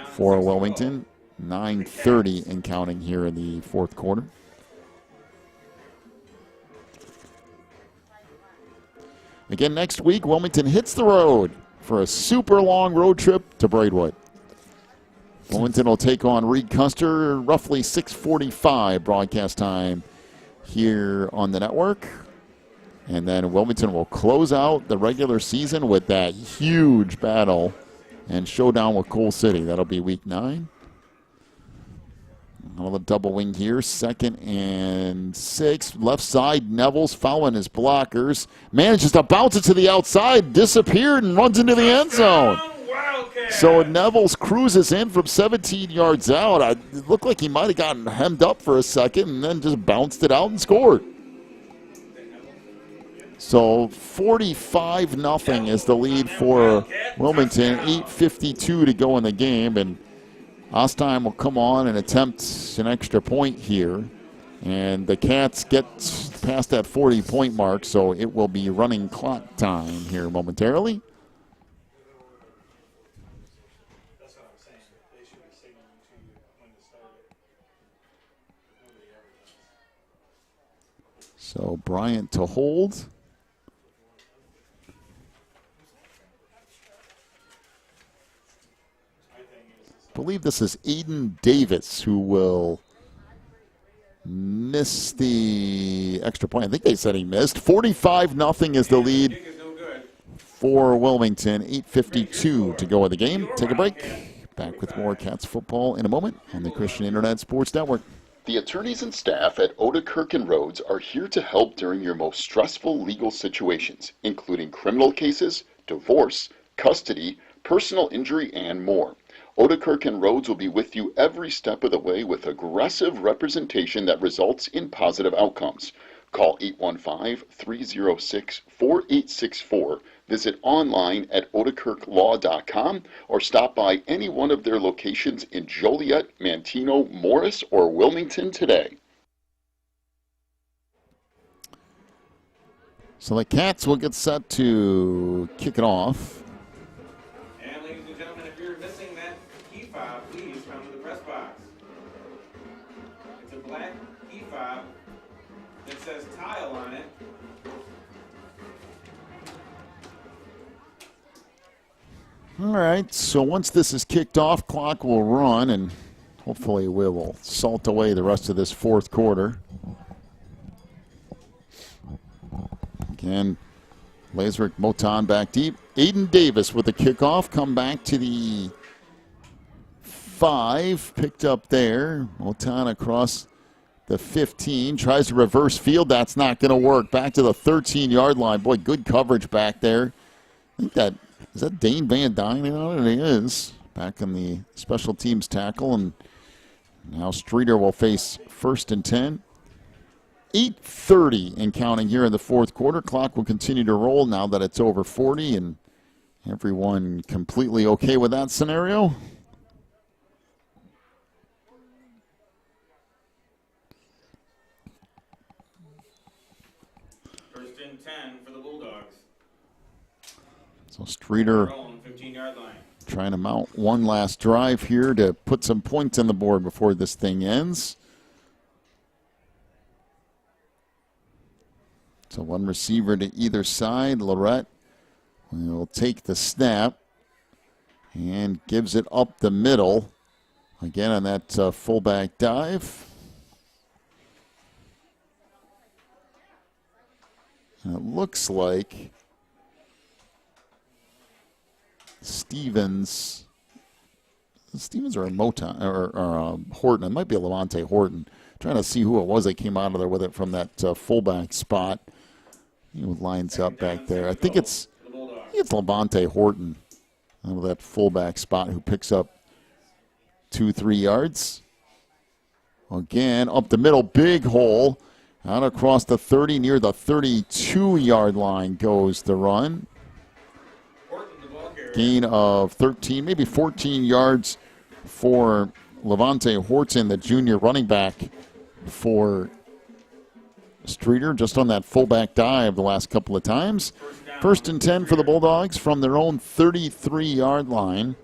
for Wilmington. 9:30 and counting here in the 4th quarter. Again, next week, Wilmington hits the road for a super long road trip to Braidwood. Wilmington will take on Reed Custer, roughly 6:45 broadcast time here on the network. And then Wilmington will close out the regular season with that huge battle and showdown with Coal City. That'll be week 9. Another double wing here. 2nd and 6. Left side, Nevels following his blockers. Manages to bounce it to the outside, disappeared, and runs into the end zone. So Nevels cruises in from 17 yards out. It looked like he might have gotten hemmed up for a second and then just bounced it out and scored. So 45-0 is the lead for Wilmington. 8:52 to go in the game, and Ostheim will come on and attempt an extra point here. And the Cats get past that 40-point mark, so it will be running clock time here momentarily. So Bryant to hold. I believe this is Aiden Davis who will miss the extra point. I think they said he missed. 45-0 is the lead for Wilmington. 8:52 to go in the game. Take a break. Back with more Cats football in a moment on the Christian Internet Sports Network. The attorneys and staff at Odekirk and Rhodes are here to help during your most stressful legal situations, including criminal cases, divorce, custody, personal injury, and more. Odekirk and Rhodes will be with you every step of the way with aggressive representation that results in positive outcomes. Call 815-306-4864, visit online at odekirklaw.com, or stop by any one of their locations in Joliet, Manteno, Morris, or Wilmington today. So the Cats will get set to kick it off. And ladies and gentlemen, if you're missing that key fob, please come to the press box. It's a black key fob that says tile on it. All right, so once this is kicked off, clock will run, and hopefully we will salt away the rest of this 4th quarter. Again, Lazerick Moton back deep. Aiden Davis with the kickoff. Come back to the 5 picked up there. Motan across the 15, tries to reverse field. That's not going to work. Back to the 13-yard line. Boy, good coverage back there. I think is that Dane Van Dyne? It is. Back in the special teams tackle. And now Streator will face 1st and 10. 8:30 and counting here in the fourth quarter. Clock will continue to roll now that it's over 40, and everyone completely okay with that scenario. So Streator 15-yard line. Trying to mount one last drive here to put some points on the board before this thing ends. So one receiver to either side. Lorette will take the snap and gives it up the middle. Again on that fullback dive. And it looks like Stevens or Motan or Horton. It might be a Levante Horton. Trying to see who it was that came out of there with it from that fullback spot. He lines up back there. I think it's Levante Horton with that fullback spot who picks up 2-3 yards. Again, up the middle, big hole. Out across the 30, near the 32-yard line goes the run. Gain of 13, maybe 14 yards for Levante Horton, the junior running back for Streator, just on that fullback dive the last couple of times. 1st and 10 for the Bulldogs from their own 33-yard line.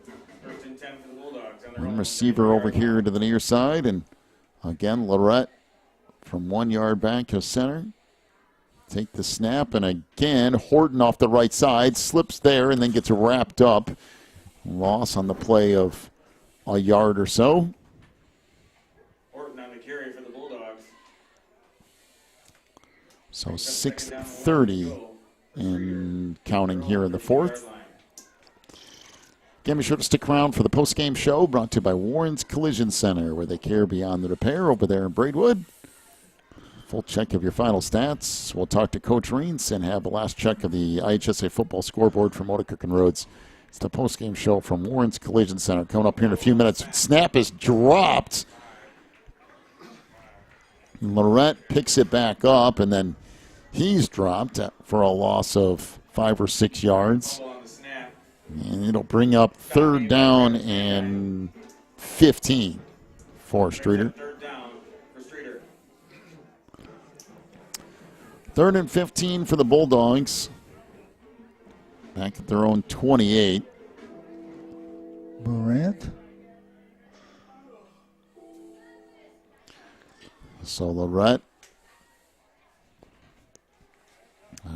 One receiver over here to the near side, and again, Lorette from 1 yard back to center. Take the snap, and again, Horton off the right side, slips there and then gets wrapped up. Loss on the play of a yard or so. Horton on the carry for the Bulldogs. So 6:30 and counting here in the fourth. Again, be sure to stick around for the post-game show brought to you by Warren's Collision Center, where they care beyond the repair over there in Braidwood. Full check of your final stats. We'll talk to Coach Reens and have the last check of the IHSA football scoreboard from Otiscook and Rhodes. It's the post-game show from Warren's Collision Center coming up here in a few minutes. Snap is dropped. Lorette picks it back up, and then he's dropped for a loss of 5 or 6 yards. And it'll bring up 3rd down and 15 for Streator. 3rd and 15 for the Bulldogs. Back at their own 28. Morant. So Lorette.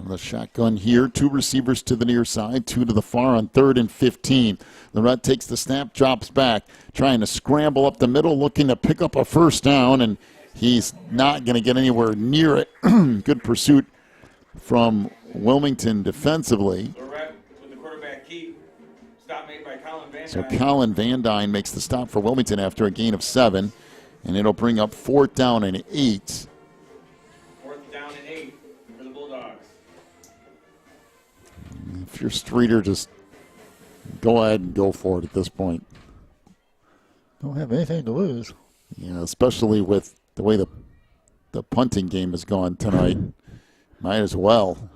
The shotgun here. 2 receivers to the near side, 2 to the far on 3rd and 15. Lorette takes the snap, drops back, trying to scramble up the middle, looking to pick up a 1st down, and he's not going to get anywhere near it. Good pursuit from Wilmington defensively. Lorette with the quarterback keep. Stop made by Colin Van Dyne. So Colin Van Dyne makes the stop for Wilmington after a gain of 7, and it'll bring up 4th down and 8. 4th down and 8 for the Bulldogs. If you're Streator, just go ahead and go for it at this point. Don't have anything to lose. Yeah, especially with the way the punting game has gone tonight. Might as well.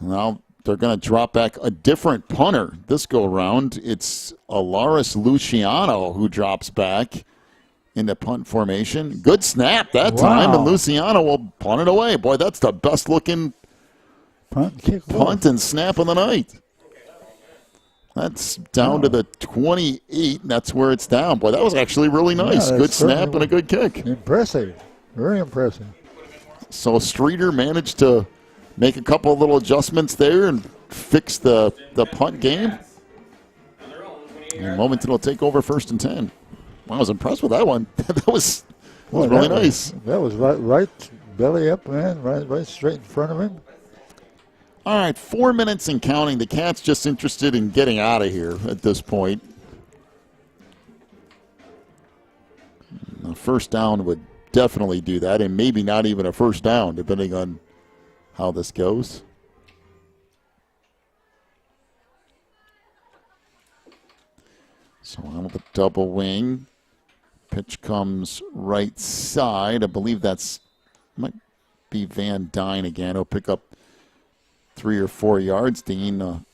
Now they're going to drop back a different punter this go around. It's Alaris Luciano who drops back into punt formation. Good snap that time, and Luciano will punt it away. Boy, that's the best looking punt and snap of the night. That's down to the 28, and that's where it's down. Boy, that was actually really nice. Yeah, good snap and a good kick. Impressive. Very impressive. So Streator managed to make a couple of little adjustments there and fix the punt game. And Wilmington will take over 1st and 10. I was impressed with that one. that was really nice. That was right belly up, man, right straight in front of him. All right, 4 minutes and counting. The Cats just interested in getting out of here at this point. first down would definitely do that, and maybe not even a first down, depending on how this goes. So on with a double wing. Pitch comes right side. I believe that's might be Van Dyne again. He'll pick up 3 or 4 yards. Dean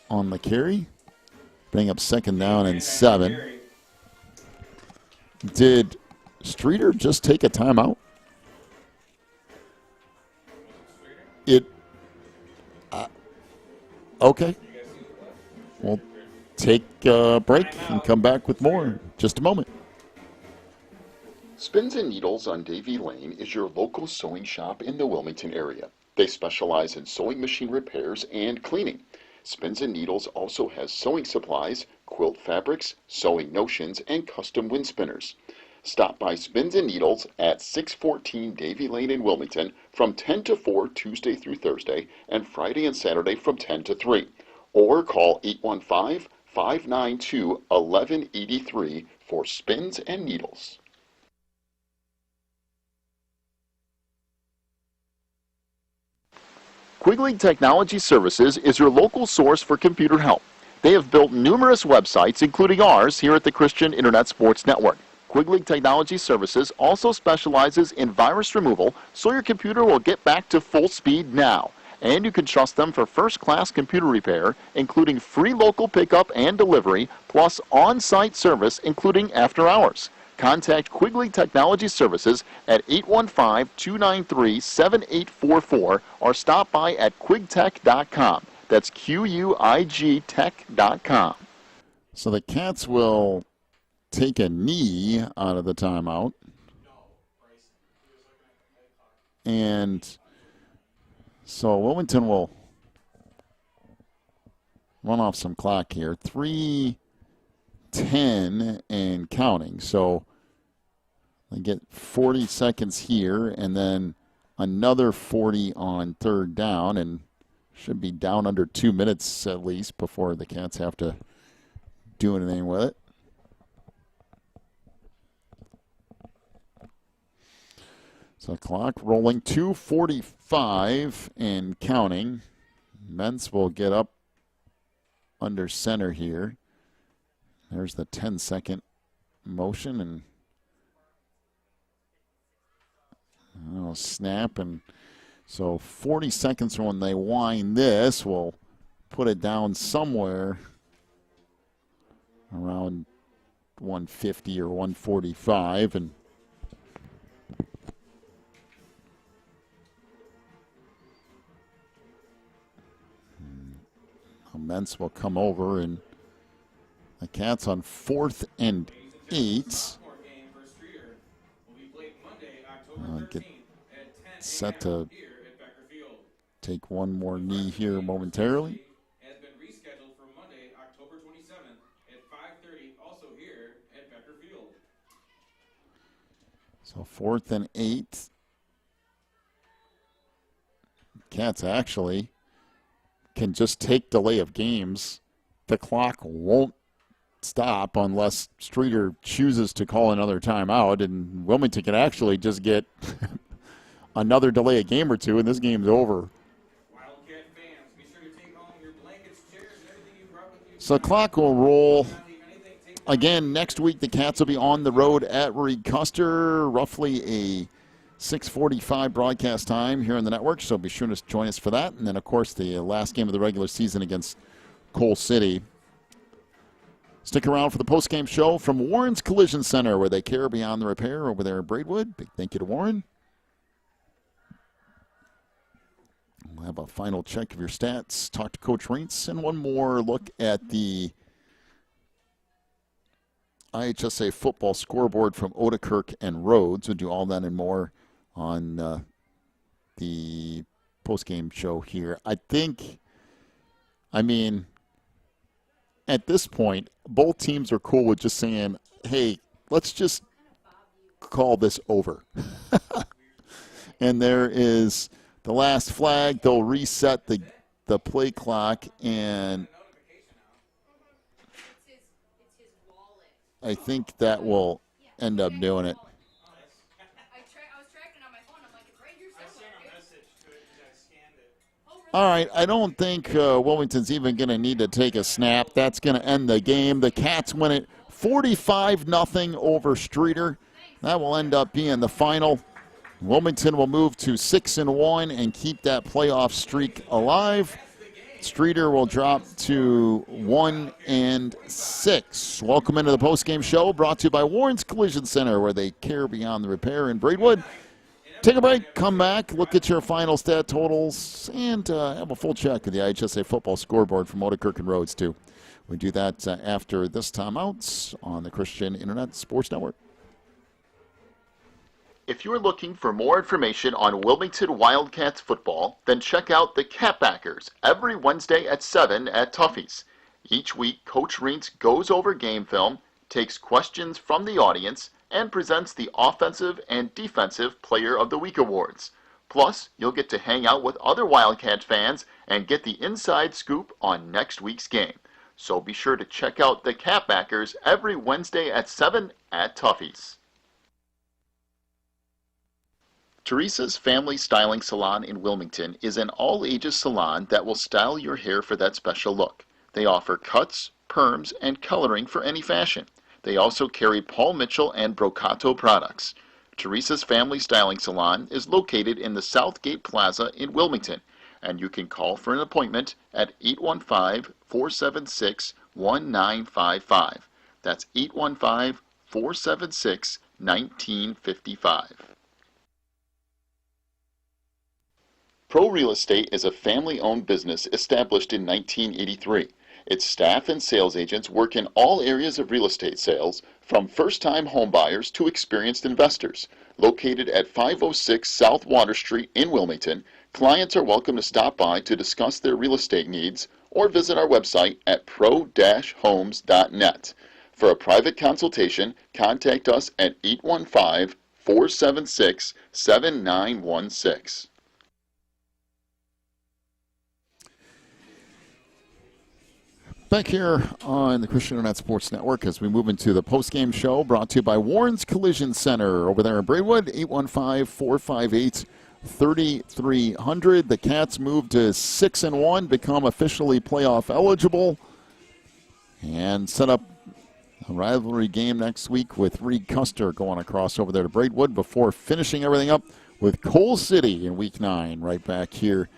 on the carry. Bring up second down and 7. Did Streator just take a timeout? Okay. We'll take a break and come back with more in just a moment. Spins and Needles on Davie Lane is your local sewing shop in the Wilmington area. They specialize in sewing machine repairs and cleaning. Spins and Needles also has sewing supplies, quilt fabrics, sewing notions, and custom wind spinners. Stop by Spins and Needles at 614 Davie Lane in Wilmington from 10 to 4 Tuesday through Thursday and Friday and Saturday from 10 to 3. Or call 815-592-1183 for Spins and Needles. Quigley Technology Services is your local source for computer help. They have built numerous websites, including ours here at the Christian Internet Sports Network. Quigley Technology Services also specializes in virus removal, so your computer will get back to full speed now. And you can trust them for first-class computer repair, including free local pickup and delivery, plus on-site service, including after hours. Contact Quigley Technology Services at 815-293-7844 or stop by at quigtech.com. That's QUIG tech.com. So the Cats will take a knee out of the timeout. And so Wilmington will run off some clock here. 3:10 and counting. So they get 40 seconds here and then another 40 on third down, and should be down under 2 minutes at least before the Cats have to do anything with it. So clock rolling, 2:45 and counting. Mentz will get up under center here. There's the 10-second motion and snap. And so 40 seconds from when they wind this, we'll put it down somewhere around 150 or 145. And Mentz will come over, and the Cats on 4th and 8. Get set to take one more knee here momentarily. Has been rescheduled for Monday, October 27th at 5:30, also here at Becker Field. So 4th and 8. Cats actually can just take delay of games. The clock won't stop unless Streator chooses to call another timeout, and Wilmington can actually just get another delay a game or two, and this game's over. Wildcat fans, be sure to take home your blankets, chairs, and everything you brought with you. So the clock will roll. Again, next week the Cats will be on the road at Reed Custer, roughly a 6:45 broadcast time here on the network, so be sure to join us for that. And then, of course, the last game of the regular season against Coal City. Stick around for the post-game show from Warren's Collision Center, where they care beyond the repair over there in Braidwood. Big thank you to Warren. We'll have a final check of your stats, talk to Coach Reitz, and one more look at the IHSA football scoreboard from Odekirk and Rhodes. We'll do all that and more on the post-game show here. At this point, both teams are cool with just saying, hey, let's just call this over. And there is the last flag. They'll reset the play clock, and I think that will end up doing it. I was tracking on my phone. I'm like, it's right here somewhere. All right, I don't think Wilmington's even going to need to take a snap. That's going to end the game. The Cats win it 45-0 over Streator. That will end up being the final. Wilmington will move to 6-1 and keep that playoff streak alive. Streator will drop to 1-6. Welcome into the postgame show, brought to you by Warren's Collision Center, where they care beyond the repair in Braidwood. Take a break, come back, look at your final stat totals, and have a full check of the IHSA football scoreboard from Otakirk and Rhodes, too. We do that after this timeout on the Christian Internet Sports Network. If you're looking for more information on Wilmington Wildcats football, then check out the Catbackers every Wednesday at 7 at Tuffy's. Each week, Coach Reentz goes over game film, takes questions from the audience, and presents the Offensive and Defensive Player of the Week awards. Plus, you'll get to hang out with other Wildcat fans and get the inside scoop on next week's game. So be sure to check out the Catbackers every Wednesday at 7 at Tuffy's. Teresa's Family Styling Salon in Wilmington is an all-ages salon that will style your hair for that special look. They offer cuts, perms, and coloring for any fashion. They also carry Paul Mitchell and Brocato products. Teresa's Family Styling Salon is located in the Southgate Plaza in Wilmington, and you can call for an appointment at 815-476-1955. That's 815-476-1955. Pro Real Estate is a family-owned business established in 1983. Its staff and sales agents work in all areas of real estate sales, from first-time homebuyers to experienced investors. Located at 506 South Water Street in Wilmington, clients are welcome to stop by to discuss their real estate needs or visit our website at pro-homes.net. For a private consultation, contact us at 815-476-7916. Back here on the Christian Internet Sports Network as we move into the postgame show, brought to you by Warren's Collision Center over there in Braidwood, 815-458-3300. The Cats move to 6-1, become officially playoff eligible, and set up a rivalry game next week with Reed Custer going across over there to Braidwood before finishing everything up with Coal City in Week 9 right back here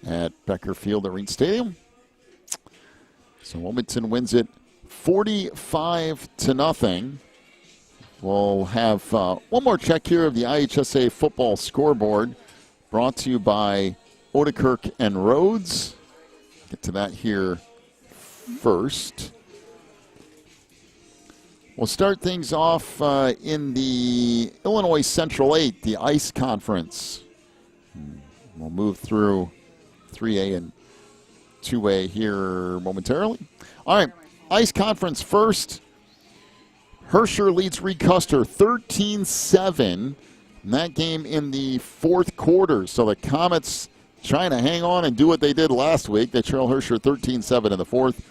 at Becker Field at Reed Stadium. So Wilmington wins it 45-0. We'll have one more check here of the IHSA football scoreboard, brought to you by Otakirk and Rhodes. Get to that here first. We'll start things off in the Illinois Central 8, the ICE Conference. We'll move through 3A and 2A here momentarily. All right, ICE Conference first. Herscher leads Reed Custer 13-7 in that game in the fourth quarter. So the Comets trying to hang on and do what they did last week. They trail Herscher 13-7 in the fourth.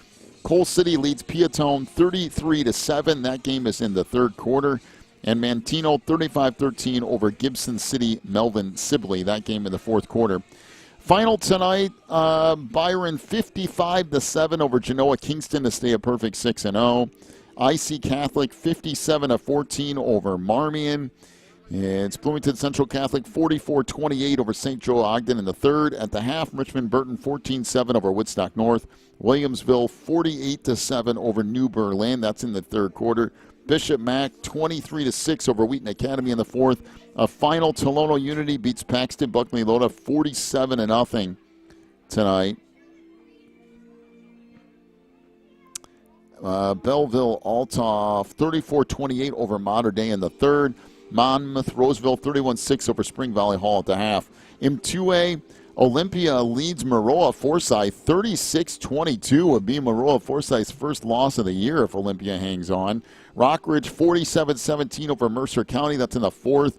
Coal City leads Piatone 33-7. That game is in the third quarter. And Mantino 35-13 over Gibson City Melvin Sibley. That game in the fourth quarter. Final tonight, Byron 55-7 over Genoa Kingston to stay a perfect 6-0. IC Catholic 57-14 over Marmion. It's Bloomington Central Catholic 44-28 over St. Joe Ogden in the third. At the half, Richmond Burton 14-7 over Woodstock North. Williamsville 48-7 over New Berlin. That's in the third quarter. Bishop Mack 23-6 over Wheaton Academy in the fourth. A final, Tolono Unity beats Paxton Buckley Loda 47-0 tonight. Belleville Althoff 34-28 over Mater Dei in the third. Monmouth Roseville 31-6 over Spring Valley Hall at the half. In 2A, Olympia leads Maroa Forsyth 36-22. Would be Maroa Forsyth's first loss of the year if Olympia hangs on. Rockridge 47-17 over Mercer County. That's in the fourth.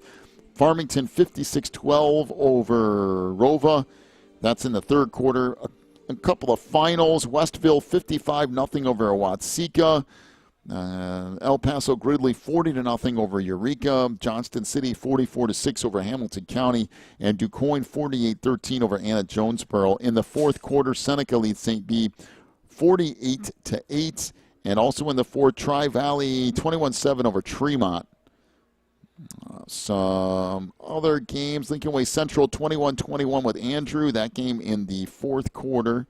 Farmington 56-12 over Rova. That's in the third quarter. A couple of finals. Westville 55-0 over Watsika. El Paso Gridley 40-0 over Eureka. Johnston City 44-6 over Hamilton County, and DuQuoin 48-13 over Anna Jonesboro. In the fourth quarter, Seneca leads St. B 48-8, and also in the fourth, Tri-Valley 21-7 over Tremont. Some other games: Lincoln Way Central 21-21 with Andrew. That game in the fourth quarter.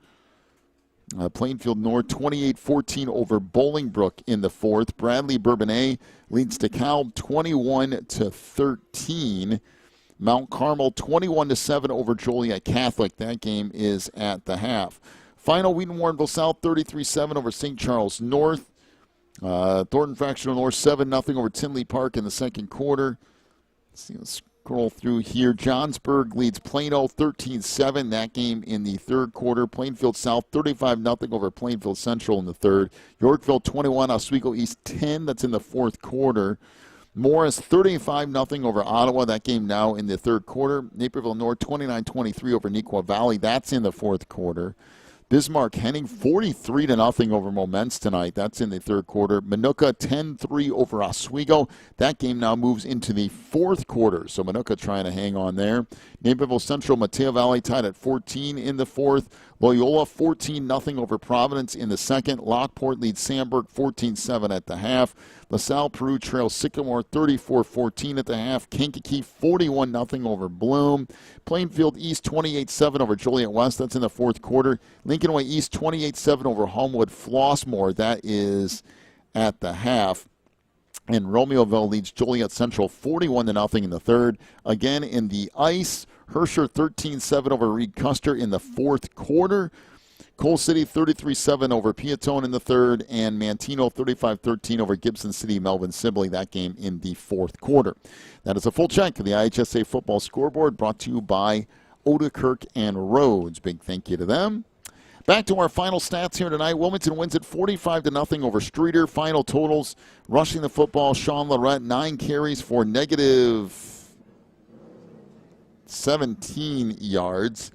Plainfield North 28-14 over Bolingbrook in the fourth. Bradley Bourbonnais leads DeKalb 21-13. Mount Carmel 21-7 over Joliet Catholic. That game is at the half. Final, Wheaton Warrenville South 33-7 over St. Charles North. Thornton Fractional North 7-0 over Tinley Park in the second quarter. Let's scroll through here. Johnsburg leads Plano 13-7. That game in the third quarter. Plainfield South 35-0 over Plainfield Central in the third. Yorkville 21, Oswego East 10. That's in the fourth quarter. Morris 35-0 over Ottawa. That game now in the third quarter. Naperville North 29-23 over Neuqua Valley. That's in the fourth quarter. Bismarck Henning 43-0 over Moments tonight. That's in the third quarter. Minooka 10-3 over Oswego. That game now moves into the fourth quarter. So Minooka trying to hang on there. Naperville Central, Mateo Valley tied at 14 in the fourth. Loyola 14-0 over Providence in the second. Lockport leads Sandburg 14-7 at the half. LaSalle Peru trails Sycamore 34-14 at the half. Kankakee 41-0 over Bloom. Plainfield East 28-7 over Joliet West. That's in the fourth quarter. Lincoln Way East 28-7 over Homewood Flossmoor. That is at the half. And Romeoville leads Joliet Central 41-0 in the third. Again in the ice, Herscher 13-7 over Reed Custer in the fourth quarter. Coal City 33-7 over Piatone in the third, and Mantino 35-13 over Gibson City Melvin Sibley. That game in the fourth quarter. That is a full check of the IHSA football scoreboard, brought to you by Odekirk and Rhodes. Big thank you to them. Back to our final stats here tonight. Wilmington wins it 45-0 over Streator. Final totals: rushing the football, Sean Lorette 9 carries for negative 17 yards.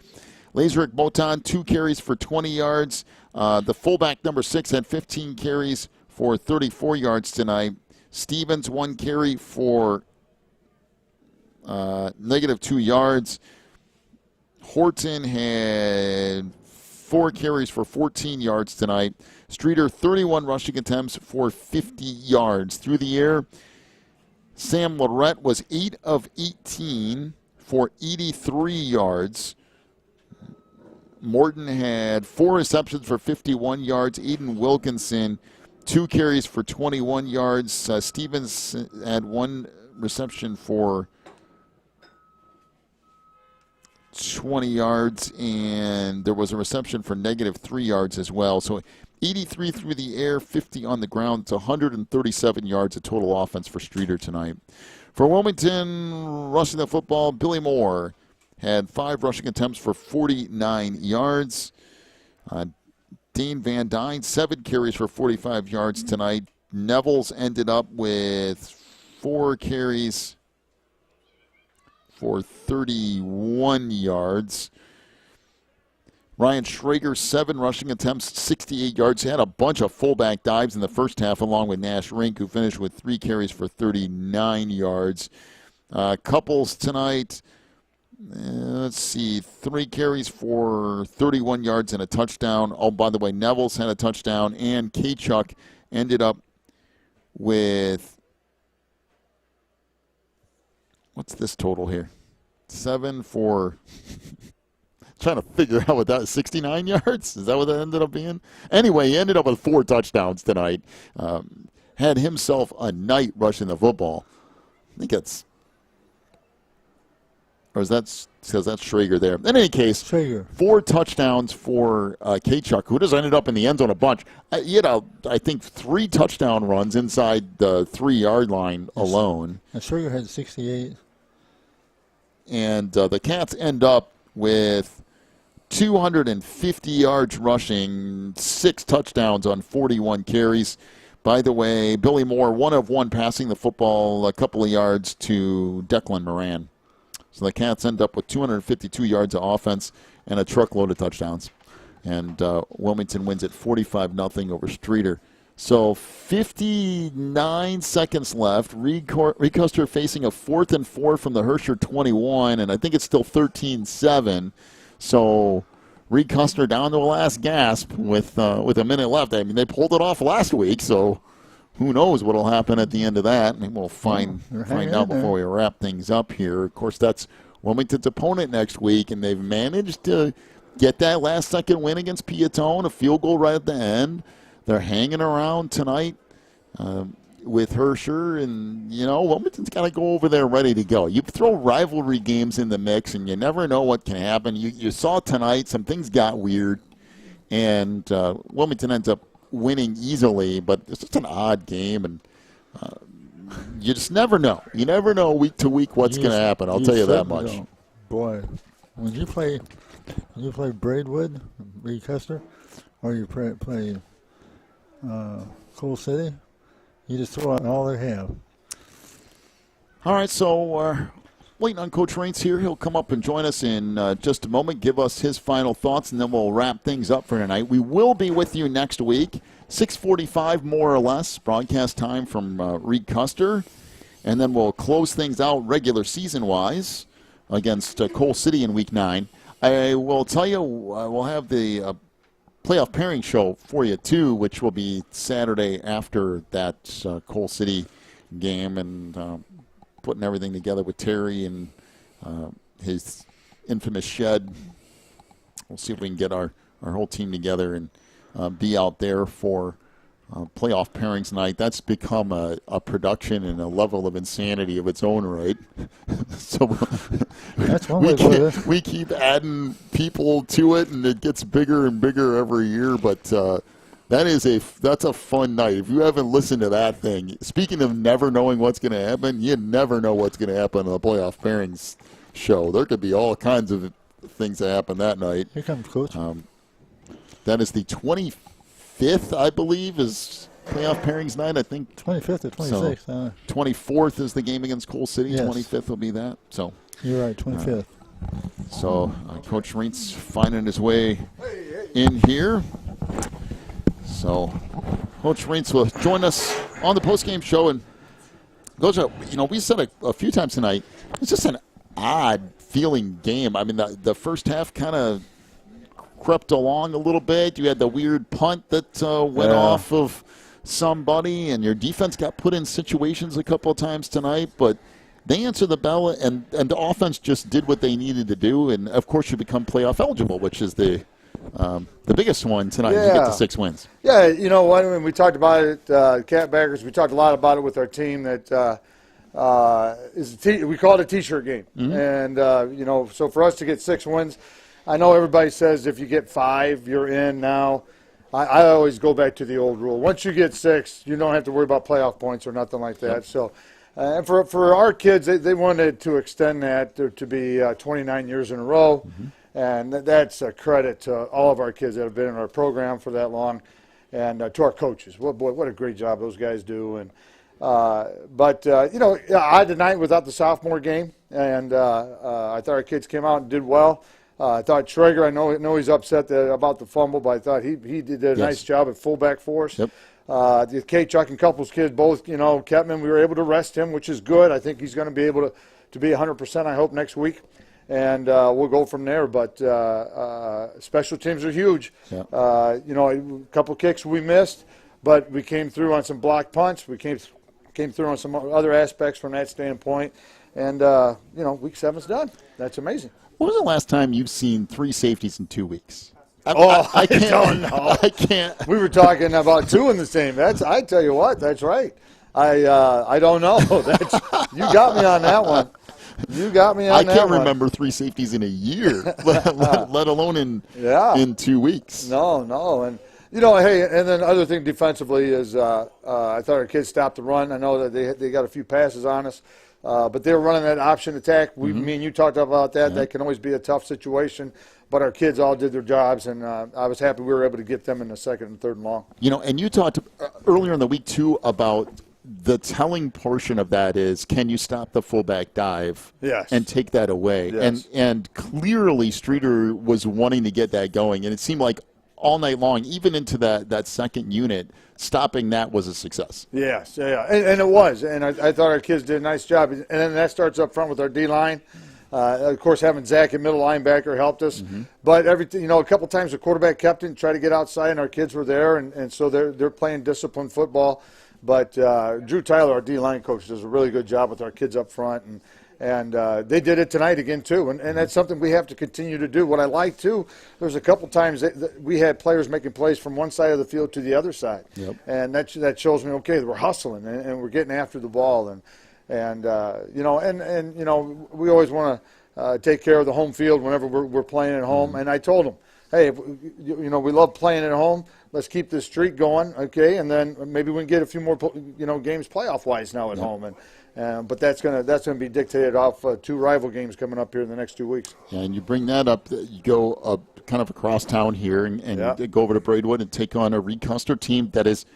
Lazerick Botan 2 carries for 20 yards. The fullback number 6 had 15 carries for 34 yards tonight. Stevens 1 carry for negative 2 yards. Horton had 4 carries for 14 yards tonight. Streator 31 rushing attempts for 50 yards. Through the air, Sam Lorette was 8 of 18 for 83 yards. Morton had 4 receptions for 51 yards. Eden Wilkinson, 2 carries for 21 yards. Stevens had 1 reception for 20 yards, and there was a reception for negative 3 yards as well. So 83 through the air, 50 on the ground. It's 137 yards of total offense for Streator tonight. For Wilmington, rushing the football, Billy Moore had 5 rushing attempts for 49 yards. Dane Van Dyne, 7 carries for 45 yards tonight. Nevels ended up with 4 carries for 31 yards. Ryan Schrager, 7 rushing attempts, 68 yards. He had a bunch of fullback dives in the first half, along with Nash Rink, who finished with 3 carries for 39 yards. Couples tonight, let's see, 3 carries for 31 yards and a touchdown. Oh, by the way, Nevels had a touchdown, and Kachuk ended up with, what's this total here? 7 for, trying to figure out what that is, 69 yards? Is that what that ended up being? Anyway, he ended up with 4 touchdowns tonight. Had himself a night rushing the football. I think it's, or is that, because that's Schrager there. In any case, Schrager. 4 touchdowns for Kachuk, who just ended up in the end zone a bunch. He had, I think, 3 touchdown runs inside the 3-yard line alone. And Schrager had 68. And the Cats end up with 250 yards rushing, 6 touchdowns on 41 carries. By the way, Billy Moore, 1 of 1 passing the football a couple of yards to Declan Moran. So the Cats end up with 252 yards of offense and a truckload of touchdowns. And Wilmington wins at 45-0 over Streator. So 59 seconds left. Recuster facing a 4th and 4 from the Herscher 21, and I think it's still 13-7. So Recuster down to the last gasp with a minute left. I mean, they pulled it off last week, so who knows what will happen at the end of that. And we'll find out before we wrap things up here. Of course, that's Wilmington's opponent next week, and they've managed to get that last-second win against Piatone, a field goal right at the end. They're hanging around tonight with Herscher, and, Wilmington's got to go over there ready to go. You throw rivalry games in the mix, and you never know what can happen. You saw tonight some things got weird, and Wilmington ends up winning easily, but it's just an odd game, and you just never know. You never know week to week what's going to happen. I'll tell you that much. Don't. Boy, when you play Braidwood, Recuster, or you play Coal City, you just throw out all they have. All right, so waiting on Coach Raints here. He'll come up and join us in just a moment, give us his final thoughts, and then we'll wrap things up for tonight. We will be with you next week, 6:45 more or less, broadcast time from Recuster, and then we'll close things out regular season-wise against Coal City in Week 9. I will tell you, we'll have the playoff pairing show for you, too, which will be Saturday after that Coal City game, and putting everything together with Terry and his infamous shed. We'll see if we can get our whole team together and be out there for playoff pairings night. That's become a production and a level of insanity of its own right. So that's one way we keep adding people to it, and it gets bigger and bigger every year. But that's a fun night. If you haven't listened to that thing, speaking of never knowing what's going to happen, you never know what's going to happen on the playoff pairings show. There could be all kinds of things that happen that night. Here comes Coach. That is the 25th, I believe, is playoff pairings night. I think 25th or 26th. So 24th is the game against Coal City. Yes. 25th will be that. So you're right, 25th. So Coach Raints finding his way in here. So Coach Raints will join us on the postgame show. And Coach, we said a few times tonight, it's just an odd feeling game. I mean, the first half kind of crept along a little bit. You had the weird punt that went off of somebody, and your defense got put in situations a couple of times tonight, but they answered the bell, and the offense just did what they needed to do, and of course you become playoff eligible, which is the biggest one tonight. You get to 6 wins. Yeah, when we talked about it, Catbackers, we talked a lot about it with our team that we call it a T-shirt game. Mm-hmm. And, so for us to get 6 wins, I know everybody says if you get 5, you're in now. I always go back to the old rule. Once you get 6, you don't have to worry about playoff points or nothing like that. Yep. So, and for our kids, they wanted to extend that to be 29 years in a row. Mm-hmm. And that's a credit to all of our kids that have been in our program for that long, and to our coaches. What a great job those guys do. And I had the night without the sophomore game, and I thought our kids came out and did well. I thought Traeger, I know he's upset about the fumble, but I thought he did a nice job at fullback for us. Yep. The K-Chuck and Couples kids both, kept him. We were able to rest him, which is good. I think he's going to be able to be 100%, I hope, next week. And we'll go from there. But special teams are huge. Yeah. A couple kicks we missed, but we came through on some blocked punts. We came through on some other aspects from that standpoint. And, week 7's done. That's amazing. When was the last time you've seen 3 safeties in 2 weeks? I don't know. I can't. We were talking about 2 in the same. I tell you what, that's right. I don't know. You got me on that one. You got me on that one. I can't remember 3 safeties in a year, let alone in 2 weeks. No. And, hey, and then the other thing defensively is I thought our kids stopped the run. I know that they got a few passes on us. But they were running that option attack. Me and you talked about that. Yeah. That can always be a tough situation. But our kids all did their jobs, and I was happy we were able to get them in the 2nd and 3rd and long. And you talked earlier in the week, too, about the telling portion of that is, can you stop the fullback dive and take that away? Yes. And clearly Streator was wanting to get that going, and it seemed like all night long, even into that second unit. Stopping that was a success. Yes, yeah, and it was. And I thought our kids did a nice job. And then that starts up front with our D-line. Of course, having Zach at middle linebacker helped us. But everything, a couple times the quarterback kept it and tried to get outside, and our kids were there, and so they're playing disciplined football. But Drew Tyler, our D-line coach, does a really good job with our kids up front, and they did it tonight again too. And that's something we have to continue to do. What I like too, there's a couple times that we had players making plays from one side of the field to the other side, and that shows me we're hustling and we're getting after the ball and we always want to take care of the home field whenever we're playing at home. And I told them, hey, we love playing at home. Let's keep this streak going, okay? And then maybe we can get a few more, games playoff-wise now at home. But that's gonna be dictated off 2 rival games coming up here in the next 2 weeks. Yeah, and you bring that up, you go up kind of across town here and go over to Braidwood and take on a Reed Custer team that is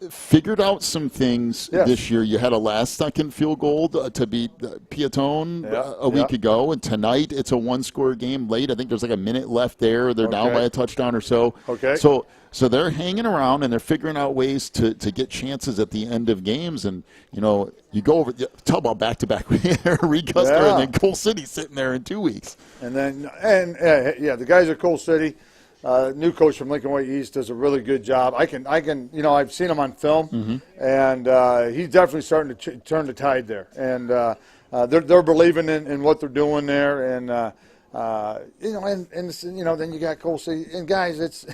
figured out some things this year. You had a last-second field goal to beat Piatone a week ago, and tonight it's a one-score game late. I think there's like a minute left there. They're down by a touchdown or so. Okay. So they're hanging around, and they're figuring out ways to get chances at the end of games. And, you go over – talk about back-to-back Reed Custer and then Coal City sitting there in 2 weeks. And then the guys at Coal City – new coach from Lincoln Way East does a really good job. I've seen him on film, and he's definitely starting to turn the tide there. And they're believing in what they're doing there. And then you got Coal City. And guys, it's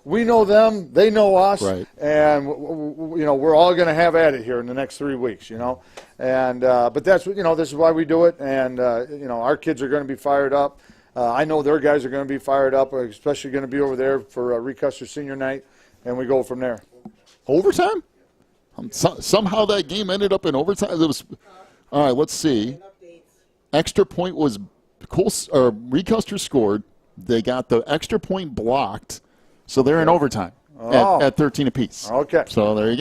we know them, they know us, right. And we're all going to have at it here in the next 3 weeks. And but that's this is why we do it. And our kids are going to be fired up. I know their guys are going to be fired up, especially going to be over there for Reed Custer Senior Night, and we go from there. Overtime? Somehow that game ended up in overtime. It was all right. Let's see. Extra point was Reed Custer scored. They got the extra point blocked, so they're in overtime at 13 apiece. Okay. So there you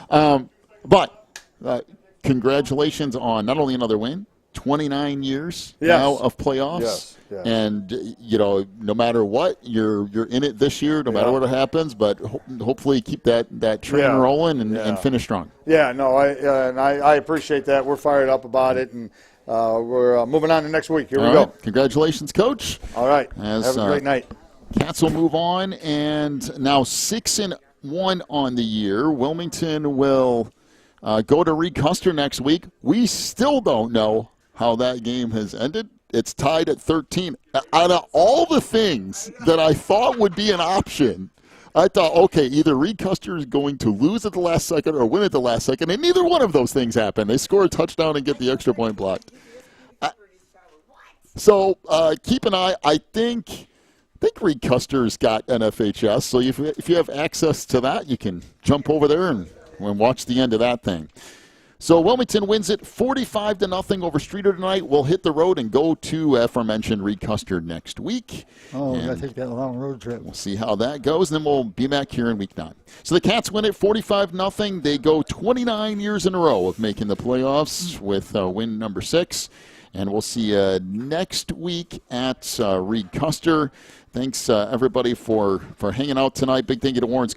go. But congratulations on not only another win. 29 years now of playoffs. Yes. And, no matter what, you're in it this year, no matter what happens, but hopefully keep that train rolling and finish strong. Yeah, no, I appreciate that. We're fired up about it, and we're moving on to next week. Here we go. Congratulations, Coach. All right. Have a great night. Cats will move on, and now 6-1 on the year. Wilmington will go to Reed Custer next week. We still don't know how that game has ended. It's tied at 13. Out of all the things that I thought would be an option, I thought, okay, either Reed Custer is going to lose at the last second or win at the last second, and neither one of those things happened. They score a touchdown and get the extra point blocked. So keep an eye. I think Reed Custer's got NFHS, so if you have access to that, you can jump over there and watch the end of that thing. So Wilmington wins it 45-0 over Streator tonight. We'll hit the road and go to aforementioned Reed Custer next week. Oh, we got to take that long road trip. We'll see how that goes, and then we'll be back here in week 9. So the Cats win it 45-0. They go 29 years in a row of making the playoffs with win number 6. And we'll see you next week at Reed Custer. Thanks, everybody, for hanging out tonight. Big thank you to Warren's